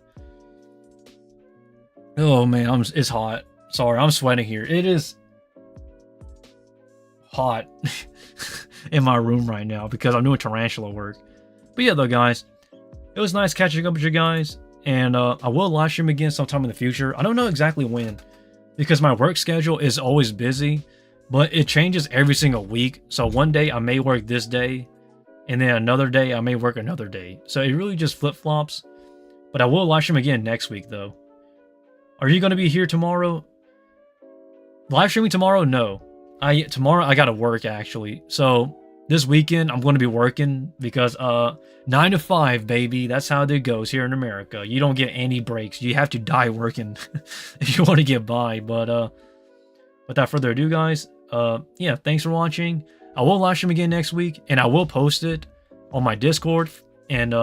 Oh, man, it's hot. Sorry, I'm sweating here. It is hot in my room right now because I'm doing tarantula work. But yeah, though, guys, it was nice catching up with you guys, and I will live stream again sometime in the future. I don't know exactly when, because my work schedule is always busy, but it changes every single week. So one day I may work this day, and then another day I may work another day. So it really just flip-flops. But I will live stream again next week, though. Are you going to be here tomorrow? Live streaming tomorrow? No. Tomorrow I gotta work, actually. So this weekend I'm going to be working because 9 to 5, baby. That's how it goes here in America. You don't get any breaks. You have to die working if you want to get by. But without further ado, guys, yeah, thanks for watching. I will live stream again next week, and I will post it on my Discord, and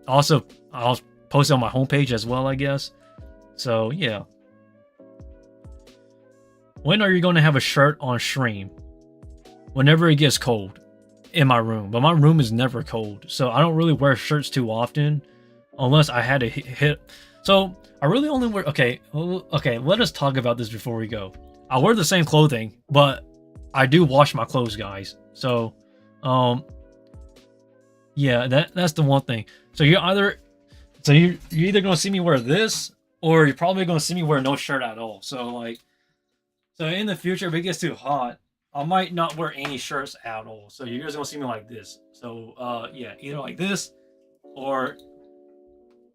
also I'll post it on my homepage as well, I guess. So yeah. When are you going to have a shirt on stream? Whenever it gets cold in my room. But my room is never cold, so I don't really wear shirts too often unless I had to hit. So I really only wear. Okay, let us talk about this before we go. I wear the same clothing, but I do wash my clothes, guys. So yeah, that's the one thing. So you're either gonna see me wear this, or you're probably gonna see me wear no shirt at all. So in the future, if it gets too hot, I might not wear any shirts at all. So you guys are gonna see me like this. So yeah, either like this, or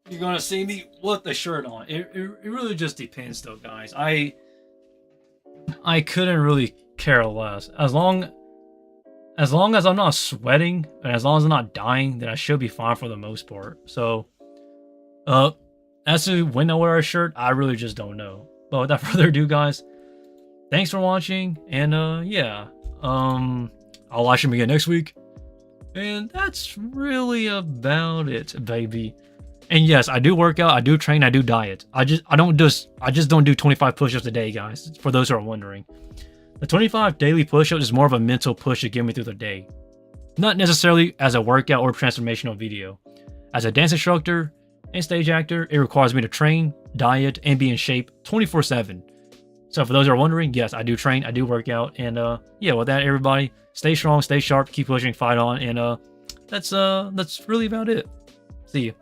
you're gonna see me with the shirt on. It really just depends, though, guys. I couldn't really care less. As long as I'm not sweating, and as long as I'm not dying, then I should be fine for the most part. So as to when I wear a shirt, I really just don't know. But without further ado, guys, thanks for watching, and yeah, I'll watch him again next week, and that's really about it, baby. And yes, I do work out, I do train, I do diet. I just don't do 25 push-ups a day, guys, for those who are wondering. The 25 daily push-ups is more of a mental push to get me through the day. Not necessarily as a workout or transformational video. As a dance instructor and stage actor, it requires me to train, diet, and be in shape 24/7. So for those who are wondering, yes, I do train, I do work out, and yeah, with that, everybody, stay strong, stay sharp, keep pushing, fight on, and that's really about it. See you.